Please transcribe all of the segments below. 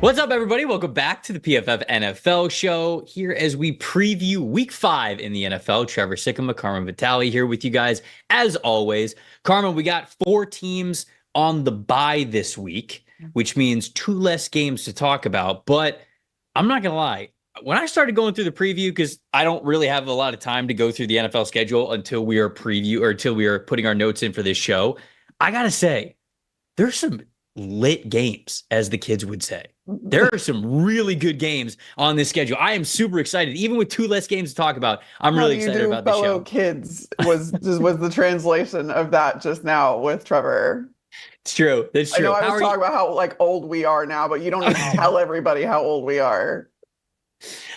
What's up, everybody? Welcome back to the PFF NFL show here as we preview week 5 in the NFL. Trevor, Sikkema, Carmen Vitali here with you guys as always. Carmen, we got 4 teams on the bye this week, which means 2 less games to talk about. But I'm not going to lie. When I started going through the preview, because I don't really have a lot of time to go through the NFL schedule until we are putting our notes in for this show, I got to say, there's some lit games, as the kids would say. There are some really good games on this schedule. I am super excited. Even with 2 less games to talk about, I'm really excited about the show. Fellow kids was the translation of that just now with Trevor. It's true. That's true. I know I was talking about how old we are now, but you don't need to tell everybody how old we are.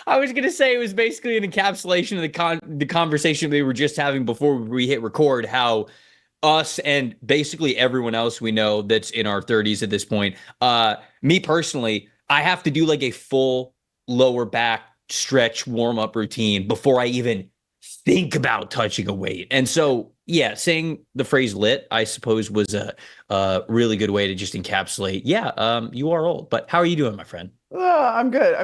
I was going to say it was basically an encapsulation of the conversation we were just having before we hit record, how us and basically everyone else we know that's in our 30s at this point. Me personally, I have to do like a full lower back stretch warm-up routine before I even think about touching a weight. And so, yeah, saying the phrase lit, I suppose, was a really good way to just encapsulate, you are old. But how are you doing, my friend? I'm good.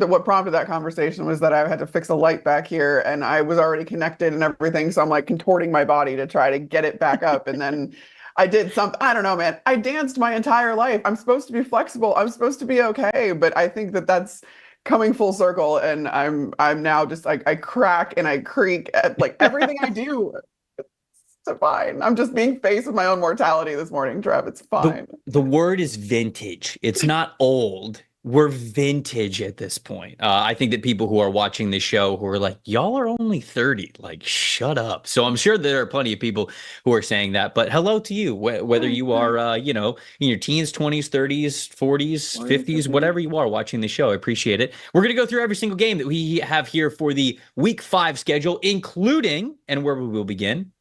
What prompted that conversation was that I had to fix a light back here and I was already connected and everything. So I'm like contorting my body to try to get it back up. And then I did something. I don't know, man. I danced my entire life. I'm supposed to be flexible. I'm supposed to be okay. But I think that that's coming full circle. And I'm now just like, I crack and I creak at like everything I do. It's fine. I'm just being faced with my own mortality this morning, Trev. It's fine. The word is vintage. It's not old. We're vintage at this point. I think that people who are watching this show who are like, y'all are only 30, like, shut up. So I'm sure there are plenty of people who are saying that. But hello to you, whether you are, in your teens, 20s, 30s, 40s, 50s, whatever you are watching the show. I appreciate it. We're going to go through every single game that we have here for the week 5 schedule, including, and where we will begin,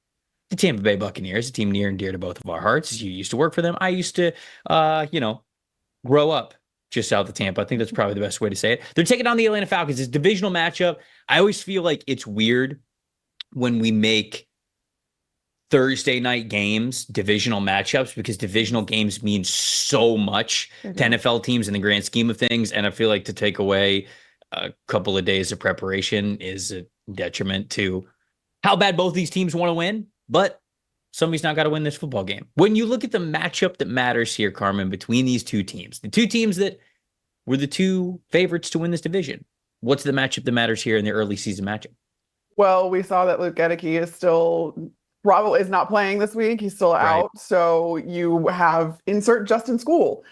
the Tampa Bay Buccaneers, a team near and dear to both of our hearts. You used to work for them. I used to, grow up just south of Tampa. I think that's probably the best way to say it. They're taking on the Atlanta Falcons. It's a divisional matchup. I always feel like it's weird when we make Thursday night games divisional matchups because divisional games mean so much to NFL teams in the grand scheme of things. And I feel like to take away a couple of days of preparation is a detriment to how bad both these teams want to win. But somebody's not got to win this football game. When you look at the matchup that matters here, Carmen, between these 2 teams, the 2 teams that were the 2 favorites to win this division, what's the matchup that matters here in the early season matchup? Well, we saw that Luke Gedeke is not playing this week. He's still out. Right. So you have insert Justin School.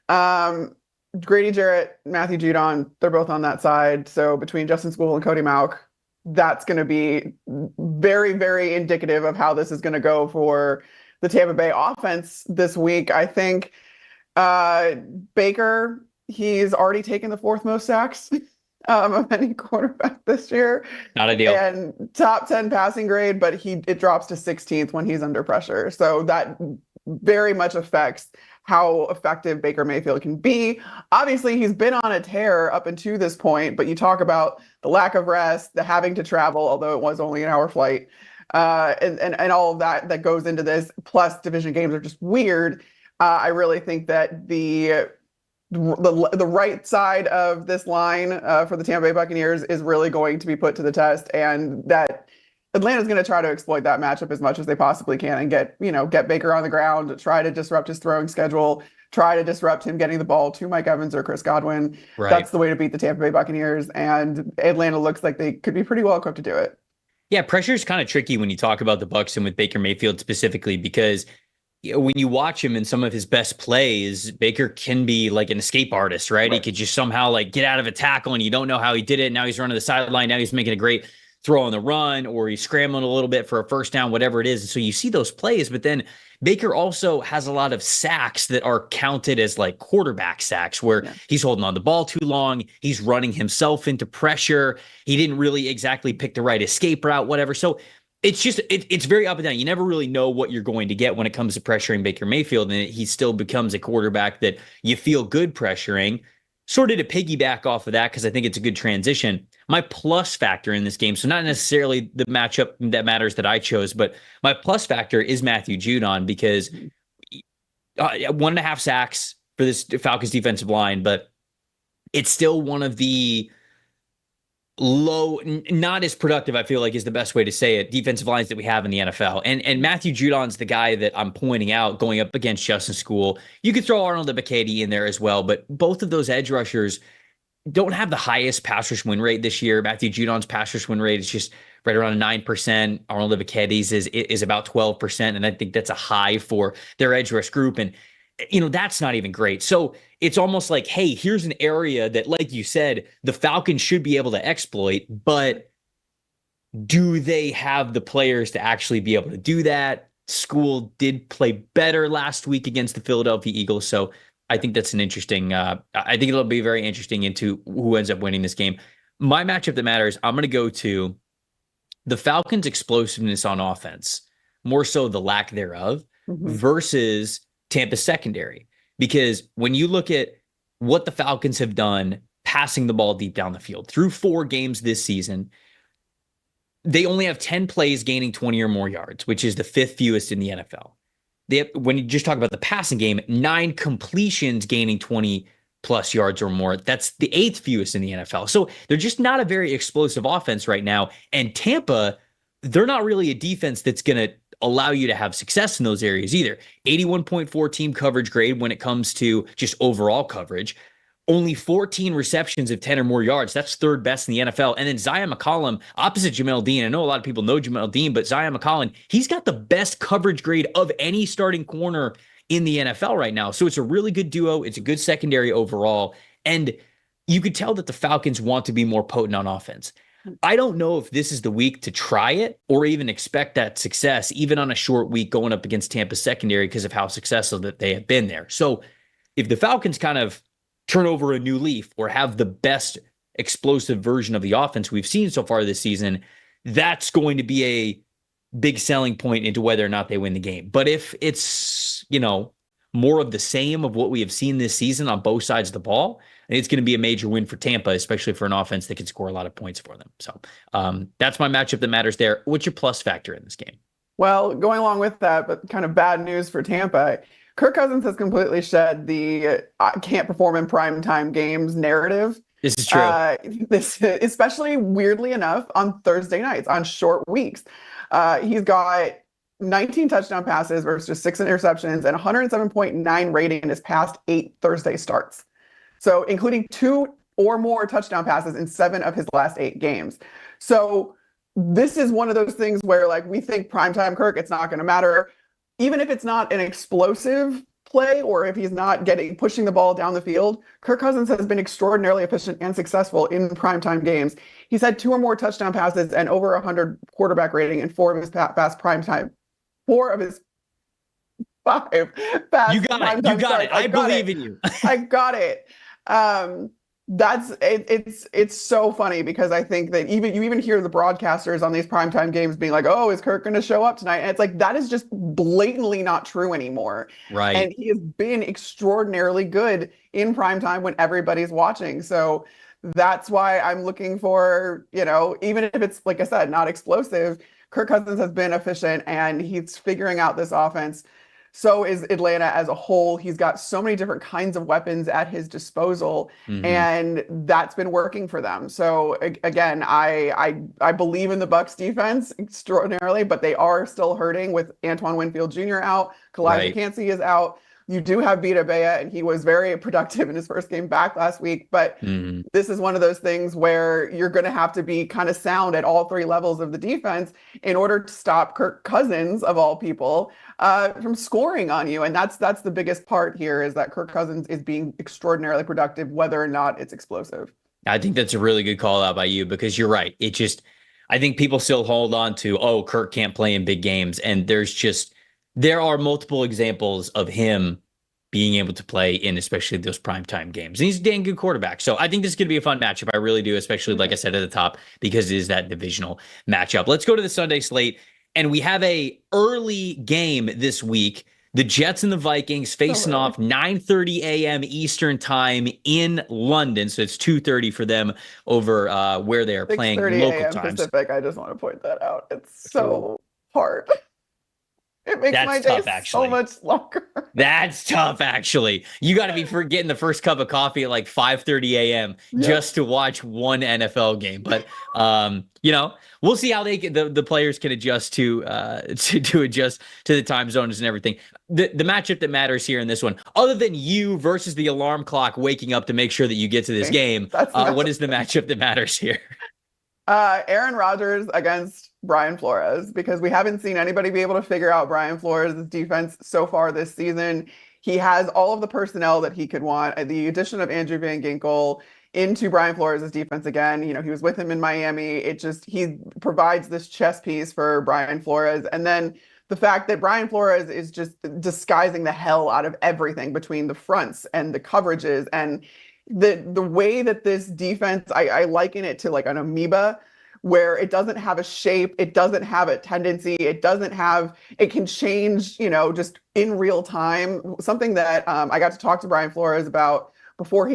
Grady Jarrett, Matthew Judon, they're both on that side. So between Justin School and Cody Mauch, that's going to be very, very indicative of how this is going to go for the Tampa Bay offense this week. I think Baker, he's already taken the 4th most sacks of any quarterback this year. Not ideal. And top 10 passing grade, but it drops to 16th when he's under pressure. So that very much affects how effective Baker Mayfield can be. Obviously, he's been on a tear up until this point, but you talk about the lack of rest, the having to travel, although it was only an hour flight, and all of that goes into this, plus division games are just weird. I really think that the right side of this line for the Tampa Bay Buccaneers is really going to be put to the test, and that Atlanta's going to try to exploit that matchup as much as they possibly can and get Baker on the ground, try to disrupt his throwing schedule, try to disrupt him getting the ball to Mike Evans or Chris Godwin. Right. That's the way to beat the Tampa Bay Buccaneers, and Atlanta looks like they could be pretty well equipped to do it. Yeah, pressure is kind of tricky when you talk about the Bucs and with Baker Mayfield specifically, because when you watch him in some of his best plays, Baker can be like an escape artist, right? He could just somehow like get out of a tackle and you don't know how he did it. Now he's running the sideline. Now he's making a great throw on the run, or he's scrambling a little bit for a first down, whatever it is. And so you see those plays, but then Baker also has a lot of sacks that are counted as like quarterback sacks where he's holding on the ball too long. He's running himself into pressure. He didn't really exactly pick the right escape route, whatever. So it's just, it's very up and down. You never really know what you're going to get when it comes to pressuring Baker Mayfield. And he still becomes a quarterback that you feel good pressuring. Sort of to piggyback off of that, because I think it's a good transition. My plus factor in this game, so not necessarily the matchup that matters that I chose, but my plus factor is Matthew Judon, because 1.5 sacks, for this Falcons defensive line, but it's still one of the not as productive, I feel like is the best way to say it, defensive lines that we have in the NFL. And Matthew Judon's the guy that I'm pointing out going up against Justin School. You could throw Arnold Ebiketie in there as well, but both of those edge rushers don't have the highest pass rush win rate this year. Matthew Judon's pass rush win rate is just right around 9%. Arnold Ebiketie's is about 12%, and I think that's a high for their edge rush group. And that's not even great. So it's almost like, hey, here's an area that, like you said, the Falcons should be able to exploit, but do they have the players to actually be able to do that? School did play better last week against the Philadelphia Eagles. So I think that's an interesting, I think it'll be very interesting into who ends up winning this game. My matchup that matters, I'm going to go to the Falcons' explosiveness on offense, more so the lack thereof, versus Tampa's secondary. Because when you look at what the Falcons have done passing the ball deep down the field through 4 games this season, they only have 10 plays gaining 20 or more yards, which is the 5th fewest in the NFL. They have, when you just talk about the passing game, 9 completions gaining 20 plus yards or more. That's the 8th fewest in the NFL. So they're just not a very explosive offense right now. And Tampa, they're not really a defense that's going to allow you to have success in those areas either. 81.4 team coverage grade when it comes to just overall coverage. Only 14 receptions of 10 or more yards. That's 3rd best in the NFL. And then Zion McCollum, opposite Jamel Dean. I know a lot of people know Jamel Dean, but Zion McCollum, he's got the best coverage grade of any starting corner in the NFL right now. So it's a really good duo. It's a good secondary overall. And you could tell that the Falcons want to be more potent on offense. I don't know if this is the week to try it or even expect that success, even on a short week going up against Tampa's secondary because of how successful that they have been there. So if the Falcons kind of turn over a new leaf or have the best explosive version of the offense we've seen so far this season, that's going to be a big selling point into whether or not they win the game. But if it's, more of the same of what we have seen this season on both sides of the ball, it's going to be a major win for Tampa, especially for an offense that can score a lot of points for them. So that's my matchup that matters there. What's your plus factor in this game? Well, going along with that, but kind of bad news for Tampa, Kirk Cousins has completely shed the can't perform in primetime games narrative. This is true. This, especially weirdly enough, on Thursday nights, on short weeks. He's got 19 touchdown passes versus 6 interceptions and 107.9 rating in his past 8 Thursday starts. So including 2 or more touchdown passes in 7 of his last 8 games. So this is one of those things where, like, we think primetime Kirk, it's not going to matter. Even if it's not an explosive play or if he's not pushing the ball down the field, Kirk Cousins has been extraordinarily efficient and successful in primetime games. He's had 2 or more touchdown passes and over 100 quarterback rating in 4 of his past primetime. 4 of his 5 past. You got it. You got it. I believe in you. I got it. It's so funny because I think that you even hear the broadcasters on these primetime games being like, oh, is Kirk going to show up tonight? And it's like, that is just blatantly not true anymore. Right. And he has been extraordinarily good in primetime when everybody's watching. So that's why I'm looking for, even if it's, like I said, not explosive, Kirk Cousins has been efficient and he's figuring out this offense. So is Atlanta as a whole. He's got so many different kinds of weapons at his disposal, and that's been working for them. So again, I believe in the Bucs defense extraordinarily, but they are still hurting with Antoine Winfield Jr. out. Kalijah Cansey is out. You do have Vita Bea, and he was very productive in his first game back last week. But this is one of those things where you're going to have to be kind of sound at all 3 levels of the defense in order to stop Kirk Cousins, of all people, from scoring on you. And that's the biggest part here, is that Kirk Cousins is being extraordinarily productive, whether or not it's explosive. I think that's a really good call out by you, because you're right. I think people still hold on to, oh, Kirk can't play in big games. And there are multiple examples of him being able to play in especially those primetime games. And he's a dang good quarterback. So I think this is going to be a fun matchup. I really do, especially, like I said at the top, because it is that divisional matchup. Let's go to the Sunday slate. And we have a early game this week. The Jets and the Vikings facing off 9:30 a.m. Eastern time in London. So it's 2:30 for them over where they are playing local times. Pacific. I just want to point that out. It's so hard. It makes my day tough, actually. so much longer. That's tough, actually. You got to be getting the first cup of coffee at like 5:30 a.m. just to watch one NFL game. But we'll see how the players can adjust to adjust to the time zones and everything. The matchup that matters here in this one, other than you versus the alarm clock waking up to make sure that you get to this game, what is the matchup that matters here? Aaron Rodgers against Brian Flores, because we haven't seen anybody be able to figure out Brian Flores' defense so far this season. He has all of the personnel that he could want. The addition of Andrew Van Ginkel into Brian Flores' defense again, he was with him in Miami. He provides this chess piece for Brian Flores. And then the fact that Brian Flores is just disguising the hell out of everything between the fronts and the coverages, and the way that this defense, I liken it to like an amoeba, where it doesn't have a shape, it doesn't have a tendency, it can change, just in real time. Something that I got to talk to Brian Flores about before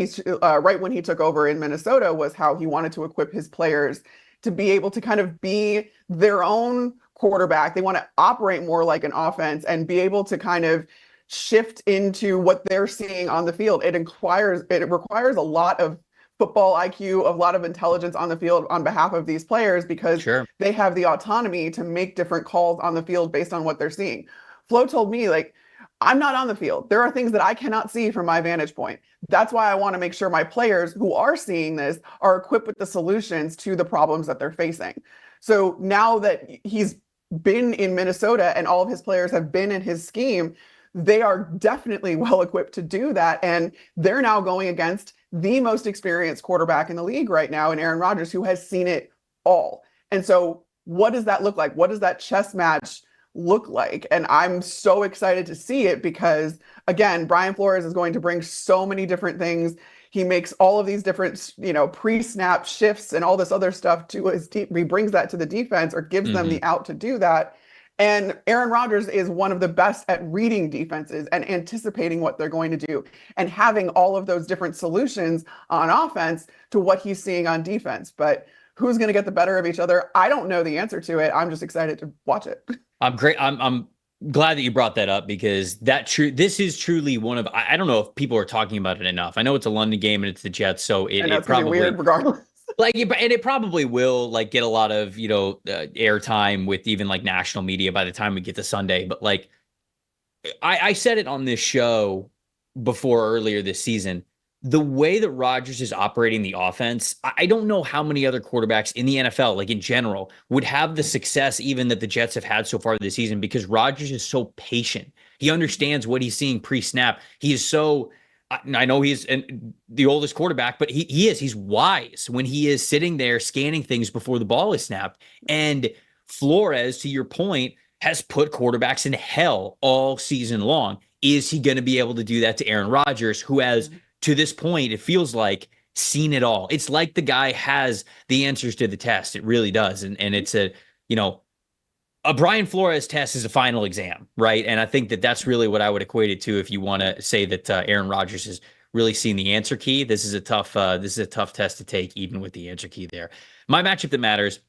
right when he took over in Minnesota, was how he wanted to equip his players to be able to kind of be their own quarterback. They want to operate more like an offense and be able to kind of shift into what they're seeing on the field. It requires a lot of football IQ, a lot of intelligence on the field on behalf of these players, because they have the autonomy to make different calls on the field based on what they're seeing. Flo told me, like, I'm not on the field. There are things that I cannot see from my vantage point. That's why I want to make sure my players who are seeing this are equipped with the solutions to the problems that they're facing. So now that he's been in Minnesota and all of his players have been in his scheme, they are definitely well equipped to do that. And they're now going against the most experienced quarterback in the league right now, in Aaron Rodgers, who has seen it all. And so what does that look like? What does that chess match look like? And I'm so excited to see it, because again, Brian Flores is going to bring so many different things. He makes all of these different, pre-snap shifts and all this other stuff to his he brings that to the defense, or gives them the out to do that. And Aaron Rodgers is one of the best at reading defenses and anticipating what they're going to do, and having all of those different solutions on offense to what he's seeing on defense. But who's going to get the better of each other? I don't know the answer to it. I'm just excited to watch it. I'm glad that you brought that up, because this is truly one of, I don't know if people are talking about it enough. I know it's a London game and it's the Jets, so it probably weird regardless. And it probably will get a lot of, airtime with even national media by the time we get to Sunday. But I said it on this show before earlier this season, the way that Rodgers is operating the offense, I don't know how many other quarterbacks in the NFL, in general, would have the success even that the Jets have had so far this season, because Rodgers is so patient. He understands what he's seeing pre-snap. He is so... I know he's the oldest quarterback, but he's wise when he is sitting there scanning things before the ball is snapped. And Flores, to your point, has put quarterbacks in hell all season long. Is he going to be able to do that to Aaron Rodgers, who has, to this point, it feels like, seen it all? It's like the guy has the answers to the test. It really does. And it's a Brian Flores test is a final exam, right? And I think that that's really what I would equate it to if you want to say that Aaron Rodgers has really seen the answer key. This is a tough test to take, even with the answer key there. My matchup that matters,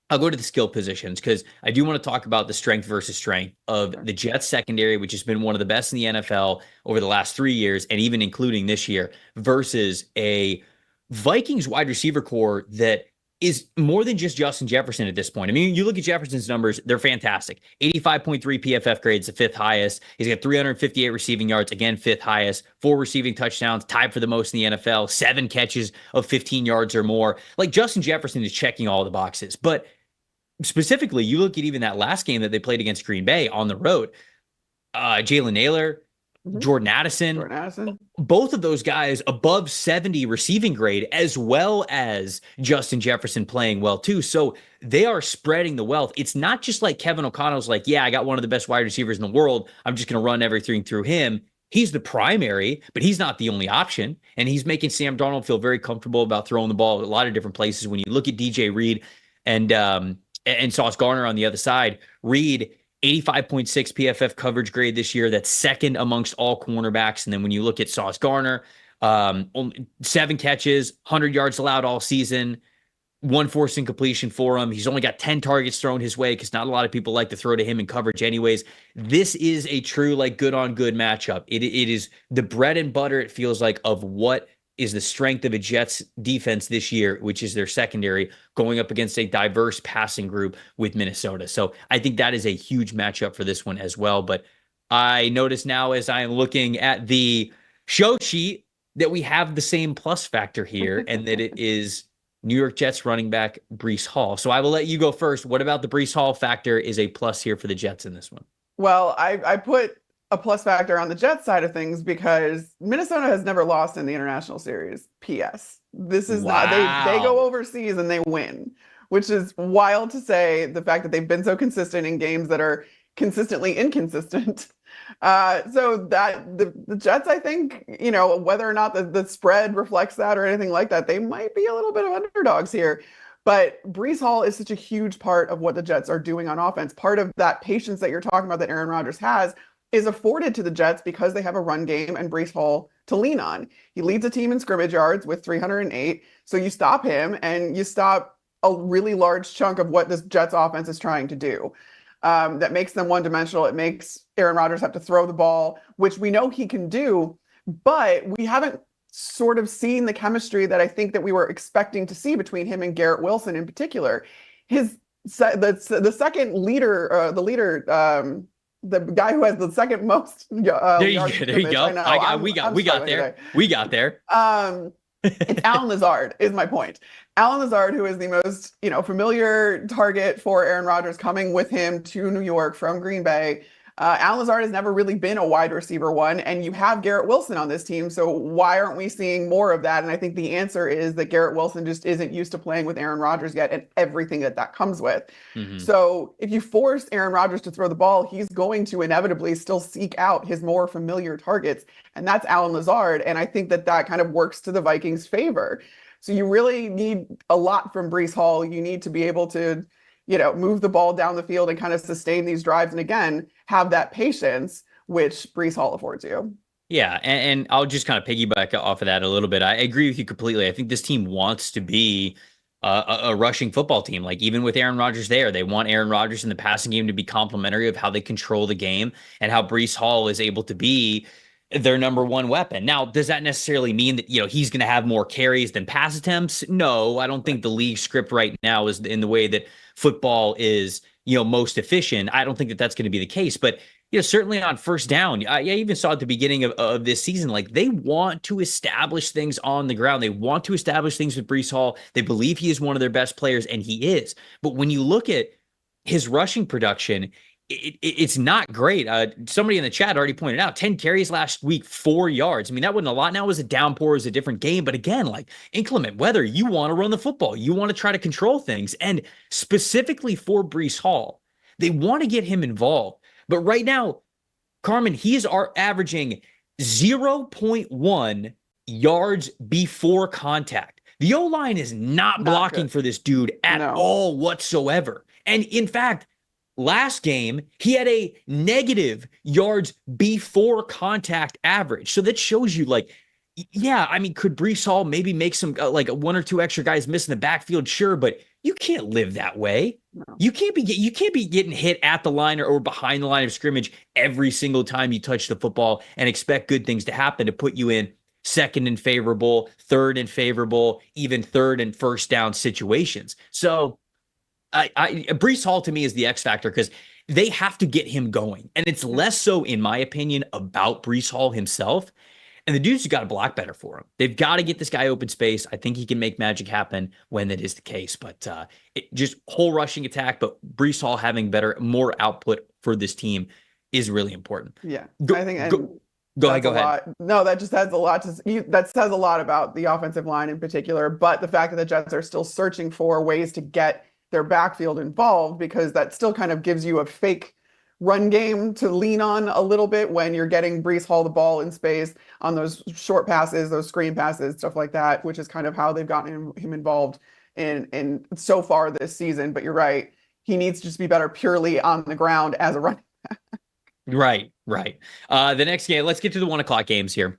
I'll go to the skill positions, because I do want to talk about the strength versus strength of the Jets secondary, which has been one of the best in the NFL over the last 3 years, and even including this year, versus a Vikings wide receiver core that is more than just Justin Jefferson at this point. I mean, you look at Jefferson's numbers, they're fantastic. 85.3 PFF grades, the fifth highest. He's got 358 receiving yards, again, fifth highest. 4 receiving touchdowns, tied for the most in the NFL. 7 catches of 15 yards or more. Justin Jefferson is checking all the boxes. But specifically, you look at even that last game that they played against Green Bay on the road. Jalen Naylor, Jordan Addison, both of those guys above 70 receiving grade, as well as Justin Jefferson playing well too. So they are spreading the wealth. It's not just like Kevin O'Connell's I got one of the best wide receivers in the world, I'm just going to run everything through him. He's the primary, but he's not the only option. And he's making Sam Darnold feel very comfortable about throwing the ball a lot of different places. When you look at DJ Reed and Sauce Gardner on the other side, Reed, 85.6 PFF coverage grade this year. That's second amongst all cornerbacks. And then when you look at Sauce Gardner, only 7 catches, 100 yards allowed all season. one forcing completion for him. He's only got 10 targets thrown his way because not a lot of people like to throw to him in coverage anyways. This is a true like good on good matchup. It is the bread and butter, it feels like, of what is the strength of a Jets defense this year, which is their secondary, going up against a diverse passing group with Minnesota. So I think that is a huge matchup for this one as well. But I notice now as I am looking at the show sheet that we have the same plus factor here, and that it is New York Jets running back Breece Hall. So I will let you go first. What about the Breece Hall factor is a plus here for the Jets in this one? Well, I put a plus factor on the Jets side of things because Minnesota has never lost in the international series. P.S. This is not, they go overseas and they win, which is wild to say, the fact that they've been so consistent in games that are consistently inconsistent. So that the Jets, I think, whether or not the spread reflects that or anything like that, they might be a little bit of underdogs here. But Breece Hall is such a huge part of what the Jets are doing on offense. Part of that patience that you're talking about that Aaron Rodgers has is afforded to the Jets because they have a run game and Breece Hall to lean on. He leads a team in scrimmage yards with 308. So you stop him and you stop a really large chunk of what this Jets offense is trying to do. That makes them one-dimensional. It makes Aaron Rodgers have to throw the ball, which we know he can do, but we haven't sort of seen the chemistry that I think that we were expecting to see between him and Garrett Wilson in particular. The second leader, the guy who has the second most there you go. We got there. It's Alan Lazard is my point. Alan Lazard, who is the most familiar target for Aaron Rodgers coming with him to New York from Green Bay. Alan Lazard has never really been a wide receiver one, and you have Garrett Wilson on this team. So why aren't we seeing more of that? And I think the answer is that Garrett Wilson just isn't used to playing with Aaron Rodgers yet, and everything that comes with. Mm-hmm. So if you force Aaron Rodgers to throw the ball, he's going to inevitably still seek out his more familiar targets, and that's Alan Lazard. And I think that kind of works to the Vikings' favor. So you really need a lot from Breece Hall. You need to be able to move the ball down the field and kind of sustain these drives. And again, have that patience, which Breece Hall affords you. Yeah. And I'll just kind of piggyback off of that a little bit. I agree with you completely. I think this team wants to be a rushing football team. Like even with Aaron Rodgers there, they want Aaron Rodgers in the passing game to be complementary of how they control the game and how Breece Hall is able to be their number one weapon. Now, does that necessarily mean that, he's going to have more carries than pass attempts? No, I don't think the league script right now is in the way that football is, most efficient. I don't think that that's going to be the case, but, certainly on first down, I even saw at the beginning of this season, like they want to establish things on the ground. They want to establish things with Breece Hall. They believe he is one of their best players, and he is. But when you look at his rushing production, it's not great. Somebody in the chat already pointed out 10 carries last week, 4 yards. I mean, that wasn't a lot. Now it was a downpour, it was a different game. But again, like inclement weather, you want to run the football. You want to try to control things. And specifically for Breece Hall, they want to get him involved. But right now, Carmen, he is averaging 0.1 yards before contact. The O-line is not blocking for this dude at all whatsoever. And in fact, last game, he had a negative yards before contact average. So that shows you could Breece Hall maybe make some like 1 or 2 extra guys miss in the backfield? Sure, but you can't live that way. No. You can't be getting hit at the line or behind the line of scrimmage every single time you touch the football and expect good things to happen to put you in second and favorable, third and favorable, even third and first down situations. So Breece Hall to me is the X factor because they have to get him going. And it's less so, in my opinion, about Breece Hall himself. And the dude's got to block better for him. They've got to get this guy open space. I think he can make magic happen when that is the case. But just whole rushing attack, but Breece Hall having more output for this team is really important. Yeah. I think go ahead. No, that just has a lot that says a lot about the offensive line in particular. But the fact that the Jets are still searching for ways to get their backfield involved, because that still kind of gives you a fake run game to lean on a little bit when you're getting Breece Hall the ball in space on those short passes, those screen passes, stuff like that, which is kind of how they've gotten him involved in so far this season. But you're right. He needs to just be better purely on the ground as a running back. Right. The next game, let's get to the 1:00 games here.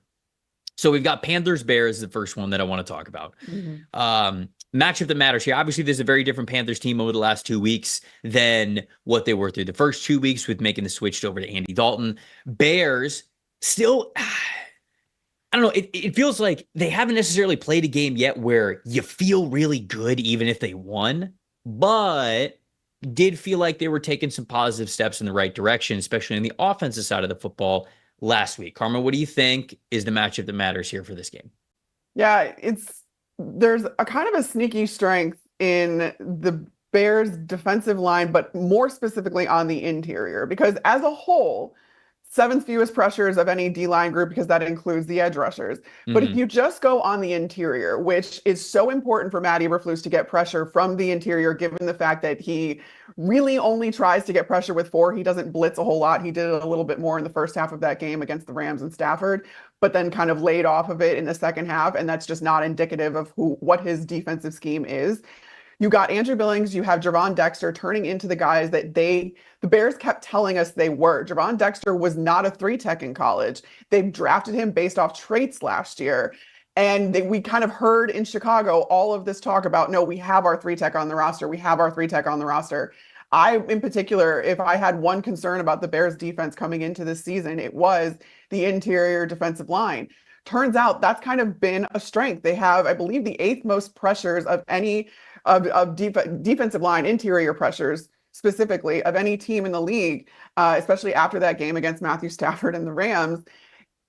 So we've got Panthers Bears, the first one that I want to talk about. Mm-hmm. matchup that matters here. Obviously, there's a very different Panthers team over the last 2 weeks than what they were through the first 2 weeks with making the switch over to Andy Dalton. Bears still, I don't know. It feels like they haven't necessarily played a game yet where you feel really good, even if they won, but did feel like they were taking some positive steps in the right direction, especially on the offensive side of the football last week. Carmen, what do you think is the matchup that matters here for this game? Yeah, there's a kind of a sneaky strength in the Bears defensive line, but more specifically on the interior, because as a whole, seventh fewest pressures of any D-line group, because that includes the edge rushers. But if you just go on the interior, which is so important for Matt Eberflus to get pressure from the interior, given the fact that he really only tries to get pressure with four. He doesn't blitz a whole lot. He did it a little bit more in the first half of that game against the Rams and Stafford, but then kind of laid off of it in the second half. And that's just not indicative of what his defensive scheme is. You got Andrew Billings, you have Javon Dexter turning into the guys that the Bears kept telling us they were. Javon Dexter was not a 3-tech in college. They drafted him based off traits last year. And we kind of heard in Chicago all of this talk about, no, we have our 3-tech on the roster. We have our 3-tech on the roster. I, in particular, if I had one concern about the Bears defense coming into this season, it was the interior defensive line. Turns out that's kind of been a strength. They have, I believe, the 8th most pressures of any defensive line interior pressures specifically of any team in the league, especially after that game against Matthew Stafford and the Rams.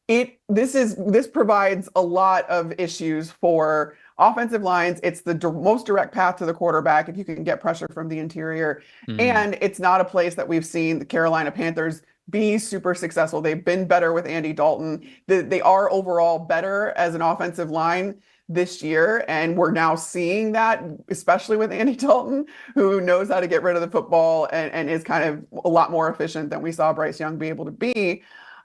This provides a lot of issues for offensive lines. It's the most direct path to the quarterback if you can get pressure from the interior. And it's not a place that we've seen the Carolina Panthers be super successful. They've been better with Andy Dalton. They are overall better as an offensive line this year, and we're now seeing that, especially with Andy Dalton, who knows how to get rid of the football and is kind of a lot more efficient than we saw Bryce Young be able to be.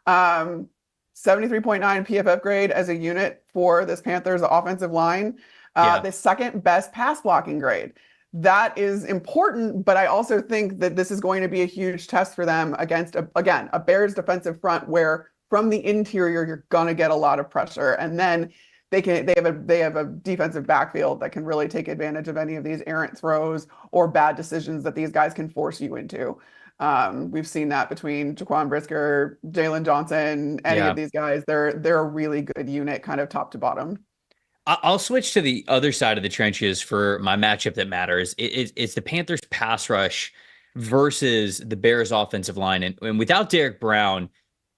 73.9 PFF grade as a unit for this Panthers offensive line. The second best pass blocking grade. That is important, but I also think that this is going to be a huge test for them against, a Bears defensive front where from the interior, you're going to get a lot of pressure. And then they have a defensive backfield that can really take advantage of any of these errant throws or bad decisions that these guys can force you into. We've seen that between Jaquan Brisker, Jalen Johnson, any of these guys. They're a really good unit, kind of top to bottom. I'll switch to the other side of the trenches for my matchup that matters. It's the Panthers pass rush versus the Bears offensive line. And without Derek Brown,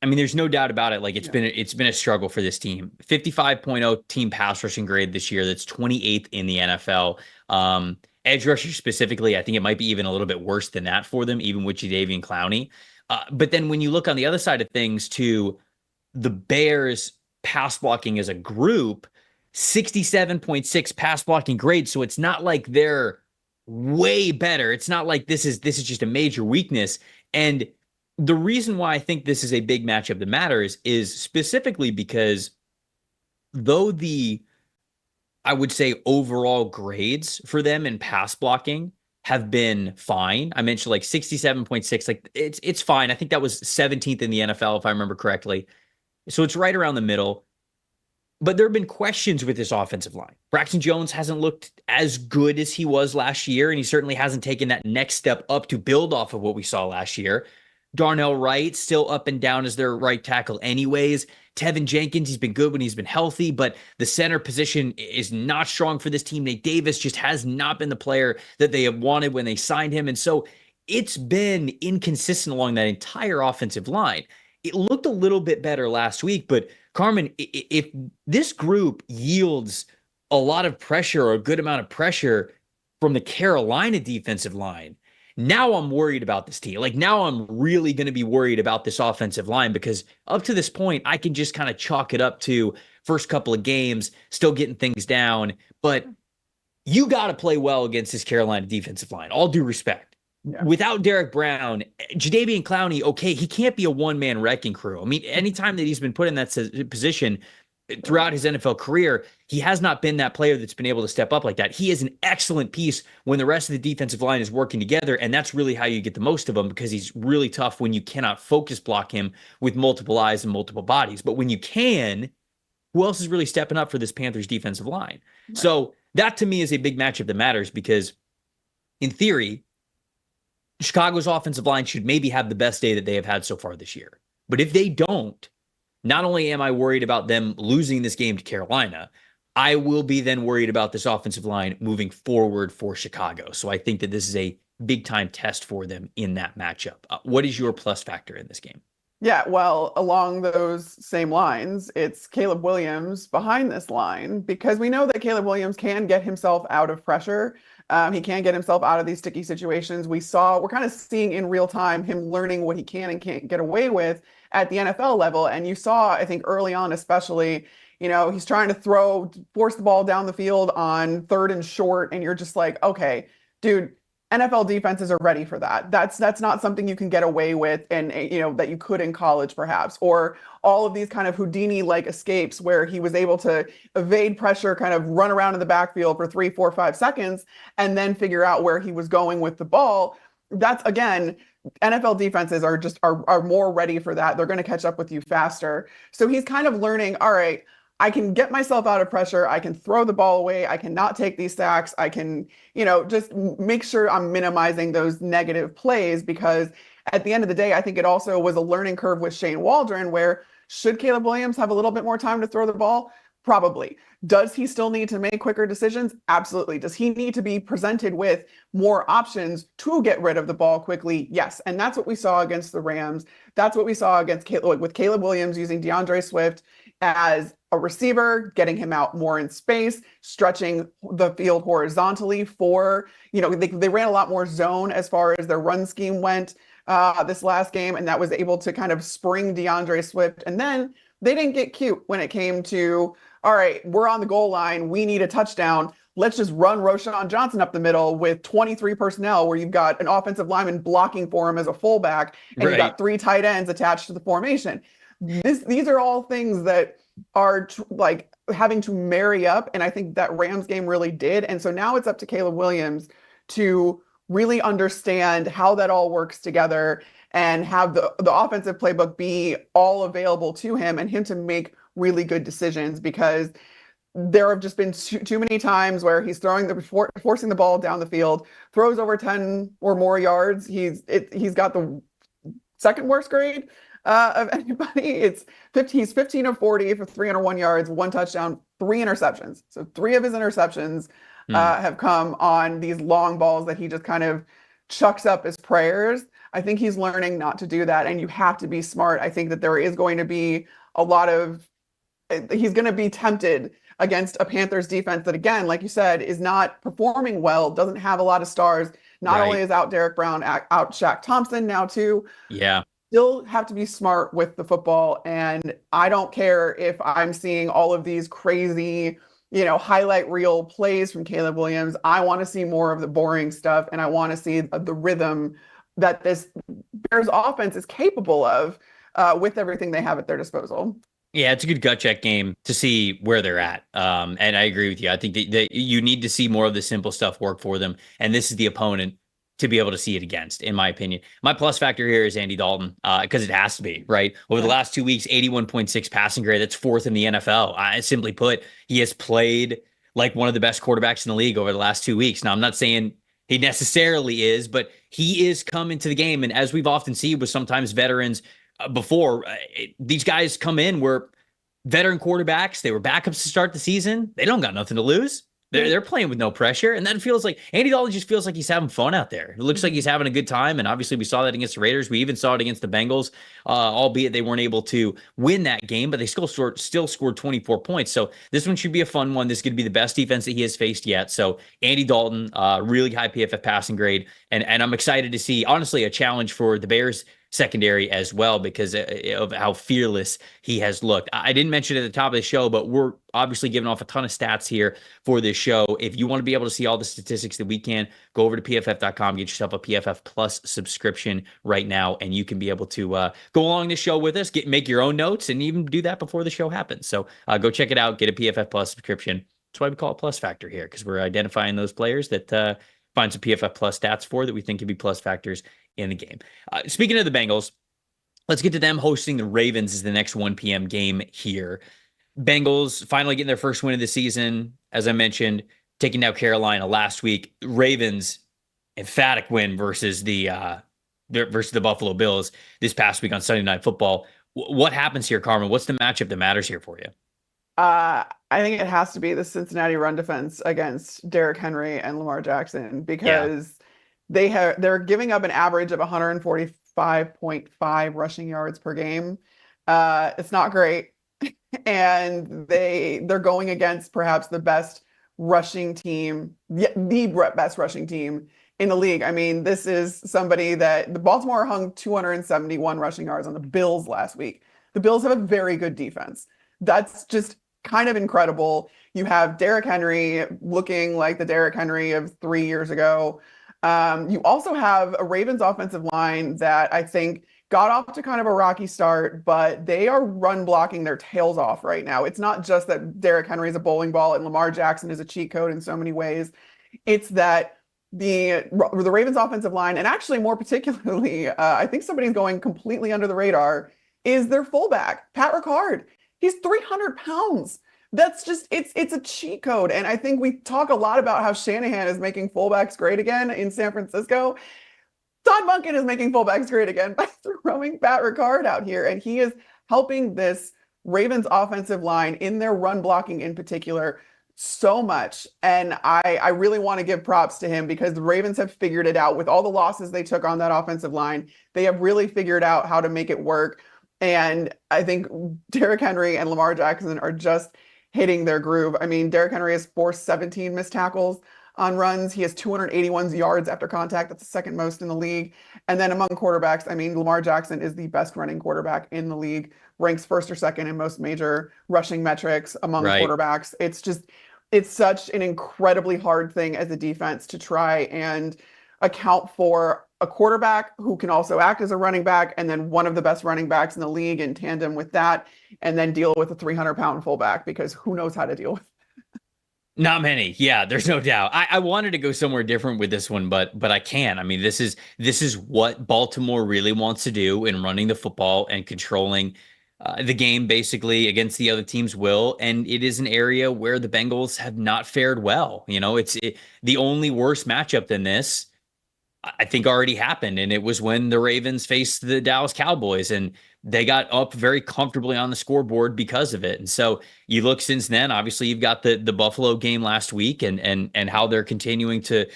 I mean, there's no doubt about it. Like it's been a struggle for this team. 55.0 team pass rushing grade this year. That's 28th in the NFL. Edge rusher specifically, I think it might be even a little bit worse than that for them, even with Jadeveon Clowney. But then when you look on the other side of things to the Bears pass blocking as a group, 67.6 pass blocking grade. So it's not like they're way better. It's not like this is just a major weakness. And the reason why I think this is a big matchup that matters is specifically because though I would say overall grades for them in pass blocking have been fine. I mentioned like 67.6, like it's fine. I think that was 17th in the NFL, if I remember correctly. So it's right around the middle. But there have been questions with this offensive line. Braxton Jones hasn't looked as good as he was last year, and he certainly hasn't taken that next step up to build off of what we saw last year. Darnell Wright still up and down as their right tackle anyways. Tevin Jenkins, he's been good when he's been healthy, but the center position is not strong for this team. Nate Davis just has not been the player that they have wanted when they signed him. And so it's been inconsistent along that entire offensive line. It looked a little bit better last week, but Carmen, if this group yields a lot of pressure or a good amount of pressure from the Carolina defensive line, now I'm worried about this team. Like now I'm really going to be worried about this offensive line because up to this point, I can just kind of chalk it up to first couple of games, still getting things down. But you got to play well against this Carolina defensive line, all due respect. Yeah. Without Derek Brown, Jadeveon Clowney, okay, he can't be a one-man wrecking crew. I mean, anytime that he's been put in that position throughout his NFL career, he has not been that player that's been able to step up like that. He is an excellent piece when the rest of the defensive line is working together, and that's really how you get the most of him because he's really tough when you cannot focus block him with multiple eyes and multiple bodies. But when you can, who else is really stepping up for this Panthers defensive line? Right. So that to me is a big matchup that matters because in theory, Chicago's offensive line should maybe have the best day that they have had so far this year. But if they don't, not only am I worried about them losing this game to Carolina, I will be then worried about this offensive line moving forward for Chicago. So I think that this is a big time test for them in that matchup. What is your plus factor in this game? Yeah, well, along those same lines, it's Caleb Williams behind this line because we know that Caleb Williams can get himself out of pressure. He can get himself out of these sticky situations. We're kind of seeing in real time him learning what he can and can't get away with at the NFL level. And you saw, I think early on, especially, he's trying to force the ball down the field on 3rd and short. And you're just like, okay, dude, NFL defenses are ready for that. That's not something you can get away with and that you could in college perhaps, or all of these kind of Houdini-like escapes where he was able to evade pressure, kind of run around in the backfield for 3, 4, 5 seconds and then figure out where he was going with the ball. That's, again, NFL defenses are more ready for that. They're going to catch up with you faster. So he's kind of learning, all right, I can get myself out of pressure. I can throw the ball away. I cannot take these sacks. I can, just make sure I'm minimizing those negative plays because at the end of the day, I think it also was a learning curve with Shane Waldron where should Caleb Williams have a little bit more time to throw the ball? Probably. Does he still need to make quicker decisions? Absolutely. Does he need to be presented with more options to get rid of the ball quickly? Yes. And that's what we saw against the Rams. That's what we saw with Caleb Williams using DeAndre Swift as a receiver, getting him out more in space, stretching the field horizontally they ran a lot more zone as far as their run scheme went this last game, and that was able to kind of spring DeAndre Swift. And then they didn't get cute when it came to, all right, we're on the goal line, we need a touchdown. Let's just run Roschon Johnson up the middle with 23 personnel where you've got an offensive lineman blocking for him as a fullback, and You've got 3 tight ends attached to the formation. These are all things that are having to marry up, and I think that Rams game really did. And so now it's up to Caleb Williams to really understand how that all works together and have the offensive playbook be all available to him and him to make really good decisions, because there have just been too many times where he's forcing the ball down the field, throws over 10 or more yards. He's got the second worst grade of anybody. He's 15 of 40 for 301 yards, 1 touchdown, 3 interceptions. So 3 of his interceptions have come on these long balls that he just kind of chucks up as prayers. I think he's learning not to do that, and you have to be smart. I think that there is going to be he's going to be tempted against a Panthers defense that, again, like you said, is not performing well, doesn't have a lot of stars. Not only is out Derek Brown, out Shaq Thompson now too. Yeah. Still have to be smart with the football. And I don't care if I'm seeing all of these crazy, highlight reel plays from Caleb Williams. I want to see more of the boring stuff, and I want to see the rhythm that this Bears offense is capable of with everything they have at their disposal. Yeah, it's a good gut check game to see where they're at. And I agree with you. I think that you need to see more of the simple stuff work for them. And this is the opponent to be able to see it against, in my opinion. My plus factor here is Andy Dalton, because it has to be, right? Over the last 2 weeks, 81.6 passing grade. That's 4th in the NFL. Simply put, he has played like one of the best quarterbacks in the league over the last 2 weeks. Now, I'm not saying he necessarily is, but he is coming to the game. And as we've often seen with sometimes veterans before, these guys come in were veteran quarterbacks. They were backups to start the season. They don't got nothing to lose. They're playing with no pressure. And that feels like Andy Dalton just feels like he's having fun out there. It looks like he's having a good time. And obviously we saw that against the Raiders. We even saw it against the Bengals, albeit they weren't able to win that game, but they still scored 24 points. So this one should be a fun one. This is going to be the best defense that he has faced yet. So Andy Dalton, really high PFF passing grade. And I'm excited to see, honestly, a challenge for the Bears secondary as well, because of how fearless he has looked. I didn't mention it at the top of the show, but we're obviously giving off a ton of stats here for this show. If you want to be able to see all the statistics that we can, go over to pff.com, get yourself a PFF Plus subscription right now, and you can be able to go along this show with us, make your own notes, and even do that before the show happens. So go check it out, get a PFF Plus subscription. That's why we call it Plus Factor here, because we're identifying those players that find some PFF Plus stats for that we think could be plus factors in the game. Speaking of the Bengals, let's get to them hosting the Ravens as the next 1 p.m. game here. Bengals finally getting their first win of the season, as I mentioned, taking down Carolina last week. Ravens emphatic win versus the Buffalo Bills this past week on Sunday Night Football. What happens here, Carmen? What's the matchup that matters here for you? I think it has to be the Cincinnati run defense against Derrick Henry and Lamar Jackson because they're giving up an average of 145.5 rushing yards per game. It's not great. And they're going against perhaps the best rushing team, the best rushing team in the league. I mean, this is somebody that the Baltimore hung 271 rushing yards on the Bills last week. The Bills have a very good defense. That's just kind of incredible. You have Derrick Henry looking like the Derrick Henry of 3 years ago. You also have a Ravens offensive line that I think got off to kind of a rocky start, but they are run blocking their tails off right now. It's not just that Derrick Henry is a bowling ball and Lamar Jackson is a cheat code in so many ways. It's that the Ravens offensive line, and actually more particularly, I think somebody's going completely under the radar, is their fullback, Pat Ricard. He's 300 pounds. That's just, it's a cheat code. And I think we talk a lot about how Shanahan is making fullbacks great again in San Francisco. Todd Monken is making fullbacks great again by throwing Pat Ricard out here. And he is helping this Ravens offensive line in their run blocking in particular so much. And I really want to give props to him because the Ravens have figured it out with all the losses they took on that offensive line. They have really figured out how to make it work. And I think Derrick Henry and Lamar Jackson are just hitting their groove. I mean, Derrick Henry has forced 17 missed tackles on runs. He has 281 yards after contact. That's the second most in the league. And then among quarterbacks, I mean, Lamar Jackson is the best running quarterback in the league, ranks first or second in most major rushing metrics among quarterbacks. It's such an incredibly hard thing as a defense to try and account for a quarterback who can also act as a running back, and then one of the best running backs in the league in tandem with that, and then deal with a 300-pound fullback because who knows how to deal with it. Not many. Yeah, there's no doubt. I wanted to go somewhere different with this one, but I can't. I mean, this is what Baltimore really wants to do in running the football and controlling the game basically against the other team's will. And it is an area where the Bengals have not fared well. You know, the only worse matchup than this, I think, already happened. And it was when the Ravens faced the Dallas Cowboys and they got up very comfortably on the scoreboard because of it. And so you look since then, obviously you've got the Buffalo game last week and how they're continuing to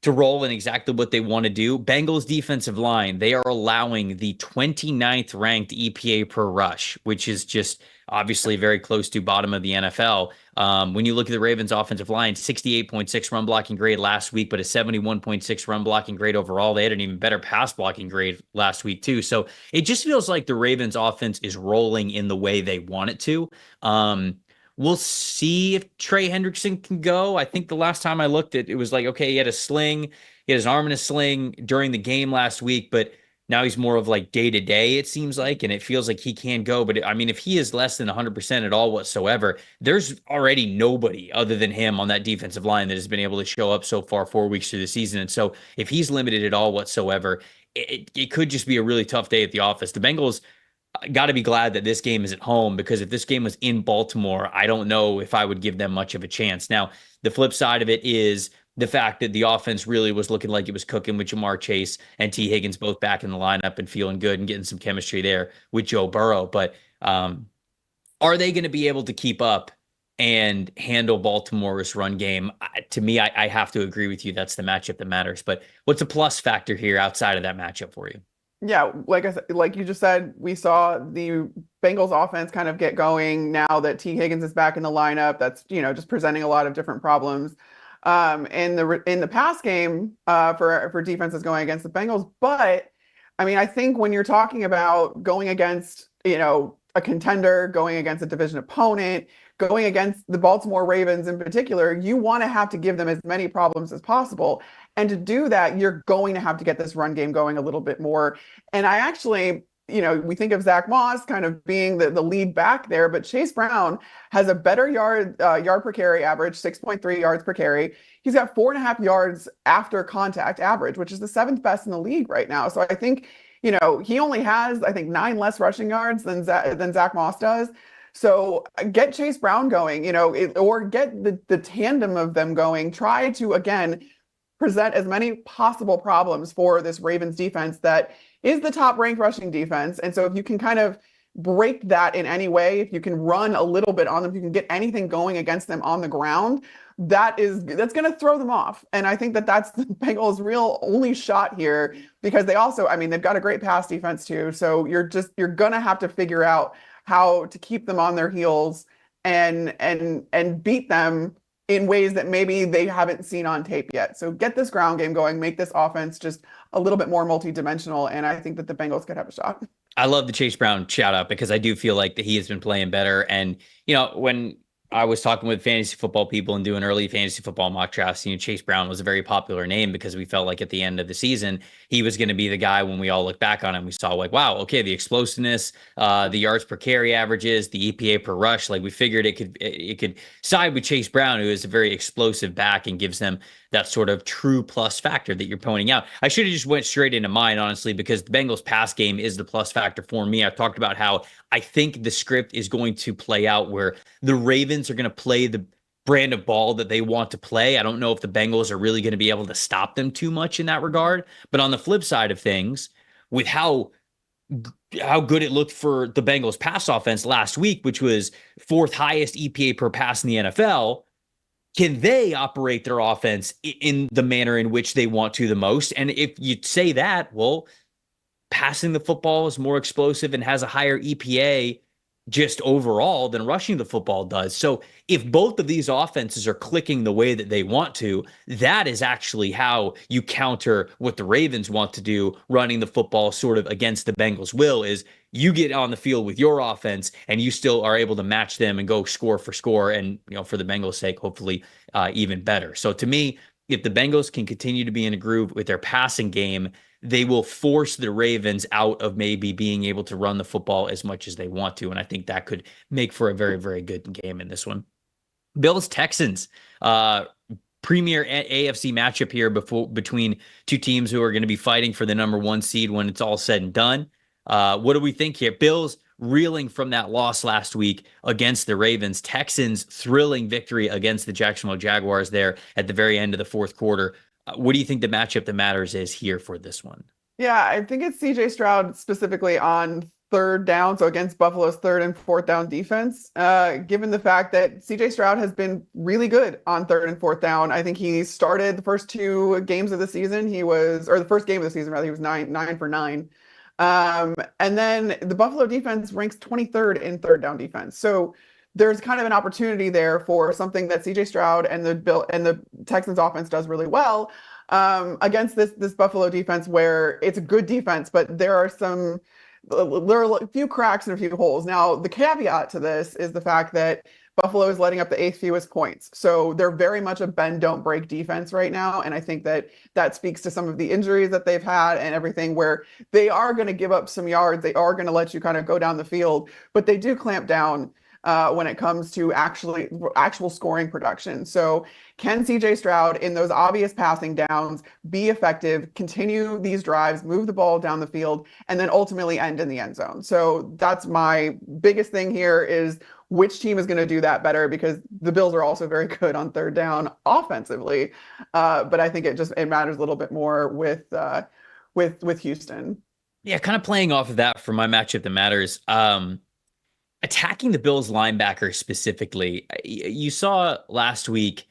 roll in exactly what they want to do. Bengals defensive line, they are allowing the 29th ranked EPA per rush, which is just obviously very close to bottom of the NFL. When you look at the Ravens offensive line, 68.6 run blocking grade last week, but a 71.6 run blocking grade overall. They had an even better pass blocking grade last week too. So it just feels like the Ravens offense is rolling in the way they want it to. We'll see if Trey Hendrickson can go. I think the last time I looked at it was like, okay, he had a sling, he had his arm in a sling during the game last week, but now he's more of like day to day, it seems like, and it feels like he can go. But I mean, if he is less than 100% at all whatsoever, there's already nobody other than him on that defensive line that has been able to show up so far 4 weeks through the season. And so if he's limited at all whatsoever, it could just be a really tough day at the office. The Bengals got to be glad that this game is at home, because if this game was in Baltimore, I don't know if I would give them much of a chance. Now, the flip side of it is the fact that the offense really was looking like it was cooking with Jamar Chase and T. Higgins both back in the lineup and feeling good and getting some chemistry there with Joe Burrow. But are they going to be able to keep up and handle Baltimore's run game? To me, I have to agree with you. That's the matchup that matters. But what's a plus factor here outside of that matchup for you? Yeah, like I said, like you just said, we saw the Bengals offense kind of get going now that T. Higgins is back in the lineup. That's, just presenting a lot of different problems in the pass game for defenses going against the Bengals. But I mean, I think when you're talking about going against, a contender, going against a division opponent, going against the Baltimore Ravens in particular, you want to have to give them as many problems as possible. And to do that, you're going to have to get this run game going a little bit more. And I actually, we think of Zach Moss kind of being the lead back there, but Chase Brown has a better yard per carry average, 6.3 yards per carry. He's got 4.5 yards after contact average, which is the 7th best in the league right now. So I think, he only has, I think, 9 less rushing yards than Zach Moss does. So get Chase Brown going, or get the tandem of them going. Try to, again, present as many possible problems for this Ravens defense that is the top ranked rushing defense. And so if you can kind of break that in any way, if you can run a little bit on them, if you can get anything going against them on the ground, that's going to throw them off. And I think that that's the Bengals' real only shot here, because they also, I mean, they've got a great pass defense too. So you're going to have to figure out how to keep them on their heels and beat them in ways that maybe they haven't seen on tape yet. So get this ground game going, make this offense just a little bit more multidimensional, and I think that the Bengals could have a shot. I love the Chase Brown shout out because I do feel like that he has been playing better. And, when I was talking with fantasy football people and doing early fantasy football mock drafts, Chase Brown was a very popular name because we felt like at the end of the season, he was going to be the guy. When we all look back on him, we saw like, wow, okay, the explosiveness, the yards per carry averages, the EPA per rush, like we figured it could side with Chase Brown, who is a very explosive back and gives them that sort of true plus factor that you're pointing out. I should have just went straight into mine, honestly, because the Bengals pass game is the plus factor for me. I've talked about how I think the script is going to play out where the Ravens are going to play the brand of ball that they want to play. I don't know if the Bengals are really going to be able to stop them too much in that regard. But on the flip side of things, with how good it looked for the Bengals pass offense last week, which was fourth highest EPA per pass in the NFL, can they operate their offense in the manner in which they want to the most? And if you say that, well, passing the football is more explosive and has a higher EPA just overall than rushing the football does. So if both of these offenses are clicking the way that they want to, that is actually how you counter what the Ravens want to do, running the football sort of against the Bengals' will, is you get on the field with your offense and you still are able to match them and go score for score. And, for the Bengals' sake, hopefully even better. So to me, if the Bengals can continue to be in a groove with their passing game, they will force the Ravens out of maybe being able to run the football as much as they want to. And I think that could make for a very, very good game in this one. Bills Texans, premier AFC matchup here between two teams who are going to be fighting for the number one seed when it's all said and done. What do we think here? Bills reeling from that loss last week against the Ravens. Texans thrilling victory against the Jacksonville Jaguars there at the very end of the fourth quarter. What do you think the matchup that matters is here for this one? Yeah, I think it's CJ Stroud specifically on third down, so against Buffalo's third and fourth down defense. Given the fact that CJ Stroud has been really good on third and fourth down. I think he started the first two games of the season. The first game of the season, rather, he was 9 for 9. And then the Buffalo defense ranks 23rd in third down defense. So there's kind of an opportunity there for something that CJ Stroud and the Texans offense does really well against this Buffalo defense, where it's a good defense, but there are a few cracks and a few holes. Now, the caveat to this is the fact that Buffalo is letting up the 8th fewest points. So they're very much a bend, don't break defense right now. And I think that speaks to some of the injuries that they've had and everything, where they are going to give up some yards. They are going to let you kind of go down the field, but they do clamp down when it comes to actual scoring production. So can CJ Stroud, in those obvious passing downs, be effective, continue these drives, move the ball down the field, and then ultimately end in the end zone? So that's my biggest thing here, is which team is going to do that better, because the Bills are also very good on third down offensively. But I think it matters a little bit more with Houston. Yeah, kind of playing off of that for my matchup that matters. Attacking the Bills linebackers specifically, you saw last week,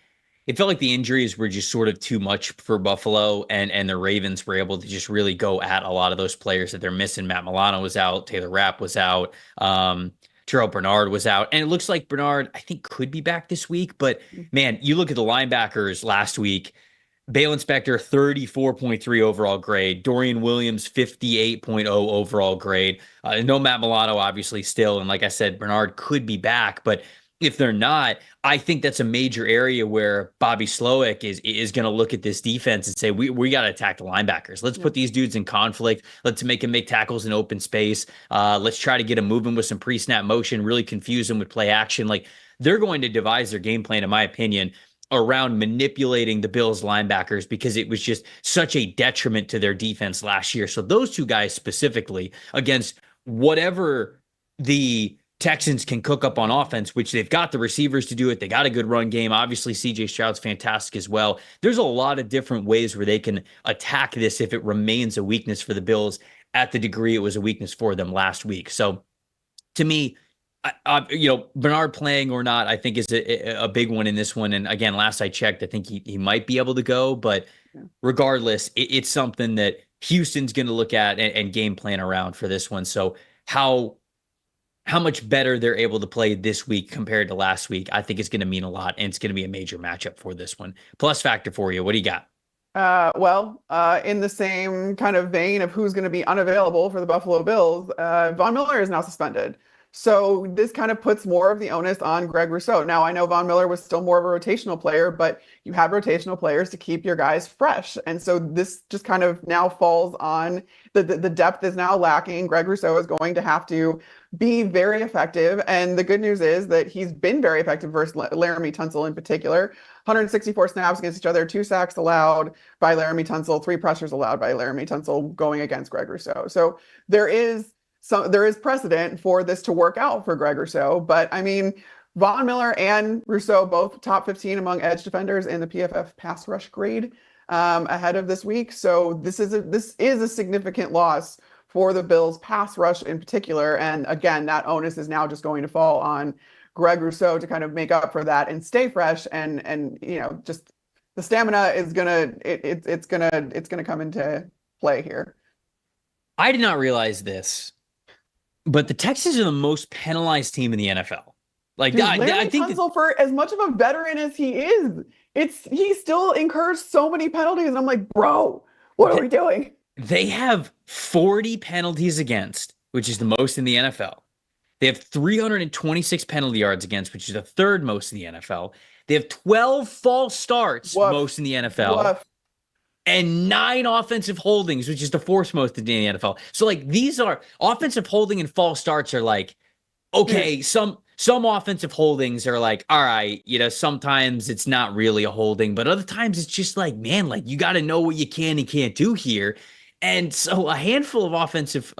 it felt like the injuries were just sort of too much for Buffalo, and the Ravens were able to just really go at a lot of those players that they're missing. Matt Milano was out, Taylor Rapp was out, Terrell Bernard was out, and it looks like Bernard, I think, could be back this week. But man, you look at the linebackers last week, Bale Inspector, 34.3 overall grade. Dorian Williams, 58.0 overall grade. No Matt Milano, obviously, still. And like I said, Bernard could be back. But if they're not, I think that's a major area where Bobby Slowick is going to look at this defense and say, we got to attack the linebackers. Let's put these dudes in conflict. Let's make them make tackles in open space. Let's try to get them moving with some pre-snap motion, really confuse them with play action. Like, they're going to devise their game plan, in my opinion, around manipulating the Bills linebackers, because it was just such a detriment to their defense last year. So those two guys specifically, against whatever the Texans can cook up on offense, which they've got the receivers to do it. They got a good run game. Obviously, CJ Stroud's fantastic as well. There's a lot of different ways where they can attack this if it remains a weakness for the Bills at the degree it was a weakness for them last week. So to me, Bernard playing or not, I think is a big one in this one. And again, last I checked, I think he might be able to go. But regardless, it's something that Houston's going to look at and game plan around for this one. So how much better they're able to play this week compared to last week, I think it's going to mean a lot, and it's going to be a major matchup for this one. Plus factor for you, what do you got? In the same kind of vein of who's going to be unavailable for the Buffalo Bills, Von Miller is now suspended. So this kind of puts more of the onus on Greg Rousseau. Now, I know Von Miller was still more of a rotational player, but you have rotational players to keep your guys fresh. And so this just kind of now falls on the depth is now lacking. Greg Rousseau is going to have to be very effective. And the good news is that he's been very effective versus Laramie Tunsil in particular. 164 snaps against each other, 2 sacks allowed by Laramie Tunsil, 3 pressures allowed by Laramie Tunsil going against Greg Rousseau. So there is precedent for this to work out for Greg Rousseau, but I mean, Von Miller and Rousseau both top 15 among edge defenders in the PFF pass rush grade ahead of this week. So this is a significant loss for the Bills pass rush in particular. And again, that onus is now just going to fall on Greg Rousseau to kind of make up for that and stay fresh. And just the stamina is it's gonna come into play here. I did not realize this, but the Texans are the most penalized team in the NFL. Like, dude, I think Tunsil, for as much of a veteran as he is, he still incurs so many penalties, and I'm like, bro, what are we doing? They have 40 penalties against, which is the most in the NFL. They have 326 penalty yards against, which is the third most in the NFL. They have 12 false starts, most in the NFL. And 9 offensive holdings, which is the fourth most in the NFL. So, like, these are offensive holding and false starts are like, okay, some offensive holdings are like, all right, sometimes it's not really a holding, but other times it's just like, man, like, you got to know what you can and can't do here. And so a handful of offensive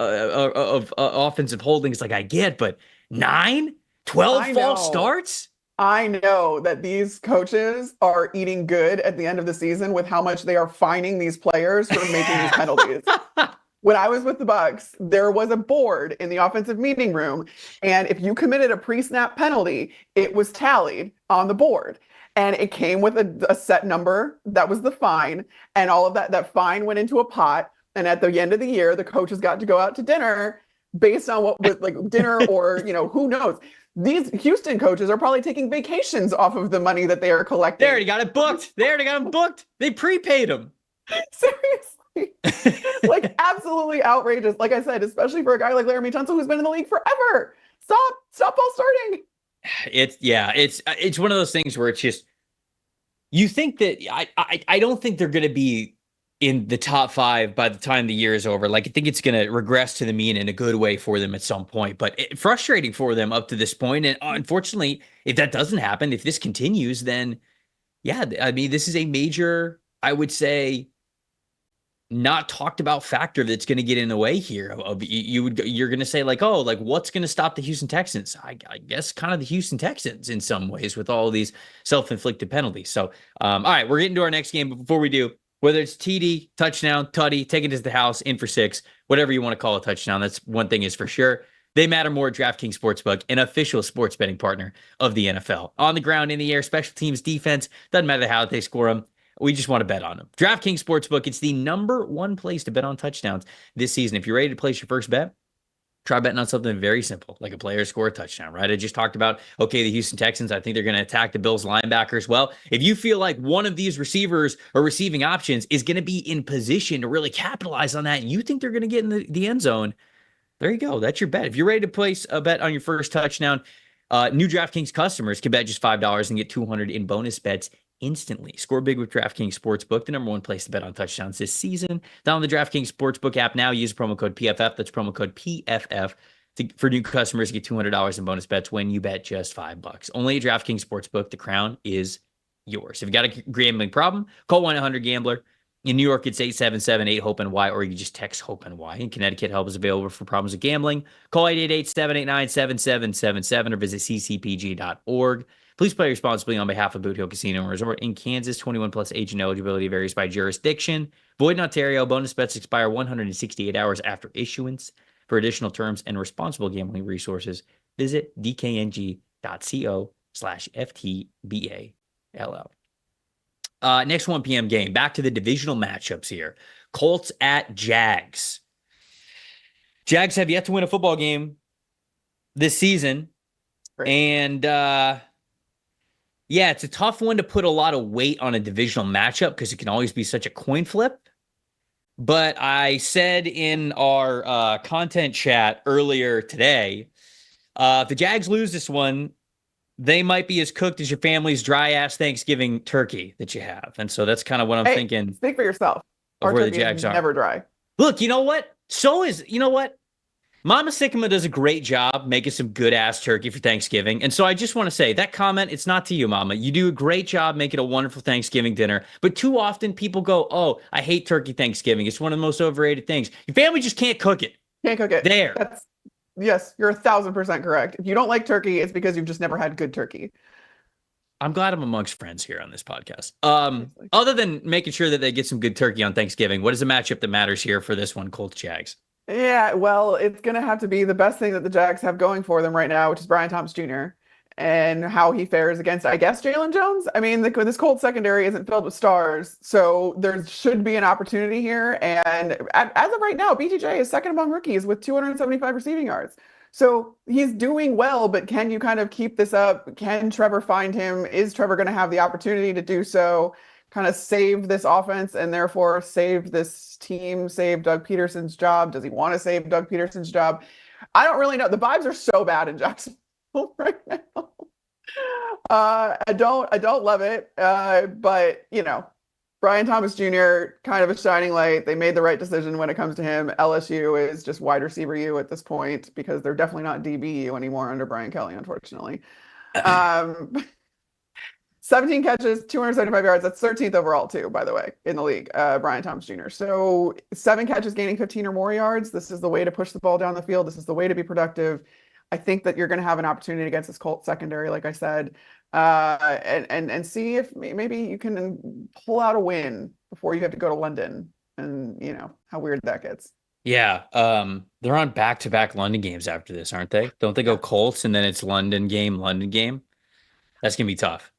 holdings, like, I get, but 12 false starts? I know that these coaches are eating good at the end of the season with how much they are fining these players for making these penalties. When I was with the Bucs, there was a board in the offensive meeting room, and if you committed a pre-snap penalty, it was tallied on the board. And it came with a set number that was the fine, and all of that fine went into a pot. And at the end of the year, the coaches got to go out to dinner based on what was like dinner or, who knows. These Houston coaches are probably taking vacations off of the money that they are collecting. They already got it booked. They prepaid them. Seriously. Like, absolutely outrageous. Like I said, especially for a guy like Laramie Tunsil who's been in the league forever. Stop false starting. It's one of those things where it's just, you think that I don't think they're going to be in the top 5 by the time the year is over. Like, I think it's going to regress to the mean in a good way for them at some point, but frustrating for them up to this point. And unfortunately, if that doesn't happen, if this continues, then I mean, this is a major, I would say, not talked about factor that's going to get in the way here of you're going to say like, oh, like, what's going to stop the Houston Texans? I guess kind of the Houston Texans in some ways with all of these self-inflicted penalties. So, all right, we're getting to our next game, but before we do, whether it's TD, touchdown, tutty, take it to the house, in for 6, whatever you want to call a touchdown, that's one thing is for sure. They matter more at DraftKings Sportsbook, an official sports betting partner of the NFL. On the ground, in the air, special teams, defense, doesn't matter how they score them. We just want to bet on them. DraftKings Sportsbook, it's the #1 place to bet on touchdowns this season. If you're ready to place your first bet, try betting on something very simple, like a player score a touchdown, right? I just talked about, okay, the Houston Texans, I think they're going to attack the Bills linebackers. Well, if you feel like one of these receivers or receiving options is going to be in position to really capitalize on that, and you think they're going to get in the end zone, there you go. That's your bet. If you're ready to place a bet on your first touchdown, new DraftKings customers can bet just $5 and get $200 in bonus bets instantly. Score big with DraftKings Sportsbook, the #1 place to bet on touchdowns this season. Download the DraftKings Sportsbook app now. Use promo code PFF. That's promo code PFF for new customers to get $200 in bonus bets when you bet just $5. Only at DraftKings Sportsbook. The crown is yours. If you got a gambling problem, call 1-800-GAMBLER. In New York, it's 877-8-HOPE-NY, or you can just text HOPE-NY. In Connecticut, help is available for problems with gambling. Call 888-789-7777 or visit ccpg.org. Please play responsibly on behalf of Boot Hill Casino and Resort in Kansas. 21 plus age and eligibility varies by jurisdiction. Void in Ontario. Bonus bets expire 168 hours after issuance. For additional terms and responsible gambling resources, visit dkng.co/FTBALL. Next 1 p.m. game. Back to the divisional matchups here. Colts at Jags. Jags have yet to win a football game this season. Right. And yeah, it's a tough one to put a lot of weight on a divisional matchup because it can always be such a coin flip. But I said in our content chat earlier today, if the Jags lose this one, they might be as cooked as your family's dry-ass Thanksgiving turkey that you have. And so that's kind of what I'm thinking. Speak for yourself. Of Our where the turkey Jags is are. never dry. Look, you know what? You know what? Mama Sikkema does a great job making some good-ass turkey for Thanksgiving. And so I just want to say, that comment, it's not to you, Mama. You do a great job making a wonderful Thanksgiving dinner. But too often people go, oh, I hate turkey Thanksgiving. It's one of the most overrated things. Your family just can't cook it. Can't cook it. There. Yes, you're 1,000% correct. If you don't like turkey, it's because you've just never had good turkey. I'm glad I'm amongst friends here on this podcast. Other than making sure that they get some good turkey on Thanksgiving, what is the matchup that matters here for this one, Colts Jags? Yeah, well, it's going to have to be the best thing that the Jags have going for them right now, which is Brian Thomas Jr. and how he fares against, I guess, Jalen Jones. I mean, this Colts secondary isn't filled with stars, so there should be an opportunity here. And as of right now, BTJ is second among rookies with 275 receiving yards. So he's doing well, but can you kind of keep this up? Can Trevor find him? Is Trevor going to have the opportunity to do so? Kind of save this offense and therefore save this team, save Doug Peterson's job? Does he want to save Doug Peterson's job? I don't really know. The vibes are so bad in Jacksonville right now. I don't love it. But you know, Brian Thomas Jr., kind of a shining light. They made the right decision when it comes to him. LSU is just wide receiver U at this point because they're definitely not DBU anymore under Brian Kelly, unfortunately. 17 catches, 275 yards. That's 13th overall, too, by the way, in the league, Brian Thomas Jr. So 7 catches gaining 15 or more yards. This is the way to push the ball down the field. This is the way to be productive. I think that you're going to have an opportunity against this Colts secondary, like I said, and see if maybe you can pull out a win before you have to go to London, and you know how weird that gets. Yeah, they're on back-to-back London games after this, aren't they? Don't they go Colts and then it's London game? That's going to be tough.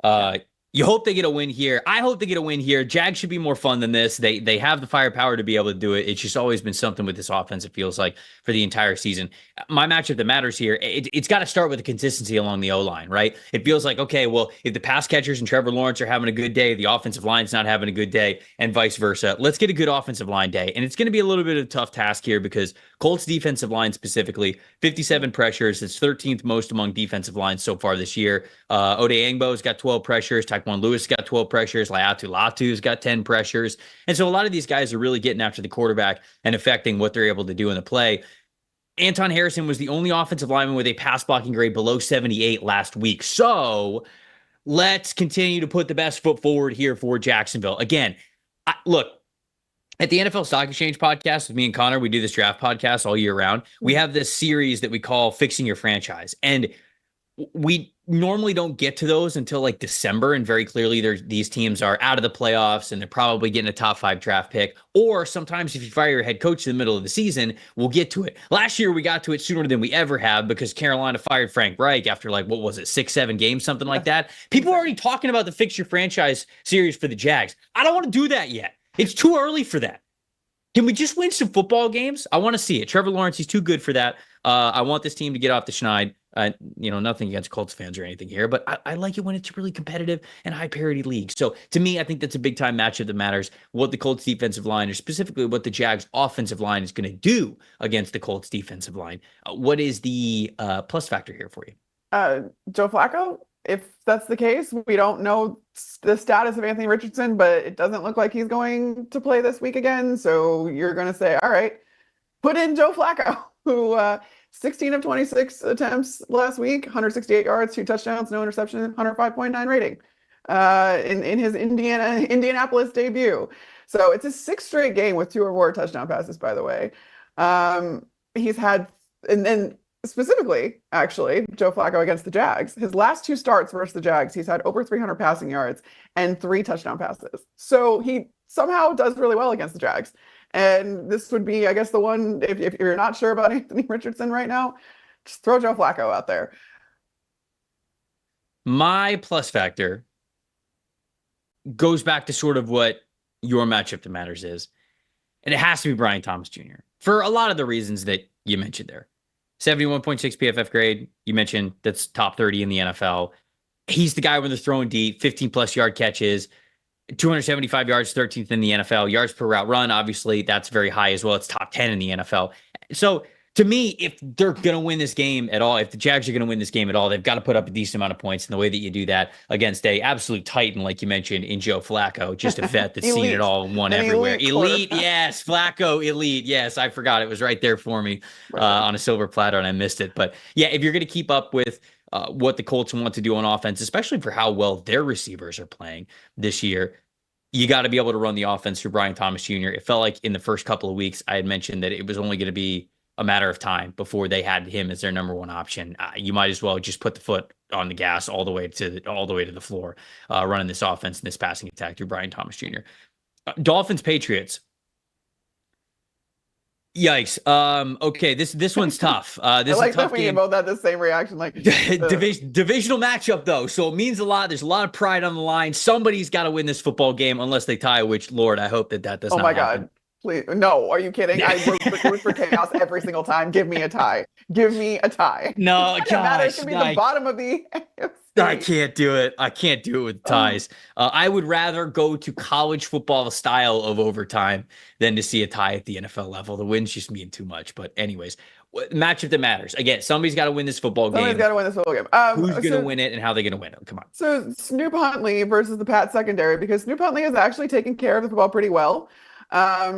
You hope they get a win here. I hope they get a win here. Jags should be more fun than this. They have the firepower to be able to do it. It's just always been something with this offense, it feels like, for the entire season. My matchup that matters here, it's got to start with the consistency along the O-line, right? It feels like, okay, well, if the pass catchers and Trevor Lawrence are having a good day, the offensive line's not having a good day, and vice versa. Let's get a good offensive line day. And it's going to be a little bit of a tough task here because Colts defensive line specifically, 57 pressures. It's 13th most among defensive lines so far this year. Ode Angbo's got 12 pressures. Tyquan Lewis got 12 pressures. Laiatu Latu's got 10 pressures. And so a lot of these guys are really getting after the quarterback and affecting what they're able to do in the play. Anton Harrison was the only offensive lineman with a pass blocking grade below 78 last week. So let's continue to put the best foot forward here for Jacksonville. Again, look, at the NFL Stock Exchange podcast with me and Connor, we do this draft podcast all year round. We have this series that we call Fixing Your Franchise. And we normally don't get to those until like December, and very clearly these teams are out of the playoffs and they're probably getting a top 5 draft pick. Or sometimes if you fire your head coach in the middle of the season, we'll get to it. Last year we got to it sooner than we ever have because Carolina fired Frank Reich after like, what was it, 6-7 games, something like that. People are already talking about the Fix Your Franchise series for the Jags. I don't want to do that yet. It's too early for that. Can we just win some football games? I want to see it. Trevor Lawrence, he's too good for that. I want this team to get off the schneid. Nothing against Colts fans or anything here, but I like it when it's a really competitive and high parity league. So to me, I think that's a big time matchup that matters. What the Colts defensive line, or specifically what the Jags offensive line is going to do against the Colts defensive line. What is the plus factor here for you? Joe Flacco. If that's the case, we don't know the status of Anthony Richardson, but it doesn't look like he's going to play this week again. So you're going to say, all right, put in Joe Flacco, who 16 of 26 attempts last week, 168 yards, 2 touchdowns, no interception, 105.9 rating. in his Indianapolis debut. So it's his sixth straight game with 2 or more touchdown passes, by the way. He's had, and then specifically, actually, Joe Flacco against the Jags. His last 2 starts versus the Jags, he's had over 300 passing yards and 3 touchdown passes. So he somehow does really well against the Jags. And this would be, I guess, the one, if you're not sure about Anthony Richardson right now, just throw Joe Flacco out there. My plus factor goes back to sort of what your matchup that matters is. And it has to be Brian Thomas Jr. for a lot of the reasons that you mentioned there. 71.6 PFF grade. You mentioned that's top 30 in the NFL. He's the guy when they're throwing deep, 15 plus yard catches, 275 yards, 13th in the NFL. Yards per route run, obviously, that's very high as well. It's top 10 in the NFL. So to me, if they're going to win this game at all, if the Jags are going to win this game at all, they've got to put up a decent amount of points. And the way that you do that against a absolute titan, like you mentioned, in Joe Flacco, just a vet that's seen it all, won everywhere. Elite, yes. Flacco, elite. Yes, I forgot. It was right there for me on a silver platter, and I missed it. But yeah, if you're going to keep up with what the Colts want to do on offense, especially for how well their receivers are playing this year, you got to be able to run the offense through Brian Thomas Jr. It felt like in the first couple of weeks, I had mentioned that it was only going to be a matter of time before they had him as their number one option. You might as well just put the foot on the gas all the way to the floor, running this offense and this passing attack through Brian Thomas Jr. Dolphins, Patriots. Yikes. Okay, this one's tough. This I is like a tough that we game. both had the same reaction. Like Divisional matchup though, so it means a lot. There's a lot of pride on the line. Somebody's got to win this football game unless they tie. Which, Lord, I hope that does not happen. God. Please. No, are you kidding? I root for chaos every single time. Give me a tie. Give me a tie. No, gosh. It should be the bottom of the AFC. I can't do it. I can't do it with ties. I would rather go to college football style of overtime than to see a tie at the NFL level. The wins just mean too much. But anyways, matchup that matters. Again, somebody's got to win this football game. Somebody's got to win this football game. Who's going to win it and how they're going to win it? Come on. So Snoop Huntley versus the Pat secondary, because Snoop Huntley has actually taken care of the football pretty well.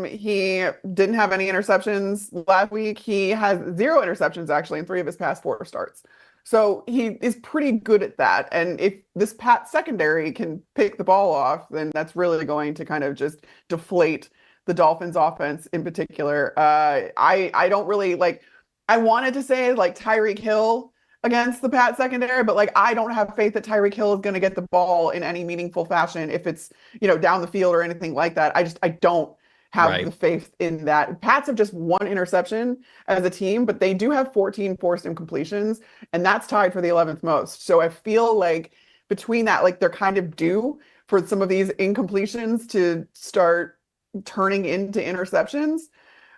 He didn't have any interceptions last week. He has 0 interceptions actually in 3 of his past 4 starts. So he is pretty good at that. And if this Pat secondary can pick the ball off, then that's really going to kind of just deflate the Dolphins offense in particular. I don't really like, I wanted to say like Tyreek Hill against the Pat secondary, but like I don't have faith that Tyreek Hill is going to get the ball in any meaningful fashion if it's, down the field or anything like that. I don't have the faith in that. Pats have just 1 interception as a team, but they do have 14 forced incompletions, and that's tied for the 11th most. So I feel like between that, like they're kind of due for some of these incompletions to start turning into interceptions.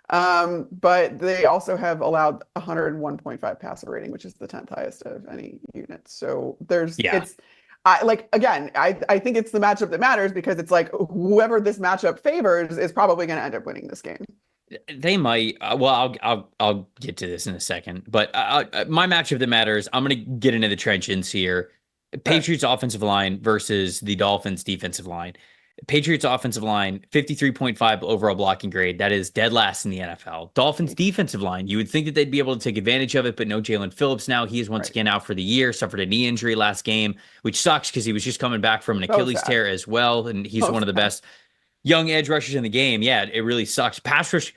But they also have allowed 101.5 passer rating, which is the 10th highest of any unit. So I think it's the matchup that matters, because it's like whoever this matchup favors is probably going to end up winning this game. They might. Well, I'll get to this in a second. But my matchup that matters, I'm going to get into the trenches here. Patriots offensive line versus the Dolphins defensive line. Patriots offensive line, 53.5 overall blocking grade. That is dead last in the NFL. Dolphins defensive line, you would think that they'd be able to take advantage of it, but no Jalen Phillips now. He is once again out for the year, suffered a knee injury last game, which sucks because he was just coming back from an Achilles tear as well, and he's one of the best young edge rushers in the game. Yeah, it really sucks. Pass rush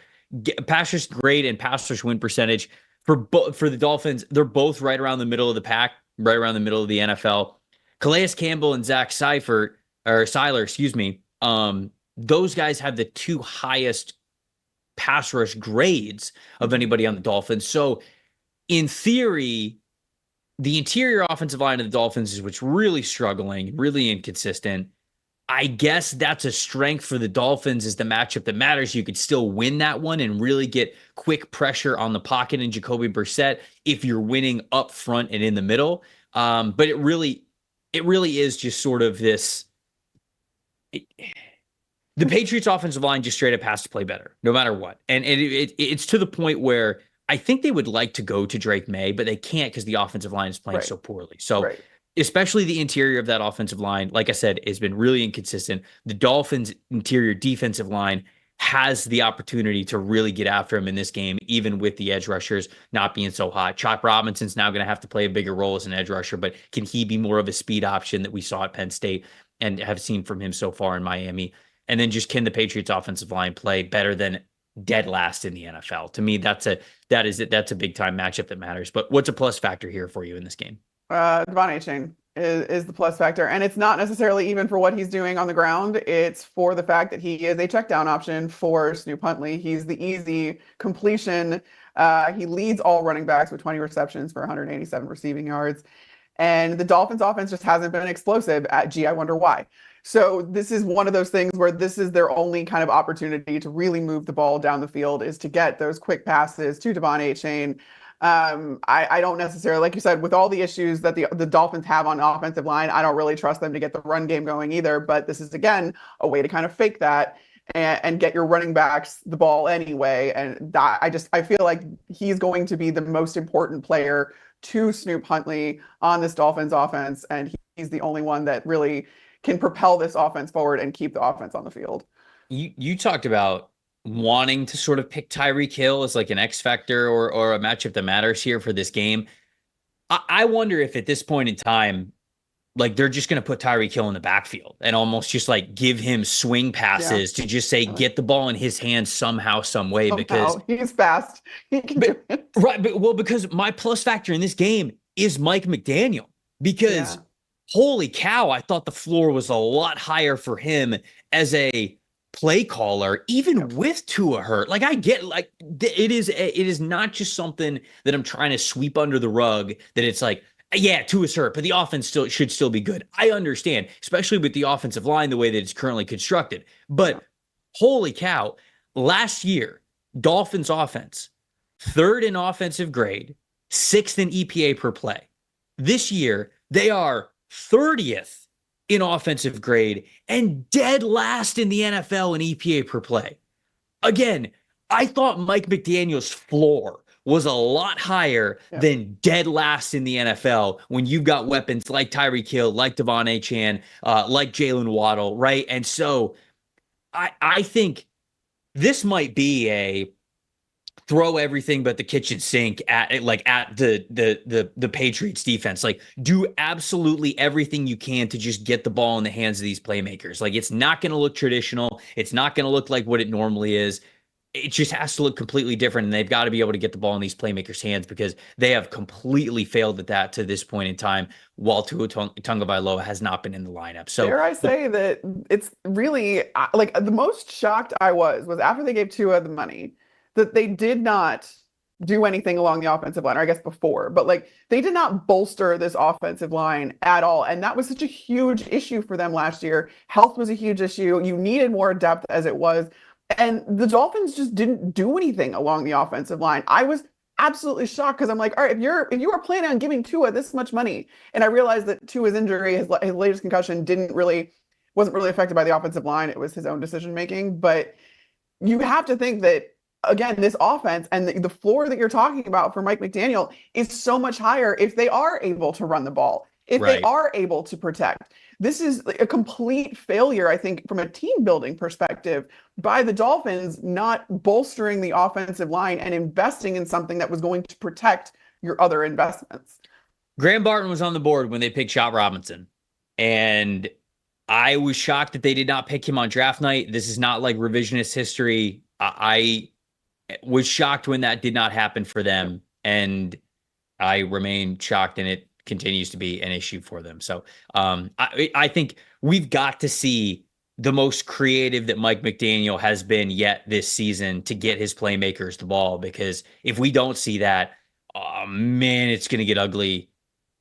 grade and pass rush win percentage for the Dolphins, they're both right around the middle of the pack, right around the middle of the NFL. Calais Campbell and Zach Seiler, those guys have the 2 highest pass rush grades of anybody on the Dolphins. So in theory, the interior offensive line of the Dolphins is what's really struggling, really inconsistent. I guess that's a strength for the Dolphins, is the matchup that matters. You could still win that one and really get quick pressure on the pocket in Jacoby Brissett if you're winning up front and in the middle. But it really is just sort of this. The Patriots offensive line just straight up has to play better, no matter what. And it's to the point where I think they would like to go to Drake May, but they can't because the offensive line is playing so poorly. So especially the interior of that offensive line, like I said, has been really inconsistent. The Dolphins' interior defensive line has the opportunity to really get after him in this game, even with the edge rushers not being so hot. Chop Robinson's now going to have to play a bigger role as an edge rusher, but can he be more of a speed option that we saw at Penn State and have seen from him so far in Miami? And then just can the Patriots offensive line play better than dead last in the NFL? To me, that's a big time matchup that matters. But what's a plus factor here for you in this game? Devon Achane is the plus factor. And it's not necessarily even for what he's doing on the ground. It's for the fact that he is a check down option for Snoop Huntley. He's the easy completion. He leads all running backs with 20 receptions for 187 receiving yards. And the Dolphins offense just hasn't been explosive I wonder why. So this is one of those things where this is their only kind of opportunity to really move the ball down the field, is to get those quick passes to Devon Achane. I don't necessarily, like you said, with all the issues that the Dolphins have on the offensive line, I don't really trust them to get the run game going either. But this is, again, a way to kind of fake that and get your running backs the ball anyway. And that, I feel like he's going to be the most important player to Snoop Huntley on this Dolphins offense. And he's the only one that really can propel this offense forward and keep the offense on the field. You talked about wanting to sort of pick Tyreek Hill as like an X factor or a matchup that matters here for this game. I wonder if at this point in time, like they're just going to put Tyreek Hill in the backfield and almost just like give him swing passes to just say, get the ball in his hands somehow, some way, because he's fast. He can do it. Right. But because my plus factor in this game is Mike McDaniel, because holy cow, I thought the floor was a lot higher for him as a play caller, even with Tua hurt. Like, I get, like, it is not just something that I'm trying to sweep under the rug, that it's like, yeah, Tua's hurt, but the offense should still be good. I understand, especially with the offensive line the way that it's currently constructed. But holy cow, last year, Dolphins offense, 3rd in offensive grade, 6th in EPA per play. This year, they are 30th in offensive grade and dead last in the NFL in EPA per play. Again, I thought Mike McDaniel's floor was a lot higher than dead last in the NFL when you've got weapons like Tyreek Hill, like Devon Achane, like Jalen Waddle, right? And so I think this might be a throw everything but the kitchen sink at the Patriots defense. Like, do absolutely everything you can to just get the ball in the hands of these playmakers. Like, it's not going to look traditional. It's not going to look like what it normally is. It just has to look completely different, and they've got to be able to get the ball in these playmakers' hands, because they have completely failed at that to this point in time, while Tua Tagovailoa has not been in the lineup. So dare I say that it's really, like, the most shocked I was after they gave Tua the money, that they did not do anything along the offensive line, or I guess before, but like they did not bolster this offensive line at all. And that was such a huge issue for them last year. Health was a huge issue. You needed more depth as it was. And the Dolphins just didn't do anything along the offensive line. I was absolutely shocked, because I'm like, all right, if you are planning on giving Tua this much money, and I realized that Tua's injury, his latest concussion, wasn't really affected by the offensive line. It was his own decision making. But you have to think that, again, this offense and the floor that you're talking about for Mike McDaniel is so much higher if they are able to run the ball, if they are able to protect. This is a complete failure, I think, from a team building perspective, by the Dolphins not bolstering the offensive line and investing in something that was going to protect your other investments. Graham Barton was on the board when they picked Chop Robinson, and I was shocked that they did not pick him on draft night. This is not like revisionist history. I was shocked when that did not happen for them, and I remain shocked, and it continues to be an issue for them. So I think we've got to see the most creative that Mike McDaniel has been yet this season to get his playmakers the ball, because if we don't see that, oh man, it's going to get ugly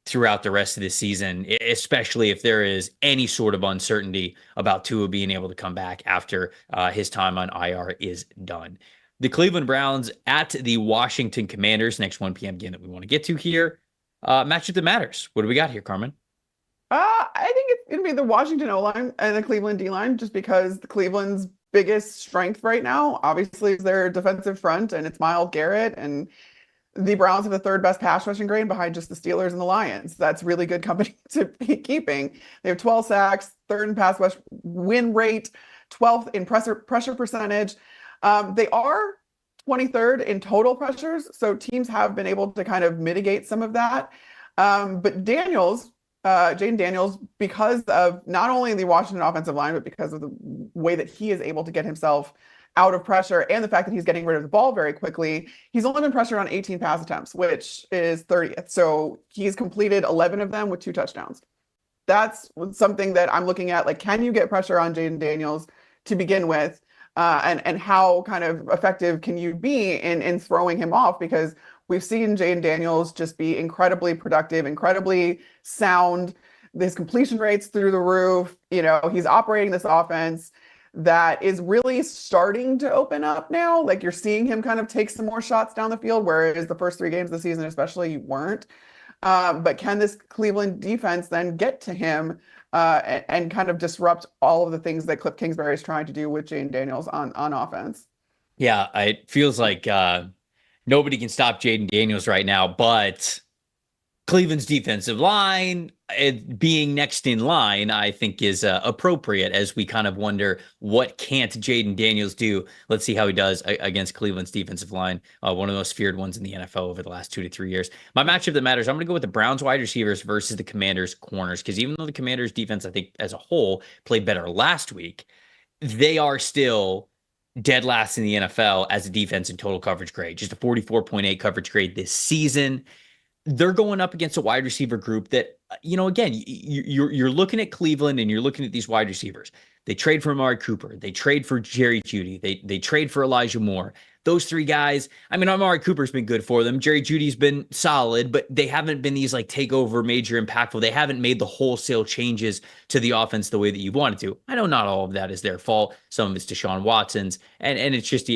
throughout the rest of the season, especially if there is any sort of uncertainty about Tua being able to come back after his time on IR is done. The Cleveland Browns at the Washington Commanders, next 1 p.m. game that we want to get to here. Matchup that matters. What do we got here, Carmen? I think it's going to be the Washington O-line and the Cleveland D-line, just because the Cleveland's biggest strength right now, obviously, is their defensive front, and it's Myles Garrett, and the Browns have the 3rd best pass rushing grade behind just the Steelers and the Lions. That's really good company to be keeping. They have 12 sacks, 3rd in pass rush win rate, 12th in pressure percentage. They are 23rd in total pressures, so teams have been able to kind of mitigate some of that. But Jaden Daniels, because of not only the Washington offensive line, but because of the way that he is able to get himself out of pressure and the fact that he's getting rid of the ball very quickly, he's only been pressured on 18 pass attempts, which is 30th. So he's completed 11 of them with 2 touchdowns. That's something that I'm looking at. Like, can you get pressure on Jaden Daniels to begin with? And how kind of effective can you be in throwing him off? Because we've seen Jaden Daniels just be incredibly productive, incredibly sound. His completion rates through the roof. He's operating this offense that is really starting to open up now. Like, you're seeing him kind of take some more shots down the field, whereas the first 3 games of the season, especially, you weren't. But can this Cleveland defense then get to him and kind of disrupt all of the things that Cliff Kingsbury is trying to do with Jaden Daniels on offense? Yeah, it feels like nobody can stop Jaden Daniels right now, but Cleveland's defensive line, being next in line, I think is appropriate as we kind of wonder, what can't Jaden Daniels do? Let's see how he does against Cleveland's defensive line, one of the most feared ones in the NFL over the last 2 to 3 years. My matchup that matters, I'm going to go with the Browns wide receivers versus the Commanders corners, because even though the Commanders defense, I think as a whole, played better last week, they are still dead last in the NFL as a defense in total coverage grade, just a 44.8 coverage grade this season. They're going up against a wide receiver group that, again, you're looking at Cleveland and you're looking at these wide receivers. They trade for Amari Cooper. They trade for Jerry Jeudy. They trade for Elijah Moore. Those 3 guys, I mean, Amari Cooper's been good for them. Jerry Jeudy's been solid, but they haven't been these like takeover, major impactful. They haven't made the wholesale changes to the offense the way that you wanted to. I know not all of that is their fault. Some of it's Deshaun Watson's, and it's just,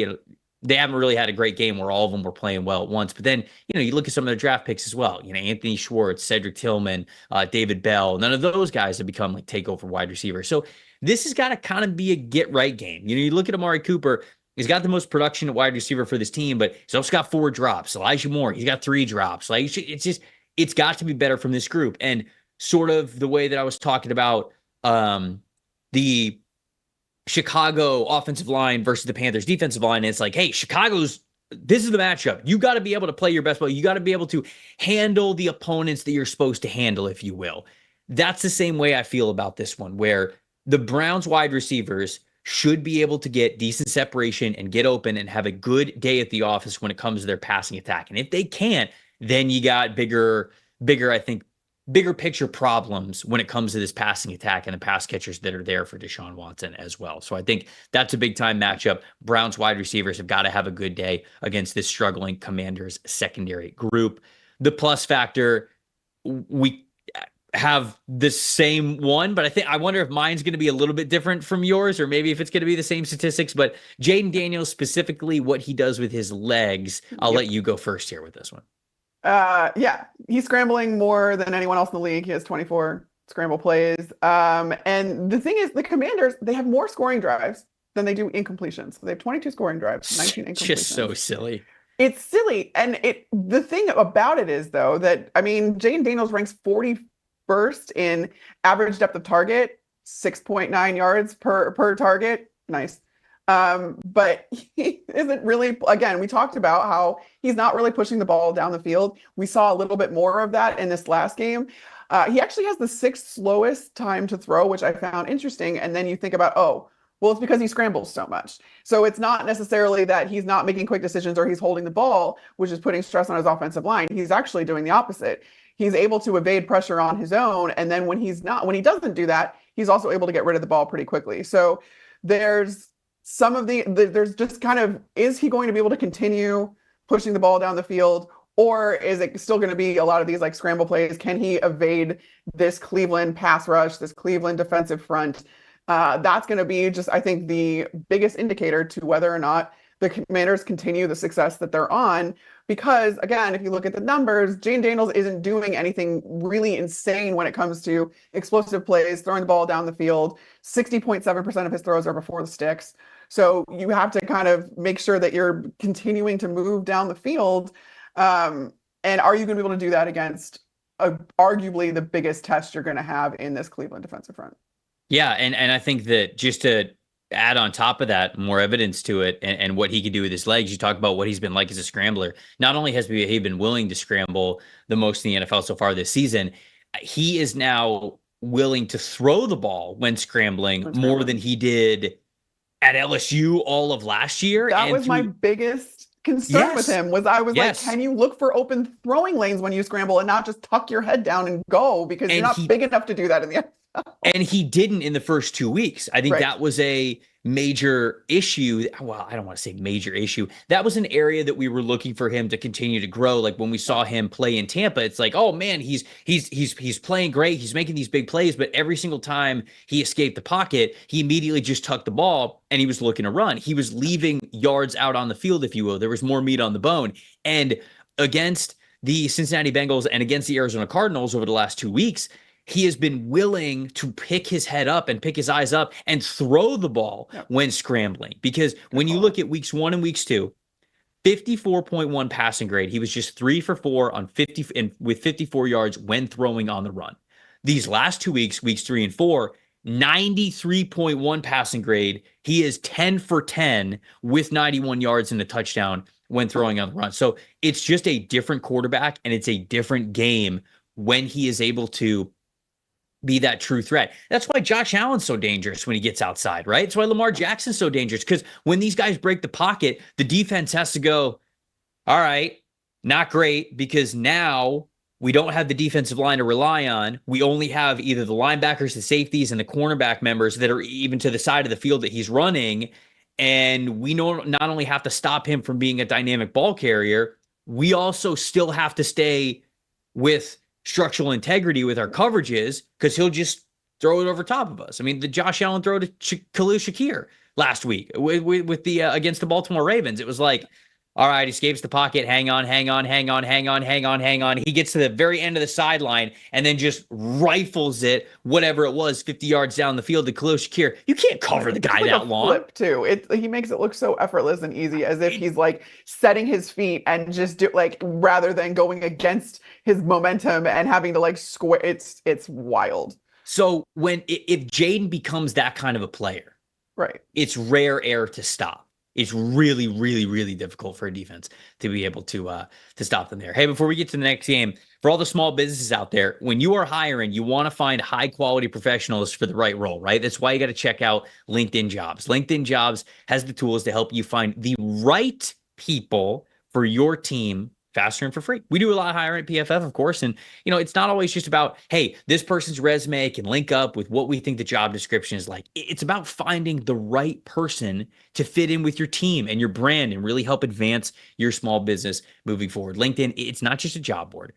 they haven't really had a great game where all of them were playing well at once. But then, you look at some of their draft picks as well. Anthony Schwartz, Cedric Tillman, David Bell. None of those guys have become like takeover wide receivers. So this has got to kind of be a get right game. You look at Amari Cooper. He's got the most production at wide receiver for this team, but he's also got 4 drops. Elijah Moore, he's got 3 drops. Like, it's got to be better from this group. And sort of the way that I was talking about the Chicago offensive line versus the Panthers defensive line, it's like, hey, this is the matchup. You got to be able to play your best ball. You got to be able to handle the opponents that you're supposed to handle, if you will. That's the same way I feel about this one, where the Browns wide receivers should be able to get decent separation and get open and have a good day at the office when it comes to their passing attack. And if they can't, then you got bigger picture problems when it comes to this passing attack and the pass catchers that are there for Deshaun Watson as well. So I think that's a big time matchup. Browns wide receivers have got to have a good day against this struggling Commanders secondary group. The plus factor, we have the same one, but I wonder if mine's going to be a little bit different from yours, or maybe if it's going to be the same statistics. But Jaden Daniels, specifically what he does with his legs, I'll let you go first here with this one. Yeah, he's scrambling more than anyone else in the league. He has 24 scramble plays. And the thing is, the Commanders, they have more scoring drives than they do incompletions. So they have 22 scoring drives, 19 incompletions. Just so silly. It's silly. And the thing about it is, though, that, I mean, Jaden Daniels ranks 41st in average depth of target, 6.9 yards per target. Nice. But he isn't really, again, we talked about how he's not really pushing the ball down the field. We saw a little bit more of that in this last game. He actually has the 6th slowest time to throw, which I found interesting. And then you think about, oh, well, it's because he scrambles so much. So it's not necessarily that he's not making quick decisions or he's holding the ball, which is putting stress on his offensive line. He's actually doing the opposite. He's able to evade pressure on his own. And then when he doesn't do that, he's also able to get rid of the ball pretty quickly. So there's some of there's just kind of, is he going to be able to continue pushing the ball down the field, or is it still going to be a lot of these like scramble plays? Can he evade this Cleveland pass rush, this Cleveland defensive front? That's going to be just, I think, the biggest indicator to whether or not the Commanders continue the success that they're on. Because, again, if you look at the numbers, Jaden Daniels isn't doing anything really insane when it comes to explosive plays, throwing the ball down the field. 60.7% of his throws are before the sticks. So you have to kind of make sure that you're continuing to move down the field. And are you going to be able to do that against arguably the biggest test you're going to have in this Cleveland defensive front? Yeah, and I think that just to add on top of that more evidence to it and what he can do with his legs. You talk about what he's been like as a scrambler. Not only has he been willing to scramble the most in the NFL so far this season, he is now willing to throw the ball when scrambling more than he did at LSU all of last year. That was my biggest concern with him was I was like, can you look for open throwing lanes when you scramble and not just tuck your head down and go because you're not big enough to do that in the NFL. And he didn't in the first 2 weeks. I think that was a major issue. Well, I don't want to say major issue. That was an area that we were looking for him to continue to grow. Like when we saw him play in Tampa, it's like, oh man, he's playing great. He's making these big plays, but every single time he escaped the pocket, he immediately just tucked the ball and he was looking to run. He was leaving yards out on the field, if you will. There was more meat on the bone. And against the Cincinnati Bengals and against the Arizona Cardinals over the last 2 weeks, he has been willing to pick his head up and pick his eyes up and throw the ball when scrambling. Because when you look at weeks 1 and weeks 2, 54.1 passing grade, he was just 3 for 4 on 50 and with 54 yards when throwing on the run. These last 2 weeks, weeks 3 and 4, 93.1 passing grade. He is 10 for 10 with 91 yards and a touchdown when throwing on the run. So it's just a different quarterback and it's a different game when he is able to be that true threat. That's why Josh Allen's so dangerous when he gets outside, right? That's why Lamar Jackson's so dangerous, because when these guys break the pocket, the defense has to go, all right, not great, because now we don't have the defensive line to rely on. We only have either the linebackers, the safeties, and the cornerback members that are even to the side of the field that he's running. And we not only have to stop him from being a dynamic ball carrier, we also still have to stay with structural integrity with our coverages, because he'll just throw it over top of us. I mean, the Josh Allen throw to Khalil Shakir last week with the against the Baltimore Ravens. It was like, all right, escapes the pocket, hang on. He gets to the very end of the sideline and then just rifles it, whatever it was, 50 yards down the field to Khalil Shakir. You can't cover the guy that long. Flip too. He makes it look so effortless and easy, as if he's like setting his feet and just rather than going against his momentum and having to like square. It's wild. So if Jaden becomes that kind of a player, right, it's rare air to stop. It's really, really, really difficult for a defense to be able to stop them there. Hey, before we get to the next game, for all the small businesses out there, when you are hiring, you want to find high quality professionals for the right role, right? That's why you got to check out LinkedIn Jobs. LinkedIn Jobs has the tools to help you find the right people for your team faster and for free. We do a lot of hiring at PFF, of course. And, it's not always just about, hey, this person's resume can link up with what we think the job description is like. It's about finding the right person to fit in with your team and your brand and really help advance your small business moving forward. LinkedIn, it's not just a job board.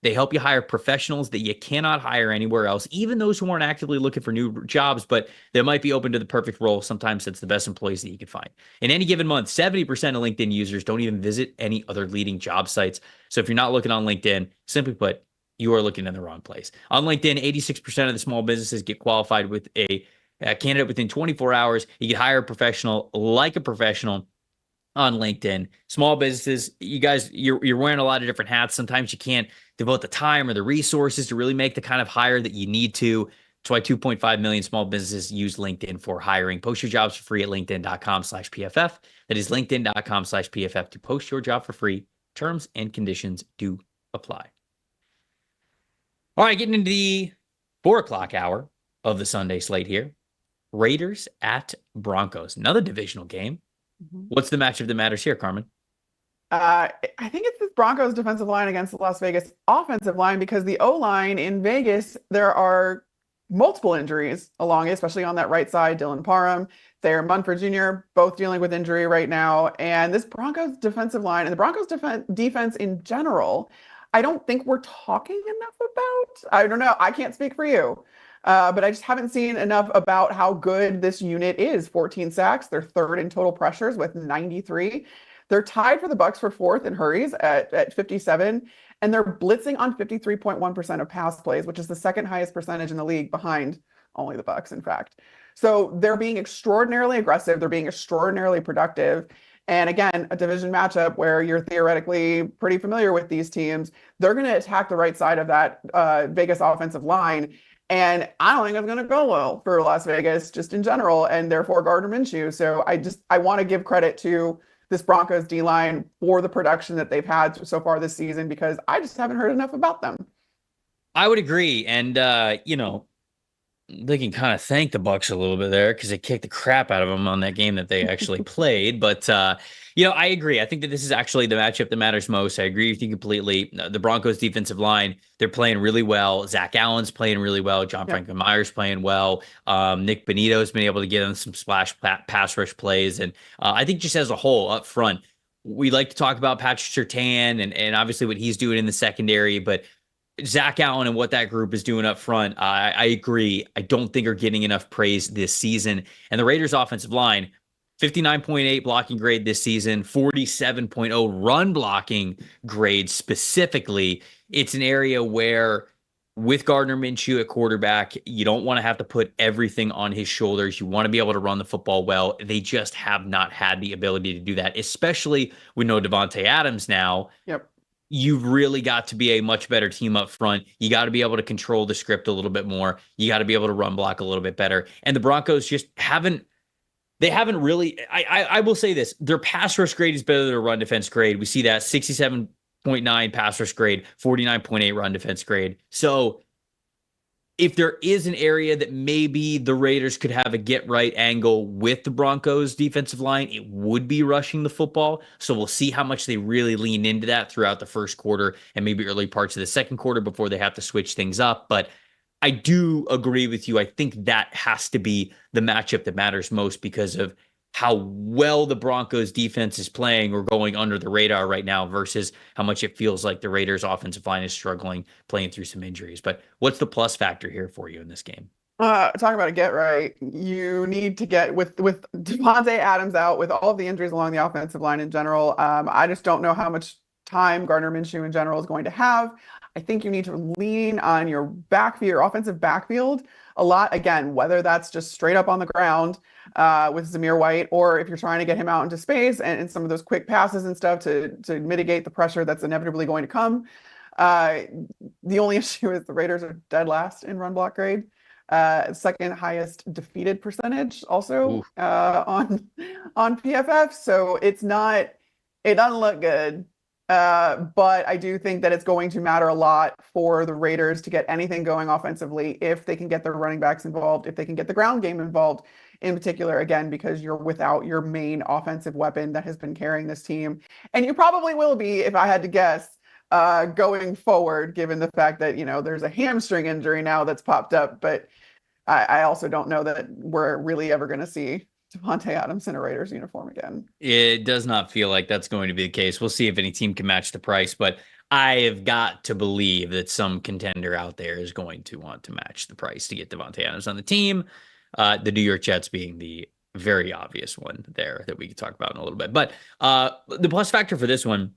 They help you hire professionals that you cannot hire anywhere else, even those who aren't actively looking for new jobs, but they might be open to the perfect role. Sometimes it's the best employees that you can find. In any given month, 70% of LinkedIn users don't even visit any other leading job sites. So if you're not looking on LinkedIn, simply put, you are looking in the wrong place. On LinkedIn, 86% of the small businesses get qualified with a candidate within 24 hours. You can hire a professional like a professional on LinkedIn. Small businesses, you guys, you're wearing a lot of different hats. Sometimes you can't devote the time or the resources to really make the kind of hire that you need to. That's why 2.5 million small businesses use LinkedIn for hiring. Post your jobs for free at linkedin.com/PFF. That is linkedin.com/PFF to post your job for free. Terms and conditions do apply. All right, getting into the 4:00 hour of the Sunday slate here. Raiders at Broncos, another divisional game. What's the matchup that matters here, Carmen? I think it's the Broncos defensive line against the Las Vegas offensive line, because the O-line in Vegas, there are multiple injuries along it, especially on that right side. Dylan Parham, Thayer Munford Jr., both dealing with injury right now. And this Broncos defensive line and the Broncos defense in general, I don't think we're talking enough about. I don't know. I can't speak for you. But I just haven't seen enough about how good this unit is. 14 sacks. They're third in total pressures with 93. They're tied for the Bucs for fourth in hurries at 57. And they're blitzing on 53.1% of pass plays, which is the second highest percentage in the league, behind only the Bucs, in fact. So they're being extraordinarily aggressive. They're being extraordinarily productive. And again, a division matchup where you're theoretically pretty familiar with these teams. They're going to attack the right side of that Vegas offensive line. And I don't think it's going to go well for Las Vegas just in general, and therefore Gardner Minshew. So I want to give credit to this Broncos D line for the production that they've had so far this season, because I just haven't heard enough about them. I would agree. And, they can kind of thank the Bucs a little bit there because they kicked the crap out of them on that game that they actually played. But, I agree. I think that this is actually the matchup that matters most. I agree with you completely. The Broncos defensive line, they're playing really well. Zach Allen's playing really well. John Franklin Myers playing well. Nick Benito's been able to get on some splash pass rush plays. And I think just as a whole up front, we like to talk about Patrick Surtain and obviously what he's doing in the secondary, but Zach Allen and what that group is doing up front, I agree. I don't think are getting enough praise this season. And the Raiders offensive line, 59.8 blocking grade this season, 47.0 run blocking grade specifically. It's an area where with Gardner Minshew at quarterback, you don't want to have to put everything on his shoulders. You want to be able to run the football well. They just have not had the ability to do that, especially with no Devontae Adams now. Yep. You've really got to be a much better team up front. You got to be able to control the script a little bit more. You got to be able to run block a little bit better. And the Broncos just haven't really, I will say this, their pass rush grade is better than their run defense grade. We see that 67.9 pass rush grade, 49.8 run defense grade. So if there is an area that maybe the Raiders could have a get right angle with the Broncos defensive line, it would be rushing the football. So we'll see how much they really lean into that throughout the first quarter and maybe early parts of the second quarter before they have to switch things up. But I do agree with you. I think that has to be the matchup that matters most because of how well the Broncos defense is playing or going under the radar right now versus how much it feels like the Raiders offensive line is struggling, playing through some injuries. But what's the plus factor here for you in this game? Talk about a get right. You need to get with Devontae Adams out, with all of the injuries along the offensive line in general. I just don't know how much time Gardner Minshew in general is going to have. I think you need to lean on your offensive backfield a lot. Again, whether that's just straight up on the ground with Zamir White, or if you're trying to get him out into space and some of those quick passes and stuff to mitigate the pressure that's inevitably going to come. The only issue is the Raiders are dead last in run block grade. Second highest defeated percentage also on PFF. So it doesn't look good. But I do think that it's going to matter a lot for the Raiders to get anything going offensively if they can get their running backs involved, if they can get the ground game involved in particular, again, because you're without your main offensive weapon that has been carrying this team. And you probably will be, if I had to guess, going forward, given the fact that, there's a hamstring injury now that's popped up. But I also don't know that we're really ever going to see Devontae Adams in a Raiders uniform again. It does not feel like that's going to be the case. We'll see if any team can match the price, but I have got to believe that some contender out there is going to want to match the price to get Devontae Adams on the team. The New York Jets being the very obvious one there that we could talk about in a little bit. But the plus factor for this one,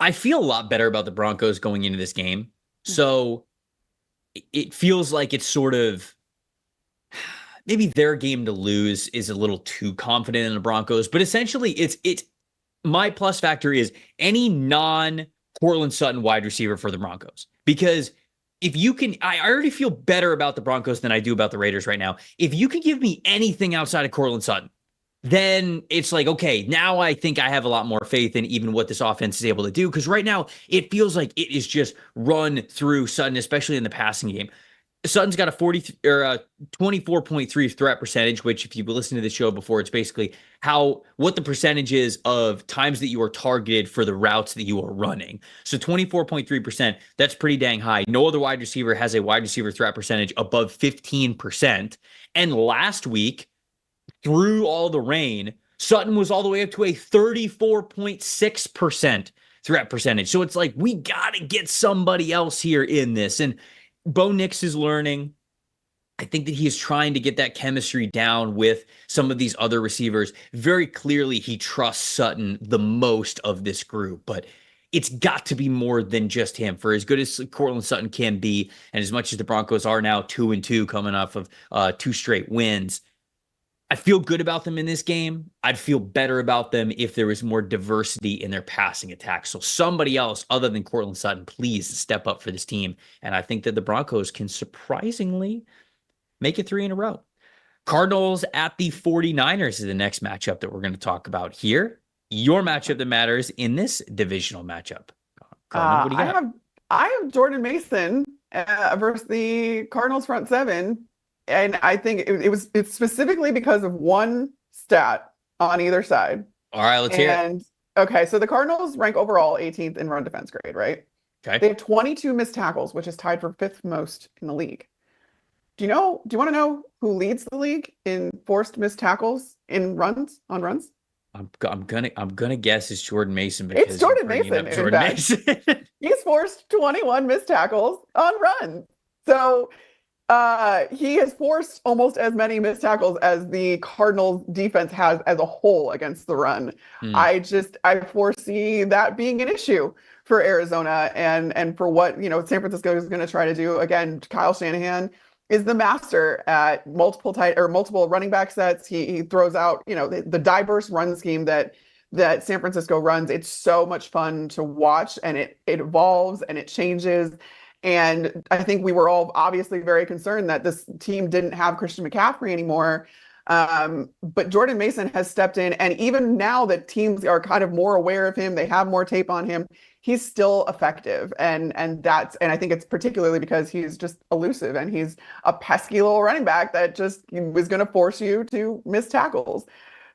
I feel a lot better about the Broncos going into this game. So it feels like it's sort of maybe their game to lose is a little too confident in the Broncos, but essentially it's my plus factor is any non-Courtland Sutton wide receiver for the Broncos. Because if you can, I already feel better about the Broncos than I do about the Raiders right now. If you can give me anything outside of Courtland Sutton, then it's like, okay, now I think I have a lot more faith in even what this offense is able to do. Because right now it feels like it is just run through Sutton, especially in the passing game. Sutton's got a 24.3 threat percentage, which if you've listened to the show before, it's basically what the percentage is of times that you are targeted for the routes that you are running. So 24.3%, that's pretty dang high. No other wide receiver has a wide receiver threat percentage above 15%. And last week, through all the rain, Sutton was all the way up to a 34.6% threat percentage. So it's like, we got to get somebody else here in this. And Bo Nix is learning. I think that he is trying to get that chemistry down with some of these other receivers. Very clearly, he trusts Sutton the most of this group, but it's got to be more than just him. For as good as Courtland Sutton can be, and as much as the Broncos are now 2-2 coming off of 2 straight wins, I feel good about them in this game. I'd feel better about them if there was more diversity in their passing attack. So somebody else other than Courtland Sutton, please step up for this team. And I think that the Broncos can surprisingly make it 3 in a row. Cardinals at the 49ers is the next matchup that we're going to talk about here. Your matchup that matters in this divisional matchup. Carmen, what do you got? I have Jordan Mason versus the Cardinals front seven. And I think it's specifically because of one stat on either side. All right, let's hear it. Okay, so the Cardinals rank overall 18th in run defense grade, right? Okay. They have 22 missed tackles, which is tied for 5th most in the league. Do you want to know who leads the league in forced missed tackles on runs? I'm gonna guess it's Jordan Mason because it's Jordan Mason. Jordan Mason. He's forced 21 missed tackles on runs. So he has forced almost as many missed tackles as the Cardinals defense has as a whole against the run. I foresee that being an issue for Arizona and for what, San Francisco is going to try to do. Again, Kyle Shanahan is the master at multiple running back sets. He throws out, the diverse run scheme that San Francisco runs. It's so much fun to watch, and it evolves and it changes. And I think we were all obviously very concerned that this team didn't have Christian McCaffrey anymore. But Jordan Mason has stepped in, and even now that teams are kind of more aware of him, they have more tape on him, he's still effective. And I think it's particularly because he's just elusive and he's a pesky little running back that just was going to force you to miss tackles.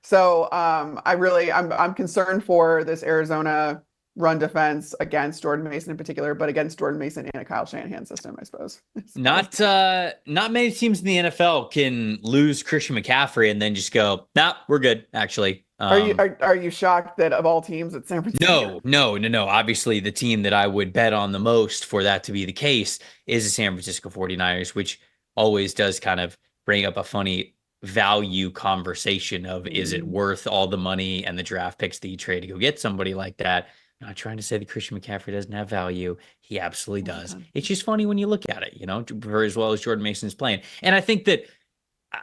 So I'm concerned for this Arizona run defense against Jordan Mason in particular, but against Jordan Mason in a Kyle Shanahan system, I suppose. Not many teams in the NFL can lose Christian McCaffrey and then just go, nah, we're good, actually. Are you shocked that of all teams at San Francisco? No. Obviously, the team that I would bet on the most for that to be the case is the San Francisco 49ers, which always does kind of bring up a funny value conversation of is it worth all the money and the draft picks that you trade to go get somebody like that? Not trying to say that Christian McCaffrey doesn't have value. He absolutely does. It's just funny when you look at it, for as well as Jordan Mason's playing. And I think that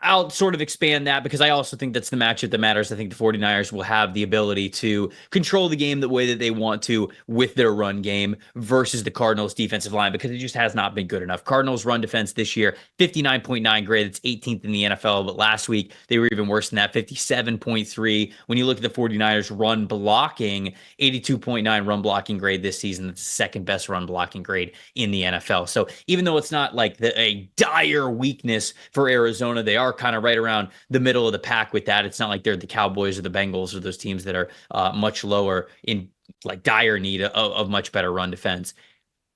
I'll sort of expand that because I also think that's the matchup that matters. I think the 49ers will have the ability to control the game the way that they want to with their run game versus the Cardinals defensive line because it just has not been good enough. Cardinals run defense this year, 59.9 grade. It's 18th in the NFL, but last week they were even worse than that, 57.3. When you look at the 49ers run blocking, 82.9 run blocking grade this season. That's the second best run blocking grade in the NFL. So even though it's not like a dire weakness for Arizona, they are kind of right around the middle of the pack with that. It's not like they're the Cowboys or the Bengals or those teams that are much lower in like dire need of much better run defense.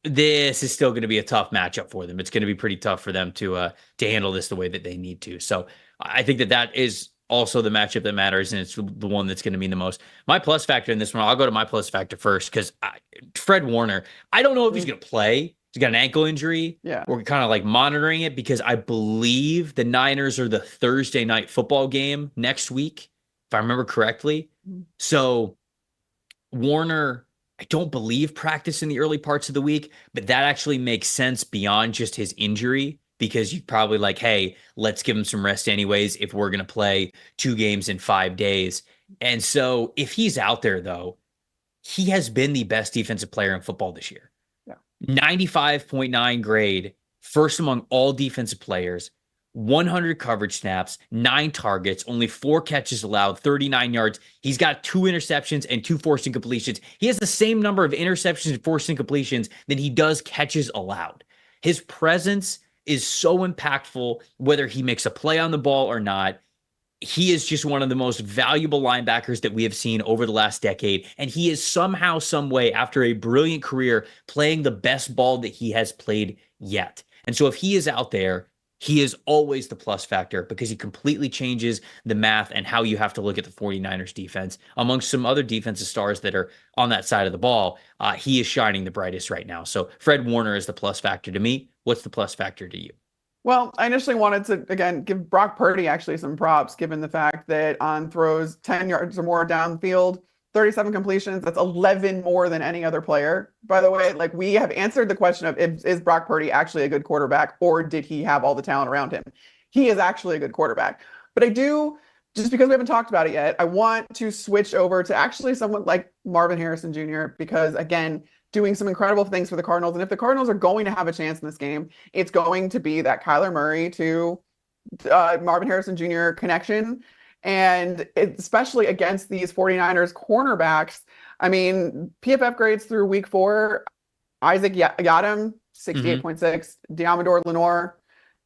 This is still going to be a tough matchup for them. It's going to be pretty tough for them to handle this the way that they need to. So I think that is also the matchup that matters, and it's the one that's going to mean the most. My plus factor in this one, I'll go to my plus factor first because Fred Warner, I don't know if he's going to play. He's got an ankle injury. Yeah. We're kind of like monitoring it because I believe the Niners are the Thursday night football game next week, if I remember correctly. So Warner, I don't believe practiced in the early parts of the week, but that actually makes sense beyond just his injury because you're probably like, hey, let's give him some rest anyways if we're going to play 2 games in 5 days. And so if he's out there, though, he has been the best defensive player in football this year. 95.9 grade, first among all defensive players, 100 coverage snaps, 9 targets, only 4 catches allowed, 39 yards. He's got 2 interceptions and 2 forced incompletions. He has the same number of interceptions and forced incompletions than he does catches allowed. His presence is so impactful, whether he makes a play on the ball or not. He is just one of the most valuable linebackers that we have seen over the last decade. And he is somehow, some way, after a brilliant career, playing the best ball that he has played yet. And so if he is out there, he is always the plus factor because he completely changes the math and how you have to look at the 49ers defense. Amongst some other defensive stars that are on that side of the ball, he is shining the brightest right now. So Fred Warner is the plus factor to me. What's the plus factor to you? Well, I initially wanted to, again, give Brock Purdy actually some props, given the fact that on throws 10 yards or more downfield, 37 completions, that's 11 more than any other player. By the way, like we have answered the question of is Brock Purdy actually a good quarterback or did he have all the talent around him? He is actually a good quarterback. But I do just because we haven't talked about it yet, I want to switch over to actually someone like Marvin Harrison Jr. because, again, doing some incredible things for the Cardinals. And if the Cardinals are going to have a chance in this game, it's going to be that Kyler Murray to Marvin Harrison Jr. connection. And especially against these 49ers cornerbacks. I mean, PFF grades through week 4, Isaac Yiadom, 68.6, Diamador Lenore,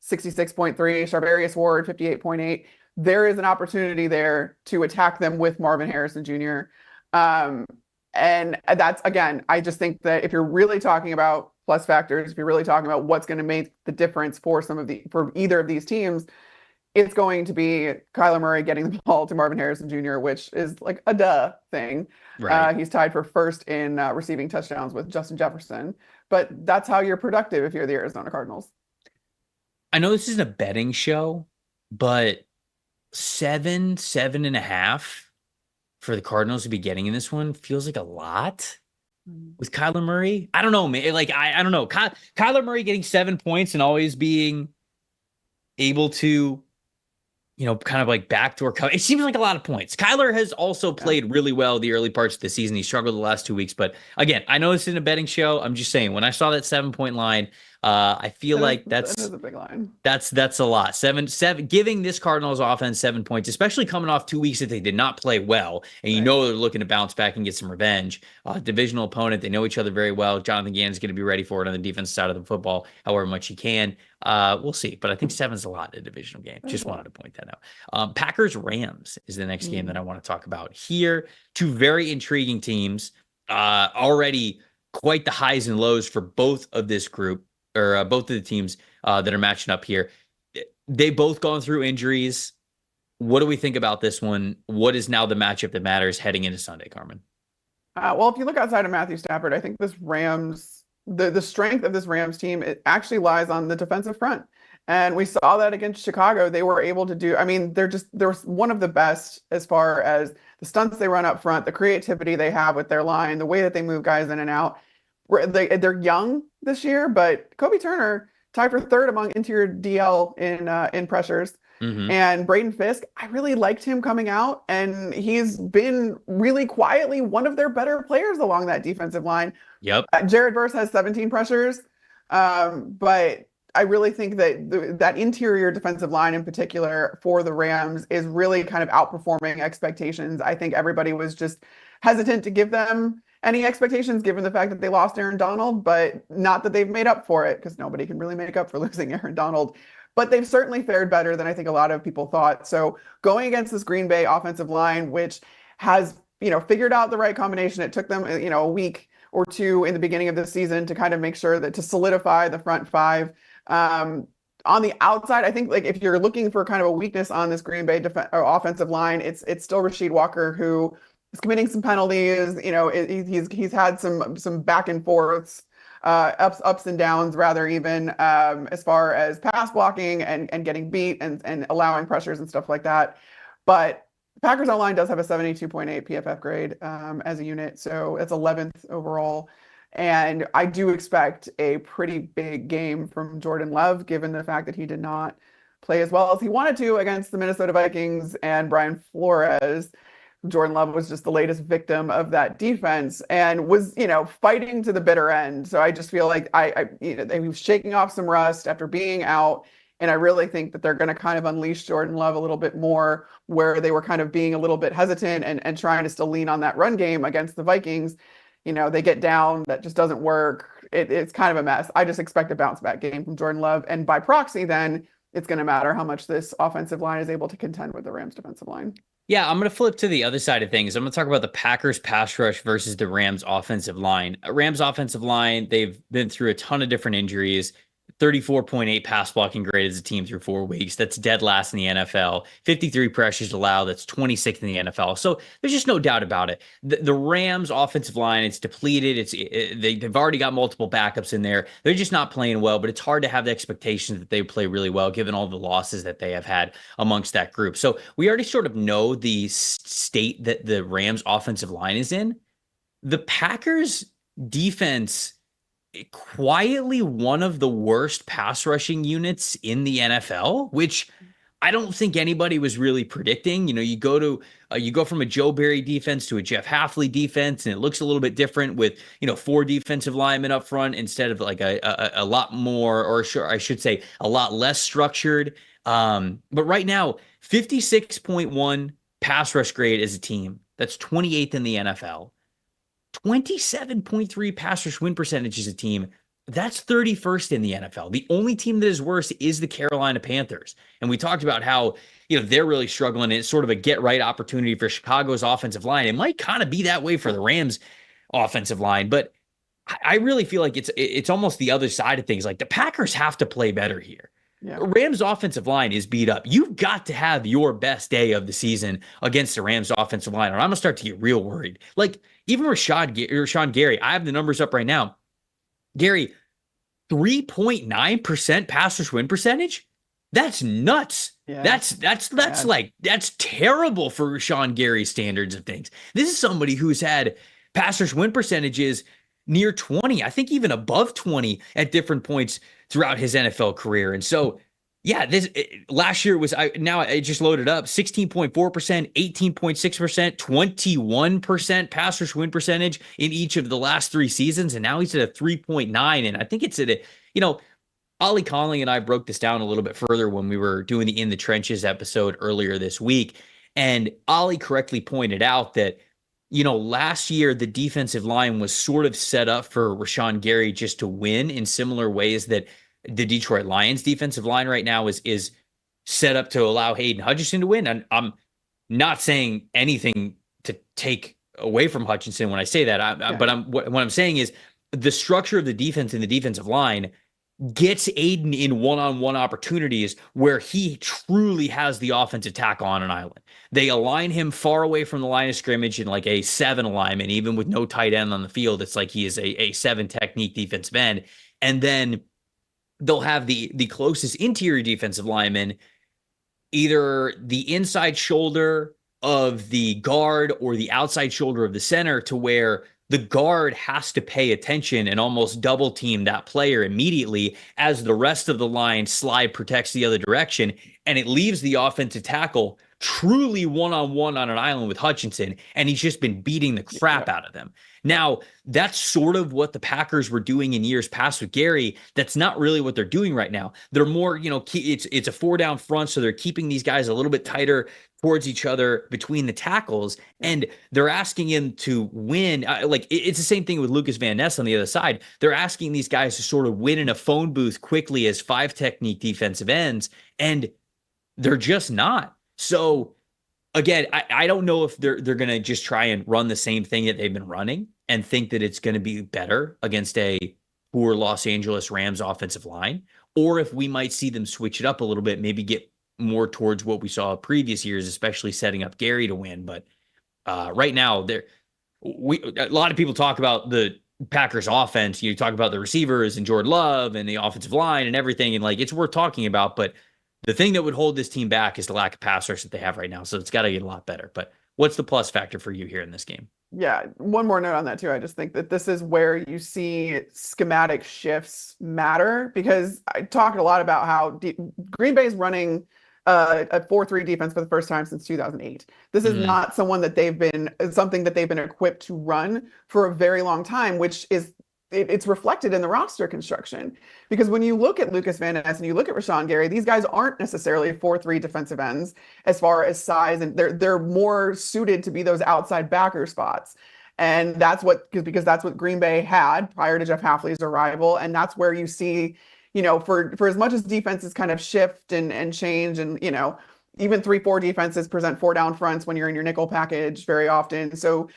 66.3, Charvarius Ward, 58.8. There is an opportunity there to attack them with Marvin Harrison Jr. And that's, again, I just think that if you're really talking about plus factors, if you're really talking about what's going to make the difference for for either of these teams, it's going to be Kyler Murray getting the ball to Marvin Harrison Jr., which is like a duh thing. Right. He's tied for first in receiving touchdowns with Justin Jefferson. But that's how you're productive if you're the Arizona Cardinals. I know this isn't a betting show, but 7.5 for the Cardinals to be getting in this one feels like a lot with Kyler Murray. I don't know, man. Like, I don't know. Kyler Murray getting 7 points and always being able to, kind of like backdoor cover. It seems like a lot of points. Kyler has also played really well the early parts of the season. He struggled the last 2 weeks. But again, I know this isn't a betting show. I'm just saying, when I saw that 7-point line, I feel like that is a big line. That's a lot. Seven, giving this Cardinals offense 7 points, especially coming off 2 weeks that they did not play well, and they're looking to bounce back and get some revenge. Divisional opponent, they know each other very well. Jonathan Gannon's going to be ready for it on the defensive side of the football, however much he can. We'll see, but I think 7's a lot in a divisional game. Just wanted to point that out. Packers Rams is the next game that I want to talk about here. Two very intriguing teams. Already quite the highs and lows for both of this group. Or both of the teams that are matching up here. They both gone through injuries. What do we think about this one? What is now the matchup that matters heading into Sunday, Carmen? Well, if you look outside of Matthew Stafford, I think this Rams, the strength of this Rams team, it actually lies on the defensive front. And we saw that against Chicago. They were able to do, I mean, they're one of the best as far as the stunts they run up front, the creativity they have with their line, the way that they move guys in and out. They're young this year, but Kobe Turner tied for third among interior DL in pressures. And Braden Fisk, I really liked him coming out, and he's been really quietly one of their better players along that defensive line. Yep. Jared Verse has 17 pressures, but I really think that that interior defensive line in particular for the Rams is really kind of outperforming expectations. I think everybody was just hesitant to give them any expectations given the fact that they lost Aaron Donald, but not that they've made up for it, because nobody can really make up for losing Aaron Donald. But they've certainly fared better than I think a lot of people thought. So going against this Green Bay offensive line, which has, figured out the right combination, it took them, a week or two in the beginning of the season to kind of make sure that to solidify the front five. On the outside, I think like if you're looking for kind of a weakness on this Green Bay offensive line, it's still Rasheed Walker, who is committing some penalties. He's had some back and forths, ups and downs rather, even as far as pass blocking and getting beat and allowing pressures and stuff like that. But Packers online does have a 72.8 PFF grade as a unit, so it's 11th overall. And I do expect a pretty big game from Jordan Love, given the fact that he did not play as well as he wanted to against the Minnesota Vikings and Brian Flores. Jordan Love was just the latest victim of that defense and was, fighting to the bitter end. So I just feel like he was shaking off some rust after being out. And I really think that they're going to kind of unleash Jordan Love a little bit more, where they were kind of being a little bit hesitant and trying to still lean on that run game against the Vikings. They get down, that just doesn't work. It's kind of a mess. I just expect a bounce back game from Jordan Love. And by proxy, then it's going to matter how much this offensive line is able to contend with the Rams defensive line. Yeah, I'm going to flip to the other side of things. I'm going to talk about the Packers pass rush versus the Rams offensive line. Rams offensive line, they've been through a ton of different injuries. 34.8 pass blocking grade as a team through 4 weeks. That's dead last in the NFL. 53 pressures allowed. That's 26th in the NFL. So there's just no doubt about it. The Rams offensive line, it's depleted. They've already got multiple backups in there. They're just not playing well, but it's hard to have the expectations that they play really well given all the losses that they have had amongst that group. So we already sort of know the state that the Rams offensive line is in. The Packers defense, quietly one of the worst pass rushing units in the NFL, which I don't think anybody was really predicting. You go from a Joe Barry defense to a Jeff Hafley defense, and it looks a little bit different with 4 defensive linemen up front instead of like a lot more, or I should say, a lot less structured. But right now, 56.1 pass rush grade as a team. That's 28th in the NFL. 27.3 pass rush win percentage as a team. That's 31st in the NFL. The only team that is worse is the Carolina Panthers. And we talked about how, they're really struggling. And it's sort of a get right opportunity for Chicago's offensive line. It might kind of be that way for the Rams offensive line, but I really feel like it's almost the other side of things. Like, the Packers have to play better here. Yeah. Rams offensive line is beat up. You've got to have your best day of the season against the Rams offensive line, or I'm going to start to get real worried. Like, even Rashawn Gary, I have the numbers up right now. Gary, 3.9% pass rush win percentage? That's nuts. Yeah. That's terrible for Rashawn Gary's standards of things. This is somebody who's had pass rush win percentages near 20, I think even above 20 at different points throughout his NFL career. And so, yeah, last year was, now I just loaded up, 16.4%, 18.6%, 21% pass rush win percentage in each of the last 3 seasons. And now he's at a 3.9. And I think it's at Ollie Conley and I broke this down a little bit further when we were doing the In the Trenches episode earlier this week. And Ollie correctly pointed out that, last year, the defensive line was sort of set up for Rashawn Gary just to win in similar ways that the Detroit Lions defensive line right now is set up to allow Hayden Hutchinson to win. And I'm not saying anything to take away from Hutchinson when I say that. But what I'm saying is the structure of the defense and the defensive line gets Aiden in one-on-one opportunities where he truly has the offensive tackle on an island. They align him far away from the line of scrimmage in like a 7 alignment, even with no tight end on the field. It's like he is a 7 technique defensive end. And then they'll have the closest interior defensive lineman, either the inside shoulder of the guard or the outside shoulder of the center, to where the guard has to pay attention and almost double team that player immediately as the rest of the line slide protects the other direction. And it leaves the offensive tackle truly one-on-one on an island with Hutchinson. And he's just been beating the crap out of them. Now, that's sort of what the Packers were doing in years past with Gary. That's not really what they're doing right now. They're more, it's a 4-down front. So they're keeping these guys a little bit tighter towards each other between the tackles, and they're asking him to win. It's the same thing with Lucas Van Ness on the other side. They're asking these guys to sort of win in a phone booth quickly as 5 technique defensive ends, and they're just not. So again, I don't know if they're going to just try and run the same thing that they've been running and think that it's going to be better against a poor Los Angeles Rams offensive line, or if we might see them switch it up a little bit, maybe get more towards what we saw previous years, especially setting up Gary to win. But right now, a lot of people talk about the Packers offense. You talk about the receivers and Jordan Love and the offensive line and everything, and it's worth talking about. But the thing that would hold this team back is the lack of pass rush that they have right now. So it's got to get a lot better. But what's the plus factor for you here in this game? Yeah, one more note on that too. I just think that this is where you see schematic shifts matter, because I talked a lot about how Green Bay is running a 4-3 defense for the first time since 2008. This is not something that they've been equipped to run for a very long time, which is it's reflected in the roster construction. Because when you look at Lucas Van Ness and you look at Rashawn Gary, these guys aren't necessarily 4-3 defensive ends as far as size, and they're more suited to be those outside backer spots. And that's because that's what Green Bay had prior to Jeff Hafley's arrival, and that's where you see, for as much as defenses kind of shift and change, and, even 3-4 defenses present 4-down fronts when you're in your nickel package very often. So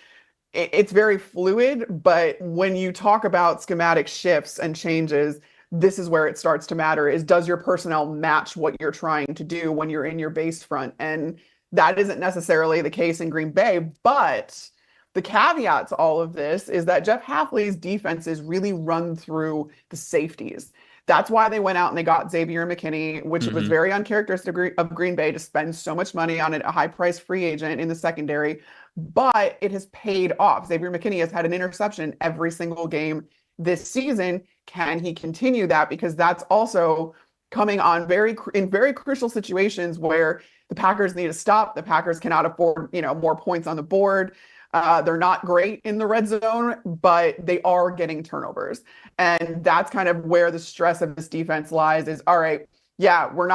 it's very fluid, but when you talk about schematic shifts and changes, this is where it starts to matter, is does your personnel match what you're trying to do when you're in your base front? And that isn't necessarily the case in Green Bay, but the caveat to all of this is that Jeff Hafley's defenses really run through the safeties. That's why they went out and they got Xavier McKinney, which was very uncharacteristic of Green Bay to spend so much money on a high-priced free agent in the secondary. But it has paid off. Xavier McKinney has had an interception every single game this season. Can he continue that? Because that's also coming on in very crucial situations where the Packers need to stop. The Packers cannot afford, more points on the board. They're not great in the red zone, but they are getting turnovers. And that's kind of where the stress of this defense lies is, all right, yeah, we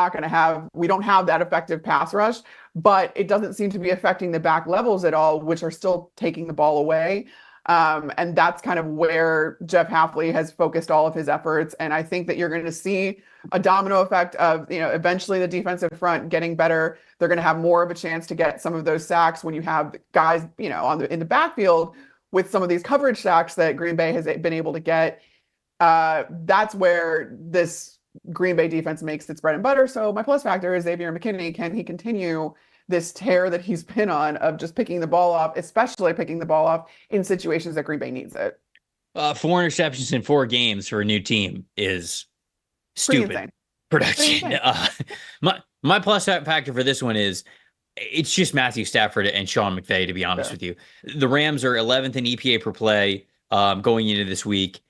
don't have that effective pass rush, but it doesn't seem to be affecting the back levels at all, which are still taking the ball away. And that's kind of where Jeff Hafley has focused all of his efforts. And I think that you're going to see a domino effect of, eventually the defensive front getting better. They're going to have more of a chance to get some of those sacks when you have guys, in the backfield with some of these coverage sacks that Green Bay has been able to get. That's where this Green Bay defense makes its bread and butter. So my plus factor is Xavier McKinney. Can he continue this tear that he's been on of just picking the ball off, especially picking the ball off in situations that Green Bay needs it? 4 interceptions in 4 games for a new team is stupid production. My plus factor for this one is it's just Matthew Stafford and Sean McVay, to be honest with you. The Rams are 11th in EPA per play going into this week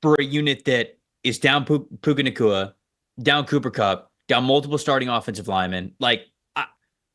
for a unit that is down Puka Nacua, down Cooper Kupp, down multiple starting offensive linemen. Like,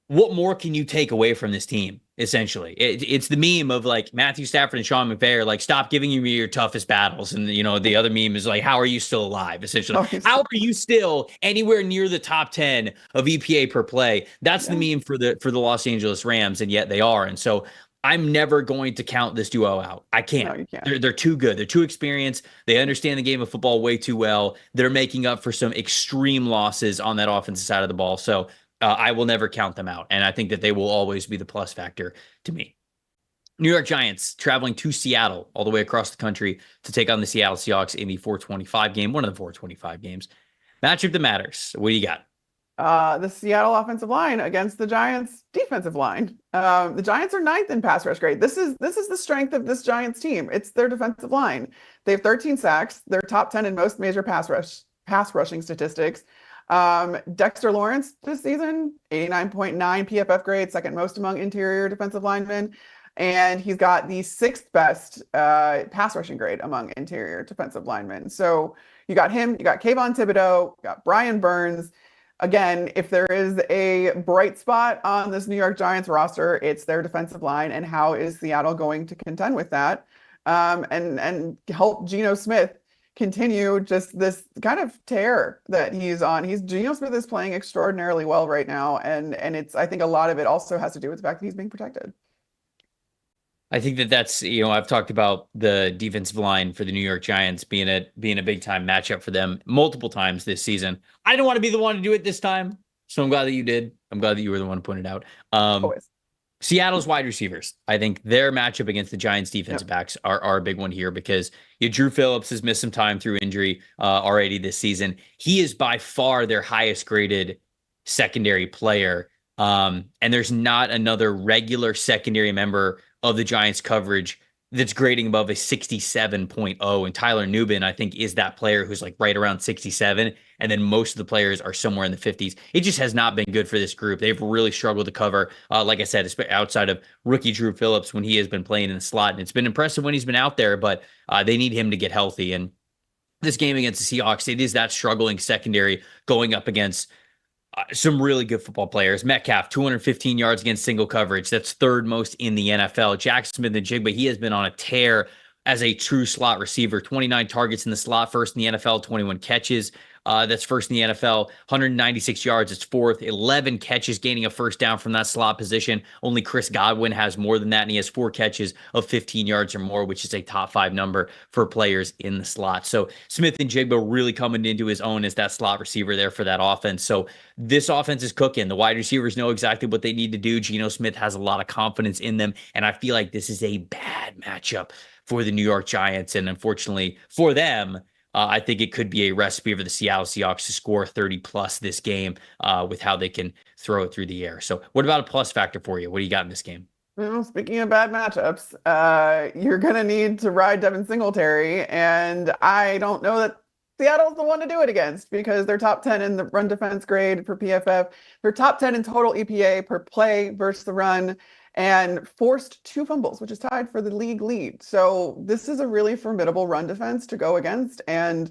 what more can you take away from this team, essentially? It's the meme of, like, Matthew Stafford and Sean McVay are like, stop giving me your toughest battles. And, the other meme is like, how are you still alive, essentially? How are you still anywhere near the top 10 of EPA per play? That's the meme for the Los Angeles Rams, and yet they are. And so I'm never going to count this duo out. I can't. No, you can't. They're too good. They're too experienced. They understand the game of football way too well. They're making up for some extreme losses on that offensive side of the ball. So I will never count them out. And I think that they will always be the plus factor to me. New York Giants traveling to Seattle all the way across the country to take on the Seattle Seahawks in the 425 game, one of the 425 games. Matchup that matters. What do you got? The Seattle offensive line against the Giants defensive line. The Giants are 9th in pass rush grade. This is the strength of this Giants team. It's their defensive line. They have 13 sacks. They're top 10 in most major pass rushing statistics. Dexter Lawrence this season, 89.9 PFF grade, second most among interior defensive linemen. And he's got the 6th best pass rushing grade among interior defensive linemen. So you got him, you got Kayvon Thibodeau, you got Brian Burns. Again, if there is a bright spot on this New York Giants roster, it's their defensive line. And how is Seattle going to contend with that? And help Geno Smith continue just this kind of tear that he's on. Geno Smith is playing extraordinarily well right now. And I think a lot of it also has to do with the fact that he's being protected. I think that's, I've talked about the defensive line for the New York Giants being a big time matchup for them multiple times this season. I didn't want to be the one to do it this time, so I'm glad that you did. I'm glad that you were the one to point it out. Always. Seattle's wide receivers. I think their matchup against the Giants defensive backs are a big one here because Drew Phillips has missed some time through injury already this season. He is by far their highest graded secondary player. And there's not another regular secondary member of the Giants coverage that's grading above a 67.0. And Tyler Nubin, I think, is that player who's like right around 67. And then most of the players are somewhere in the 50s. It just has not been good for this group. They've really struggled to cover, like I said, outside of rookie Drew Phillips when he has been playing in the slot. And it's been impressive when he's been out there, but they need him to get healthy. And this game against the Seahawks, it is that struggling secondary going up against some really good football players. Metcalf, 215 yards against single coverage. That's 3rd most in the NFL. Jackson Smith-Njigba, he has been on a tear as a true slot receiver. 29 targets in the slot, 1st in the NFL, 21 catches. That's 1st in the NFL, 196 yards. It's 4th, 11 catches, gaining a 1st down from that slot position. Only Chris Godwin has more than that, and he has 4 catches of 15 yards or more, which is a top 5 number for players in the slot. So Smith-Njigba really coming into his own as that slot receiver there for that offense. So this offense is cooking. The wide receivers know exactly what they need to do. Geno Smith has a lot of confidence in them, and I feel like this is a bad matchup for the New York Giants, and unfortunately for them, I think it could be a recipe for the Seattle Seahawks to score 30 plus this game with how they can throw it through the air. So what about a plus factor for you? What do you got in this game? Well, speaking of bad matchups, you're going to need to ride Devin Singletary. And I don't know that Seattle's the one to do it against because they're top 10 in the run defense grade for PFF. They're top 10 in total EPA per play versus the run, and forced 2 fumbles, which is tied for the league lead. So this is a really formidable run defense to go against. And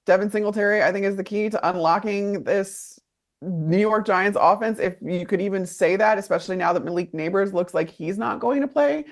Devin Singletary, I think, is the key to unlocking this New York Giants offense, if you could even say that, especially now that Malik Neighbors looks like he's not going to play.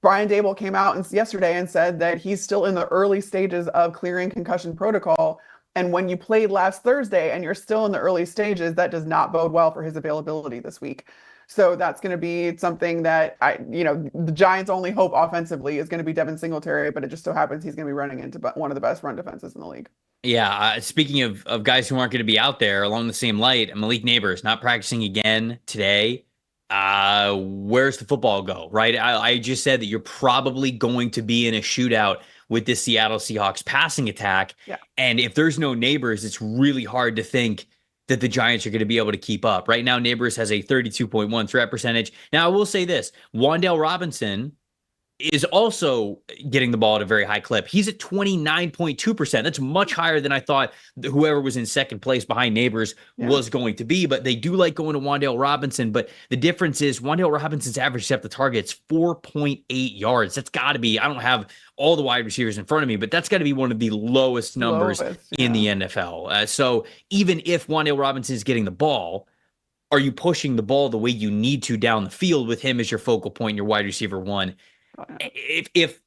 Brian Dable came out yesterday and said that he's still in the early stages of clearing concussion protocol. And when you played last Thursday and you're still in the early stages, that does not bode well for his availability this week. So that's going to be something that the Giants' only hope offensively is going to be Devin Singletary, but it just so happens he's going to be running into one of the best run defenses in the league. Yeah, speaking of guys who aren't going to be out there along the same light, Malik Neighbors not practicing again today. Where's the football go, right? I just said that you're probably going to be in a shootout with the Seattle Seahawks passing attack. Yeah. And if there's no Neighbors, it's really hard to think that the Giants are going to be able to keep up. Right now, Neighbors has a 32.1 threat percentage. Now, I will say this, Wan'Dale Robinson is also getting the ball at a very high clip. He's at 29.2%. That's much higher than I thought whoever was in second place behind Neighbors was going to be. But they do like going to Wan'Dale Robinson. But the difference is Wan'Dale Robinson's average depth of target is 4.8 yards. That's got to be, I don't have all the wide receivers in front of me, but that's got to be one of the lowest numbers in the NFL. So even if Wan'Dale Robinson is getting the ball, are you pushing the ball the way you need to down the field with him as your focal point, your wide receiver one? If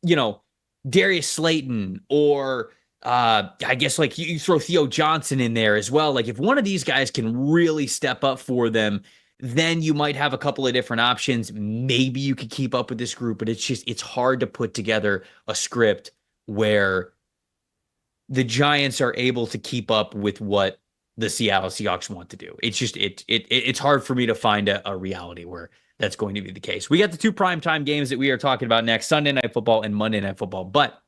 Darius Slayton or I guess like you throw Theo Johnson in there as well, like if one of these guys can really step up for them, then you might have a couple of different options. Maybe you could keep up with this group, but it's hard to put together a script where the Giants are able to keep up with what the Seattle Seahawks want to do. It's just it's hard for me to find a reality where that's going to be the case. We got the two primetime games that we are talking about next, Sunday Night Football and Monday Night Football. But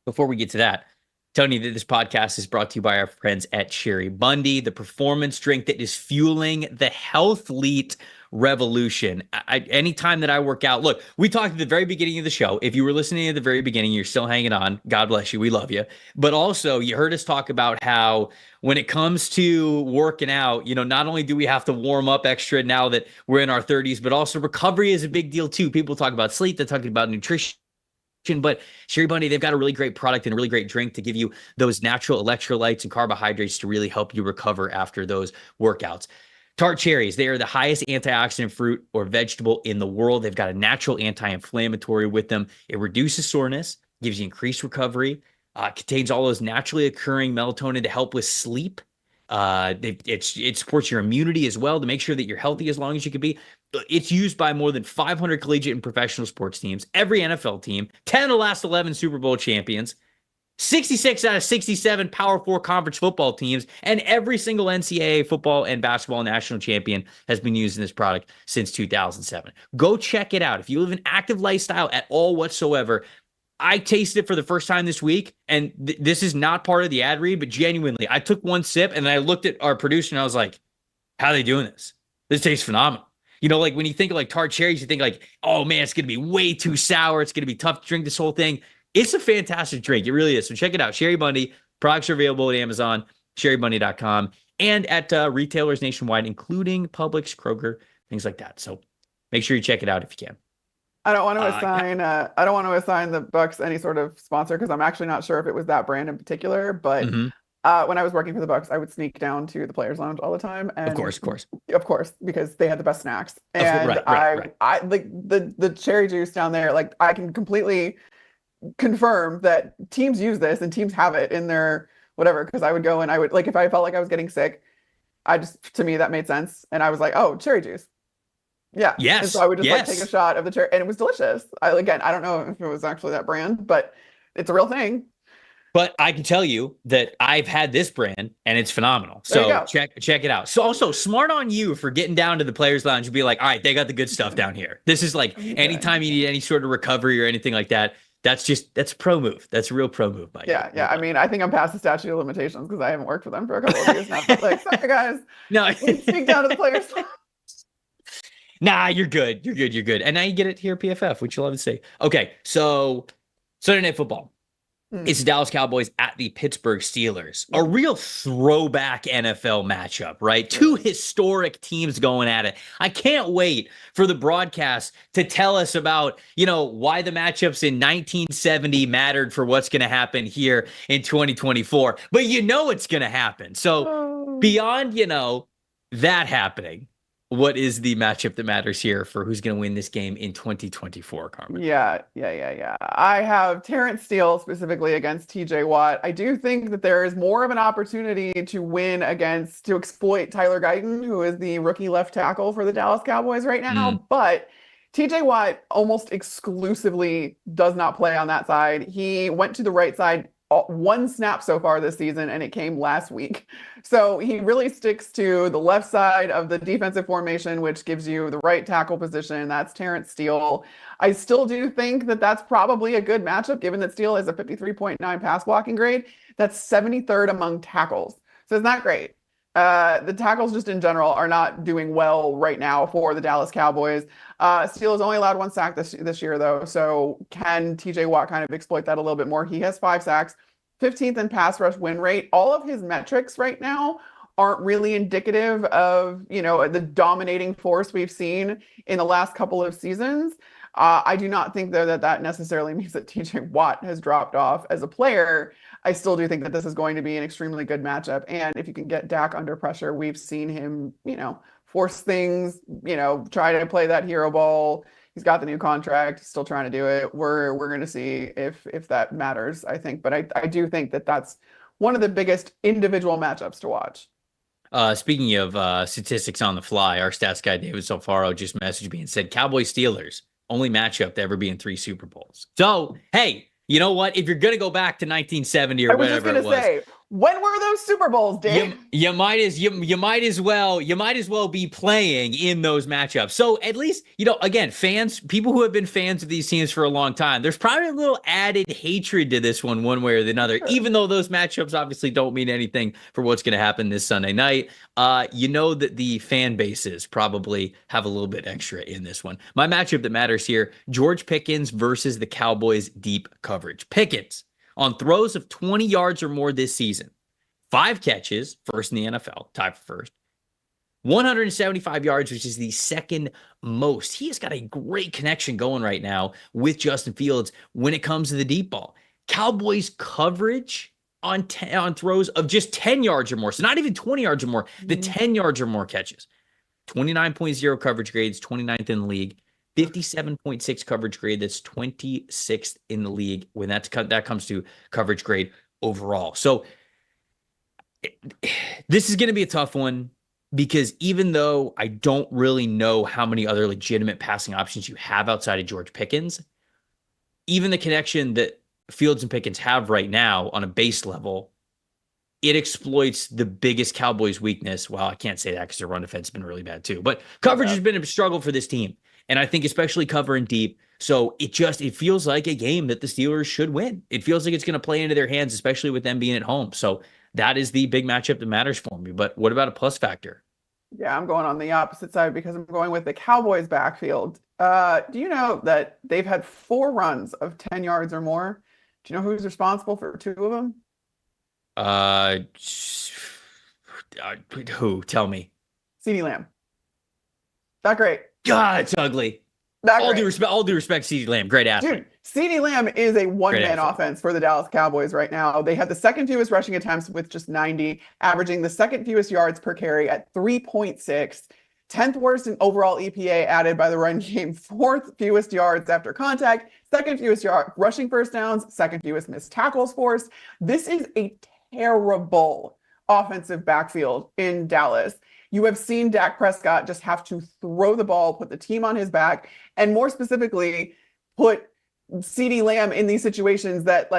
before we get to that, telling you that this podcast is brought to you by our friends at Sherry Bundy, the performance drink that is fueling the Healthlete revolution. Anytime that I work out, look, we talked at the very beginning of the show. If you were listening at the very beginning, you're still hanging on. God bless you. We love you. But also, you heard us talk about how when it comes to working out, not only do we have to warm up extra now that we're in our 30s, but also recovery is a big deal too. People talk about sleep, they're talking about nutrition. But Sherry Bundy, they've got a really great product and a really great drink to give you those natural electrolytes and carbohydrates to really help you recover after those workouts. Tart cherries, they are the highest antioxidant fruit or vegetable in the world. They've got a natural anti-inflammatory with them. It reduces soreness, gives you increased recovery, contains all those naturally occurring melatonin to help with sleep. It supports your immunity as well to make sure that you're healthy as long as you can be. It's used by more than 500 collegiate and professional sports teams, every NFL team, 10 of the last 11 Super Bowl champions, 66 out of 67 Power 4 conference football teams, and every single NCAA football and basketball national champion has been using this product since 2007. Go check it out. If you live an active lifestyle at all whatsoever, I tasted it for the first time this week, and this is not part of the ad read, but genuinely, I took one sip, and then I looked at our producer, and I was like, how are they doing this? This tastes phenomenal. Like when you think of like tart cherries, you think like, oh man, it's going to be way too sour. It's going to be tough to drink this whole thing. It's a fantastic drink. It really is. So check it out. Sherry Bundy. Products are available at Amazon, sherrybundy.com, and at retailers nationwide, including Publix, Kroger, things like that. So make sure you check it out if you can. I don't want to assign. I don't want to assign the Bucs any sort of sponsor because I'm actually not sure if it was that brand in particular. But when I was working for the Bucs, I would sneak down to the Players Lounge all the time. And of course, because they had the best snacks. And I like the cherry juice down there. Like I can completely confirm that teams use this and teams have it in their whatever. Because I would go and I would like if I felt like I was getting sick, to me that made sense. And I was like, oh, cherry juice. Yeah. Yes. And so I would just like take a shot of the cherry, and it was delicious. I don't know if it was actually that brand, but it's a real thing. But I can tell you that I've had this brand and it's phenomenal. So check it out. So also smart on you for getting down to the Players Lounge and be like, all right, they got the good stuff down here. This is like anytime you need any sort of recovery or anything like that. That's a pro move. That's a real pro move by you. Yeah. I mean, I think I'm past the statute of limitations because I haven't worked for them for a couple of years now. But like, sorry guys. No, sneak down to the Players Lounge. Nah, you're good. You're good. And now you get it here, PFF, which you love to say. Okay, so Sunday Night Football. It's the Dallas Cowboys at the Pittsburgh Steelers. A real throwback NFL matchup, right? Two historic teams going at it. I can't wait for the broadcast to tell us about, why the matchups in 1970 mattered for what's going to happen here in 2024. But it's going to happen. So beyond, that happening, what is the matchup that matters here for who's going to win this game in 2024, Carmen? Yeah. I have Terrence Steele specifically against TJ Watt. I do think that there is more of an opportunity to exploit Tyler Guyton, who is the rookie left tackle for the Dallas Cowboys right now. But TJ Watt almost exclusively does not play on that side. He went to the right side one snap so far this season, and it came last week. So he really sticks to the left side of the defensive formation, which gives you the right tackle position. That's Terrence Steele. I still do think that that's probably a good matchup, given that Steele has a 53.9 pass blocking grade. That's 73rd among tackles. So it's not great. The tackles just in general are not doing well right now for the Dallas Cowboys. Steele has only allowed 1 sack this year, though. So can TJ Watt kind of exploit that a little bit more? He has 5 sacks, 15th in pass rush win rate. All of his metrics right now aren't really indicative of, the dominating force we've seen in the last couple of seasons. I do not think, though, that necessarily means that TJ Watt has dropped off as a player. I still do think that this is going to be an extremely good matchup. And if you can get Dak under pressure, we've seen him, force things, try to play that hero ball. He's got the new contract. He's still trying to do it. We're going to see if that matters, I think. But I do think that that's one of the biggest individual matchups to watch. Speaking of statistics on the fly, our stats guy, David Solfaro, just messaged me and said, Cowboys-Steelers, only matchup to ever be in 3 Super Bowls. So, hey, you know what? If you're going to go back to 1970 or whatever it was. I was just going to say, when were those Super Bowls, Dave? You might as well be playing in those matchups. So at least, again, people who have been fans of these teams for a long time, there's probably a little added hatred to this one way or another, even though those matchups obviously don't mean anything for what's going to happen this Sunday night. That the fan bases probably have a little bit extra in this one. My matchup that matters here, George Pickens versus the Cowboys deep coverage. Pickens, on throws of 20 yards or more this season, 5 catches, first in the NFL, tied for first, 175 yards, which is the second most. He has got a great connection going right now with Justin Fields when it comes to the deep ball. Cowboys coverage on throws of just 10 yards or more, so not even 20 yards or more, the 10 yards or more catches. 29.0 coverage grades, 29th in the league. 57.6 coverage grade. That's 26th in the league when that comes to coverage grade overall. So this is going to be a tough one because even though I don't really know how many other legitimate passing options you have outside of George Pickens, even the connection that Fields and Pickens have right now on a base level, it exploits the biggest Cowboys weakness. Well, I can't say that because their run defense has been really bad too, but coverage has been a struggle for this team. And I think especially covering deep. So it feels like a game that the Steelers should win. It feels like it's going to play into their hands, especially with them being at home. So that is the big matchup that matters for me. But what about a plus factor? Yeah, I'm going on the opposite side because I'm going with the Cowboys backfield. Do you know that they've had 4 runs of 10 yards or more? Do you know who's responsible for 2 of them? Who? Tell me. CeeDee Lamb. Not great. God, it's ugly. All due respect, CeeDee Lamb, great athlete. Dude, CeeDee Lamb is a one-man offense for the Dallas Cowboys right now. They had the second fewest rushing attempts with just 90, averaging the second fewest yards per carry at 3.6, 10th worst in overall EPA added by the run game, 4th fewest yards after contact, second fewest rushing first downs, second fewest missed tackles forced. This is a terrible offensive backfield in Dallas. You have seen Dak Prescott just have to throw the ball, put the team on his back, and more specifically, put CeeDee Lamb in these situations that,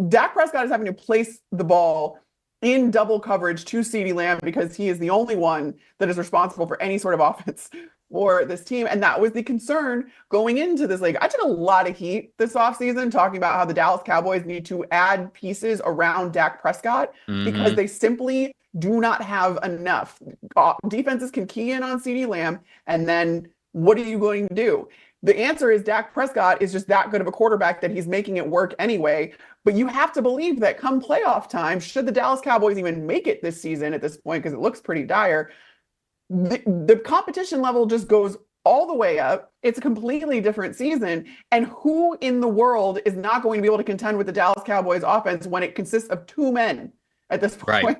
Dak Prescott is having to place the ball in double coverage to CeeDee Lamb because he is the only one that is responsible for any sort of offense for this team. And that was the concern going into this league. I took a lot of heat this offseason talking about how the Dallas Cowboys need to add pieces around Dak Prescott because they simply do not have enough. Defenses can key in on CeeDee Lamb, and then what are you going to do? The answer is Dak Prescott is just that good of a quarterback that he's making it work anyway. But you have to believe that come playoff time, should the Dallas Cowboys even make it this season at this point, because it looks pretty dire, the competition level just goes all the way up. It's a completely different season. And who in the world is not going to be able to contend with the Dallas Cowboys offense when it consists of two men at this point? Right.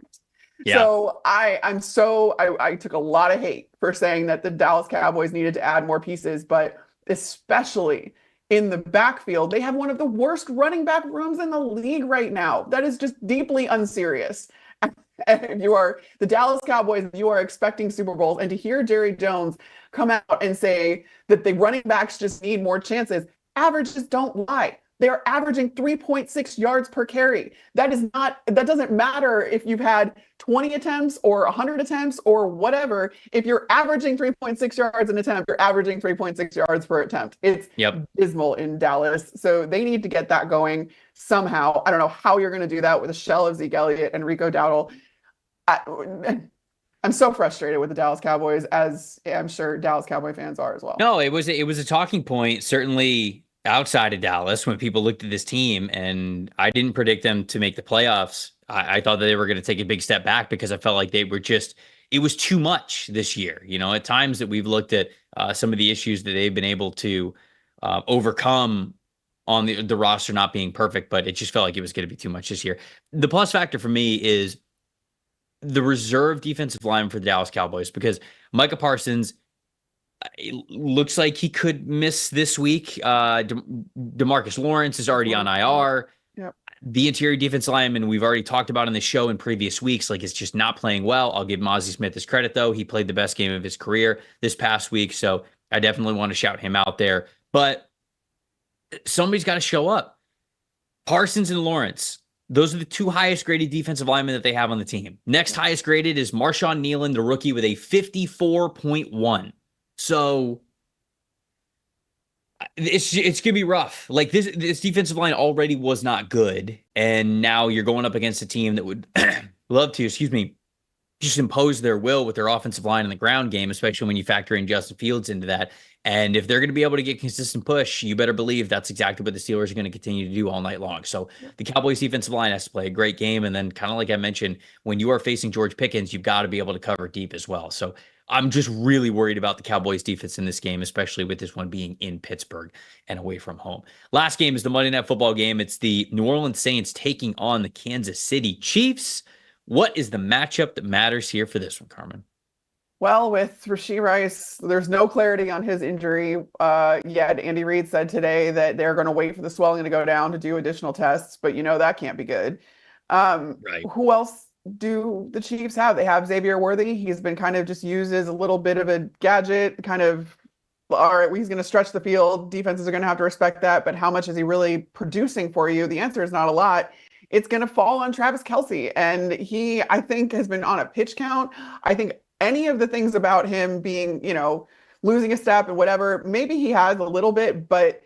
Yeah. So I took a lot of hate for saying that the Dallas Cowboys needed to add more pieces, but especially in the backfield, they have one of the worst running back rooms in the league right now. That is just deeply unserious. And if you are the Dallas Cowboys, you are expecting Super Bowls, and to hear Jerry Jones come out and say that the running backs just need more chances, averages don't lie. They are averaging 3.6 yards per carry. That doesn't matter if you've had 20 attempts or 100 attempts or whatever. If you're averaging 3.6 yards an attempt, you're averaging 3.6 yards per attempt. It's dismal in Dallas. So they need to get that going somehow. I don't know how you're going to do that with a shell of Zeke Elliott and Rico Dowdle. I'm so frustrated with the Dallas Cowboys, as I'm sure Dallas Cowboy fans are as well. No, it was a talking point, certainly outside of Dallas, when people looked at this team, and I didn't predict them to make the playoffs. I thought that they were going to take a big step back because I felt like they were it was too much this year. You know, at times that we've looked at some of the issues that they've been able to overcome on the roster not being perfect, but it just felt like it was going to be too much this year. The plus factor for me is the reserve defensive line for the Dallas Cowboys, because Micah Parsons, it looks like he could miss this week. DeMarcus Lawrence is already on IR. Yep. The interior defensive lineman we've already talked about on the show in previous weeks, like, it's just not playing well. I'll give Mozzie Smith his credit, though. He played the best game of his career this past week, so I definitely want to shout him out there. But somebody's got to show up. Parsons and Lawrence, those are the two highest graded defensive linemen that they have on the team. Next highest graded is Marshawn Nealon, the rookie, with a 54.1. So it's going to be rough. Like, this defensive line already was not good, and now you're going up against a team that would love to, just impose their will with their offensive line in the ground game, especially when you factor in Justin Fields into that. And if they're going to be able to get consistent push, you better believe that's exactly what the Steelers are going to continue to do all night long. So the Cowboys defensive line has to play a great game. And then, kind of like I mentioned, when you are facing George Pickens, you've got to be able to cover deep as well. So I'm just really worried about the Cowboys defense in this game, especially with this one being in Pittsburgh and away from home. Last game is the Monday Night Football game. It's the New Orleans Saints taking on the Kansas City Chiefs. What is the matchup that matters here for this one, Carmen? Well, with Rashee Rice, there's no clarity on his injury yet. Andy Reid said today that they're going to wait for the swelling to go down to do additional tests, but that can't be good. Right. Who else do the Chiefs have? They have Xavier Worthy. He's been kind of just used as a little bit of a gadget, kind of, all right, he's going to stretch the field. Defenses are going to have to respect that, but how much is he really producing for you? The answer is not a lot. It's going to fall on Travis Kelce, and he, I think, has been on a pitch count. I think any of the things about him being, losing a step and whatever, maybe he has a little bit, but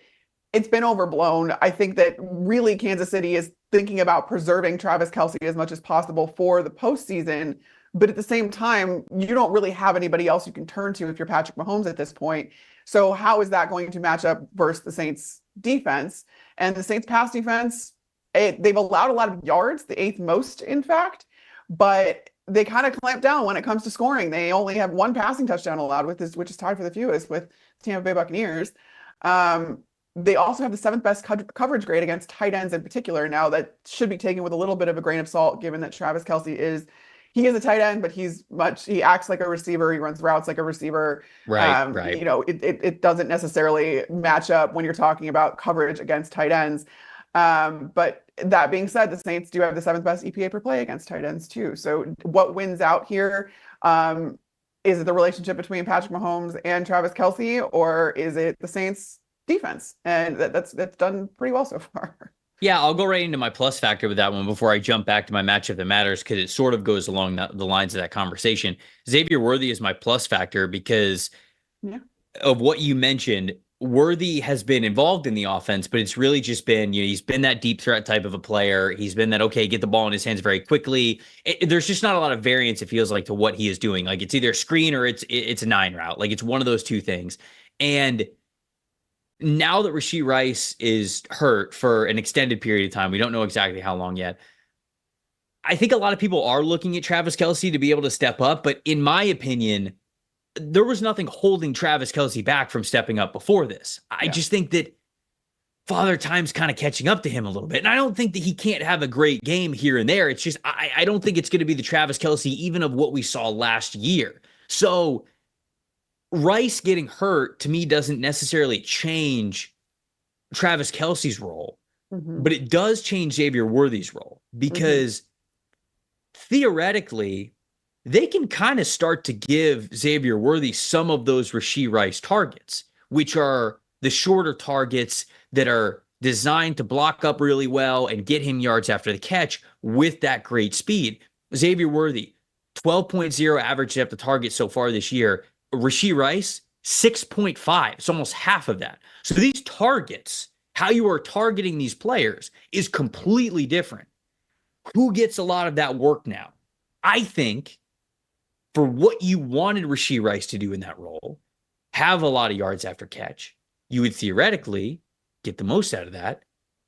it's been overblown. I think that really Kansas City is thinking about preserving Travis Kelce as much as possible for the postseason. But at the same time, you don't really have anybody else you can turn to if you're Patrick Mahomes at this point. So how is that going to match up versus the Saints defense? And the Saints pass defense, they've allowed a lot of yards, the 8th most, in fact, but they kind of clamp down when it comes to scoring. They only have one passing touchdown allowed, which is tied for the fewest with Tampa Bay Buccaneers. They also have the 7th best coverage grade against tight ends in particular. Now, that should be taken with a little bit of a grain of salt, given that Travis Kelce is a tight end, but he acts like a receiver. He runs routes like a receiver. Right. It doesn't necessarily match up when you're talking about coverage against tight ends. But that being said, the Saints do have the 7th best EPA per play against tight ends too. So what wins out here? Is it the relationship between Patrick Mahomes and Travis Kelce, or is it the Saints defense? And that's done pretty well so far. Yeah, I'll go right into my plus factor with that one before I jump back to my matchup that matters, because it sort of goes along the lines of that conversation. Xavier Worthy is my plus factor because of what you mentioned. Worthy has been involved in the offense, but it's really just been, he's been that deep threat type of a player. He's been that, okay, get the ball in his hands very quickly. There's just not a lot of variance, it feels like, to what he is doing. Like, it's either a screen or it's a 9 route. Like, it's one of those two things. And now that Rashee Rice is hurt for an extended period of time, we don't know exactly how long yet. I think a lot of people are looking at Travis Kelce to be able to step up, but in my opinion, there was nothing holding Travis Kelce back from stepping up before this. I just think that Father Time's kind of catching up to him a little bit. And I don't think that he can't have a great game here and there. It's just, I don't think it's going to be the Travis Kelce even of what we saw last year. So Rice getting hurt to me doesn't necessarily change Travis Kelce's role, but it does change Xavier Worthy's role because theoretically, they can kind of start to give Xavier Worthy some of those Rashee Rice targets, which are the shorter targets that are designed to block up really well and get him yards after the catch with that great speed. Xavier Worthy, 12.0 average depth of target so far this year. Rashee Rice, 6.5. It's almost half of that. So these targets, how you are targeting these players is completely different. Who gets a lot of that work now? I think for what you wanted Rashee Rice to do in that role, have a lot of yards after catch, you would theoretically get the most out of that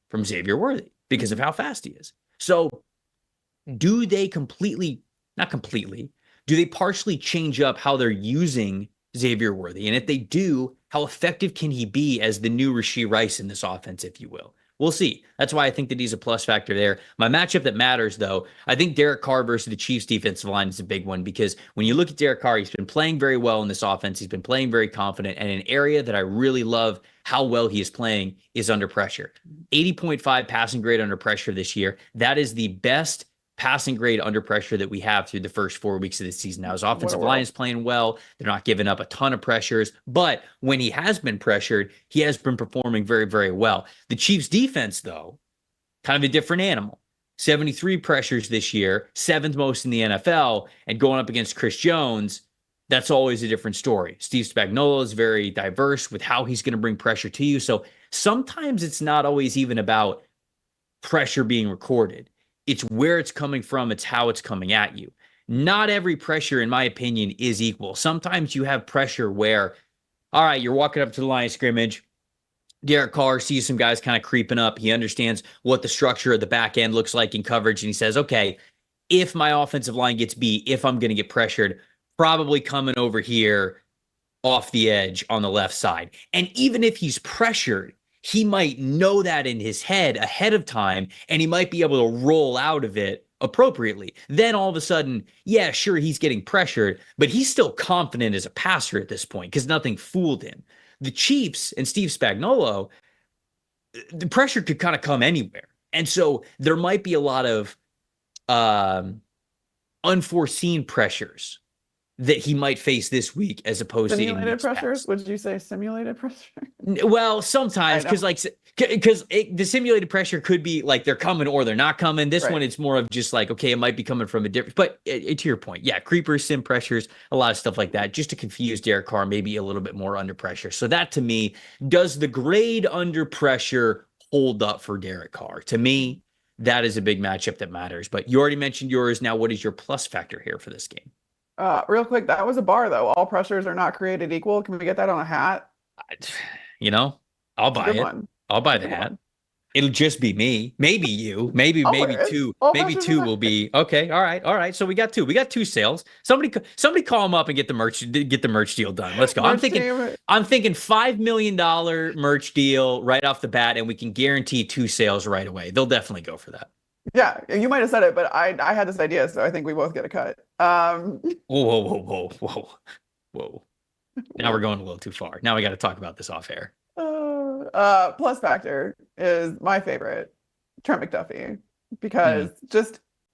from Xavier Worthy because of how fast he is. So do they do they partially change up how they're using Xavier Worthy? And if they do, how effective can he be as the new Rashee Rice in this offense, if you will? We'll see. That's why I think that he's a plus factor there. My matchup that matters, though, I think Derek Carr versus the Chiefs defensive line is a big one because when you look at Derek Carr, he's been playing very well in this offense. He's been playing very confident. And an area that I really love how well he is playing is under pressure. 80.5 passing grade under pressure this year. That is the best passing grade under pressure that we have through the first 4 weeks of the season. Now, his offensive line is playing well. They're not giving up a ton of pressures, but when he has been pressured, he has been performing very, very well. The Chiefs defense, though, kind of a different animal. 73 pressures this year, 7th most in the NFL, and going up against Chris Jones, that's always a different story. Steve Spagnuolo is very diverse with how he's going to bring pressure to you. So sometimes it's not always even about pressure being recorded. It's where it's coming from. It's how it's coming at you. Not every pressure, in my opinion, is equal. Sometimes you have pressure where, all right, you're walking up to the line of scrimmage. Derek Carr sees some guys kind of creeping up. He understands what the structure of the back end looks like in coverage. And he says, okay, if my offensive line gets beat, if I'm going to get pressured, probably coming over here off the edge on the left side. And even if he's pressured, he might know that in his head ahead of time, and he might be able to roll out of it appropriately. Then all of a sudden, yeah, sure, he's getting pressured, but he's still confident as a passer at this point because nothing fooled him. The Chiefs and Steve Spagnuolo, the pressure could kind of come anywhere. And so there might be a lot of unforeseen pressures that he might face this week as opposed simulated to pressures. Would you say simulated pressure? Well, sometimes because the simulated pressure could be like they're coming or they're not coming. This one, it's more of just like, okay, it might be coming from a different, but to your point, yeah, creepers, sim pressures, a lot of stuff like that, just to confuse Derek Carr, maybe a little bit more under pressure. So that to me, does the grade under pressure hold up for Derek Carr? To me, that is a big matchup that matters. But you already mentioned yours. Now, what is your plus factor here for this game? Real quick, that was a bar, though. All pressures are not created equal. Can we get that on a hat? I'll buy it. I'll buy the hat. It'll just be me. Maybe you. Maybe two. Maybe two will be okay. All right. So we got two. We got two sales. Somebody call them up and get the merch deal done. Let's go. I'm thinking $5 million merch deal right off the bat, and we can guarantee two sales right away. They'll definitely go for that. Yeah, you might have said it, but I had this idea, so I think we both get a cut. Whoa. Now we're going a little too far. Now we got to talk about this off air. Plus factor is my favorite, Trent McDuffie, because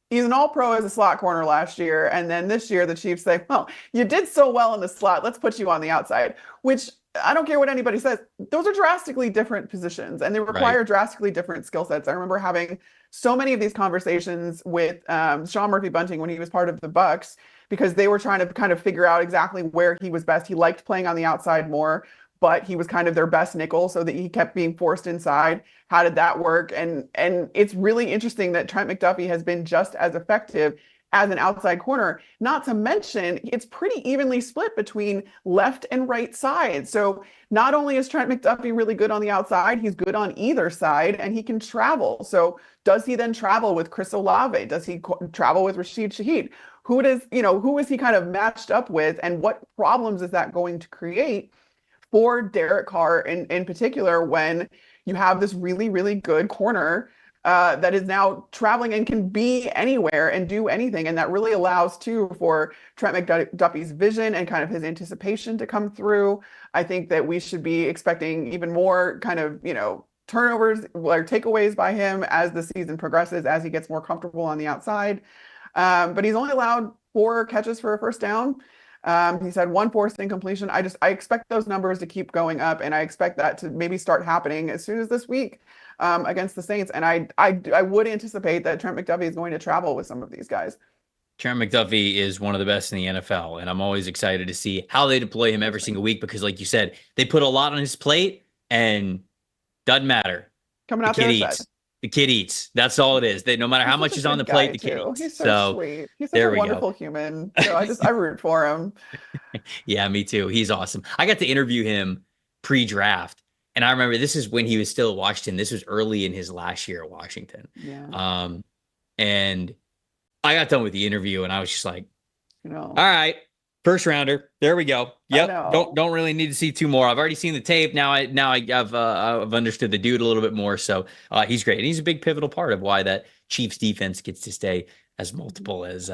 he's an all-pro as a slot corner last year, and then this year the Chiefs say, well, you did so well in the slot, let's put you on the outside, which I don't care what anybody says, those are drastically different positions, and they require drastically different skill sets. I remember having so many of these conversations with Sean Murphy-Bunting when he was part of the Bucs, because they were trying to kind of figure out exactly where he was best. He liked playing on the outside more, but he was kind of their best nickel, so that he kept being forced inside. How did that work? And it's really interesting that Trent McDuffie has been just as effective as an outside corner. Not to mention, it's pretty evenly split between left and right side. So not only is Trent McDuffie really good on the outside, he's good on either side, and he can travel. So does he then travel with Chris Olave? Does he travel with Rashid Shaheed? Who is he kind of matched up with, and what problems is that going to create for Derek Carr in particular when you have this really, really good corner that is now traveling and can be anywhere and do anything. And that really allows too for Trent McDuffie's vision and kind of his anticipation to come through. I think that we should be expecting even more kind of, turnovers or takeaways by him as the season progresses, as he gets more comfortable on the outside. But he's only allowed 4 catches for a first down. He's had 1 forced incompletion. I expect those numbers to keep going up, and I expect that to maybe start happening as soon as this week against the Saints. And I would anticipate that Trent McDuffie is going to travel with some of these guys. Trent McDuffie is one of the best in the NFL, and I'm always excited to see how they deploy him every single week because, like you said, they put a lot on his plate, and doesn't matter. Coming out the other side. The kid eats. That's all it is. No matter how much is on the plate, the kid eats. He's so sweet. He's such a wonderful human. So I root for him. Yeah, me too. He's awesome. I got to interview him pre-draft. And I remember this is when he was still at Washington. This was early in his last year at Washington. Yeah. And I got done with the interview and I was just like, all right, first rounder. There we go. Yep. Don't really need to see 2 more. I've already seen the tape. Now I've understood the dude a little bit more. So he's great. And he's a big pivotal part of why that Chiefs defense gets to stay as multiple as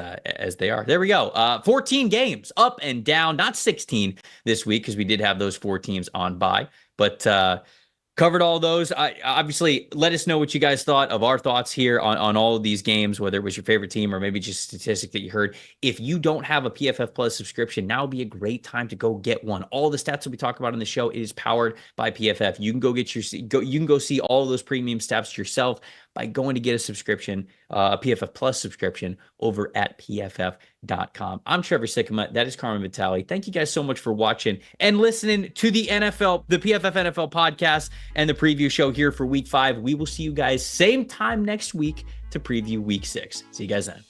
they are. There we go. 14 games up and down, not 16 this week because we did have those 4 teams on bye, but covered all those. Obviously, let us know what you guys thought of our thoughts here on all of these games, whether it was your favorite team or maybe just a statistic that you heard. If you don't have a PFF Plus subscription, now would be a great time to go get one. All the stats that we talk about on the show, it is powered by PFF. You can you can go see all of those premium stats yourself by going to get a subscription, a PFF Plus subscription over at PFF.com. I'm Trevor Sikkema. That is Carmen Vitali. Thank you guys so much for watching and listening to the PFF NFL podcast and the preview show here for week 5. We will see you guys same time next week to preview week 6. See you guys then.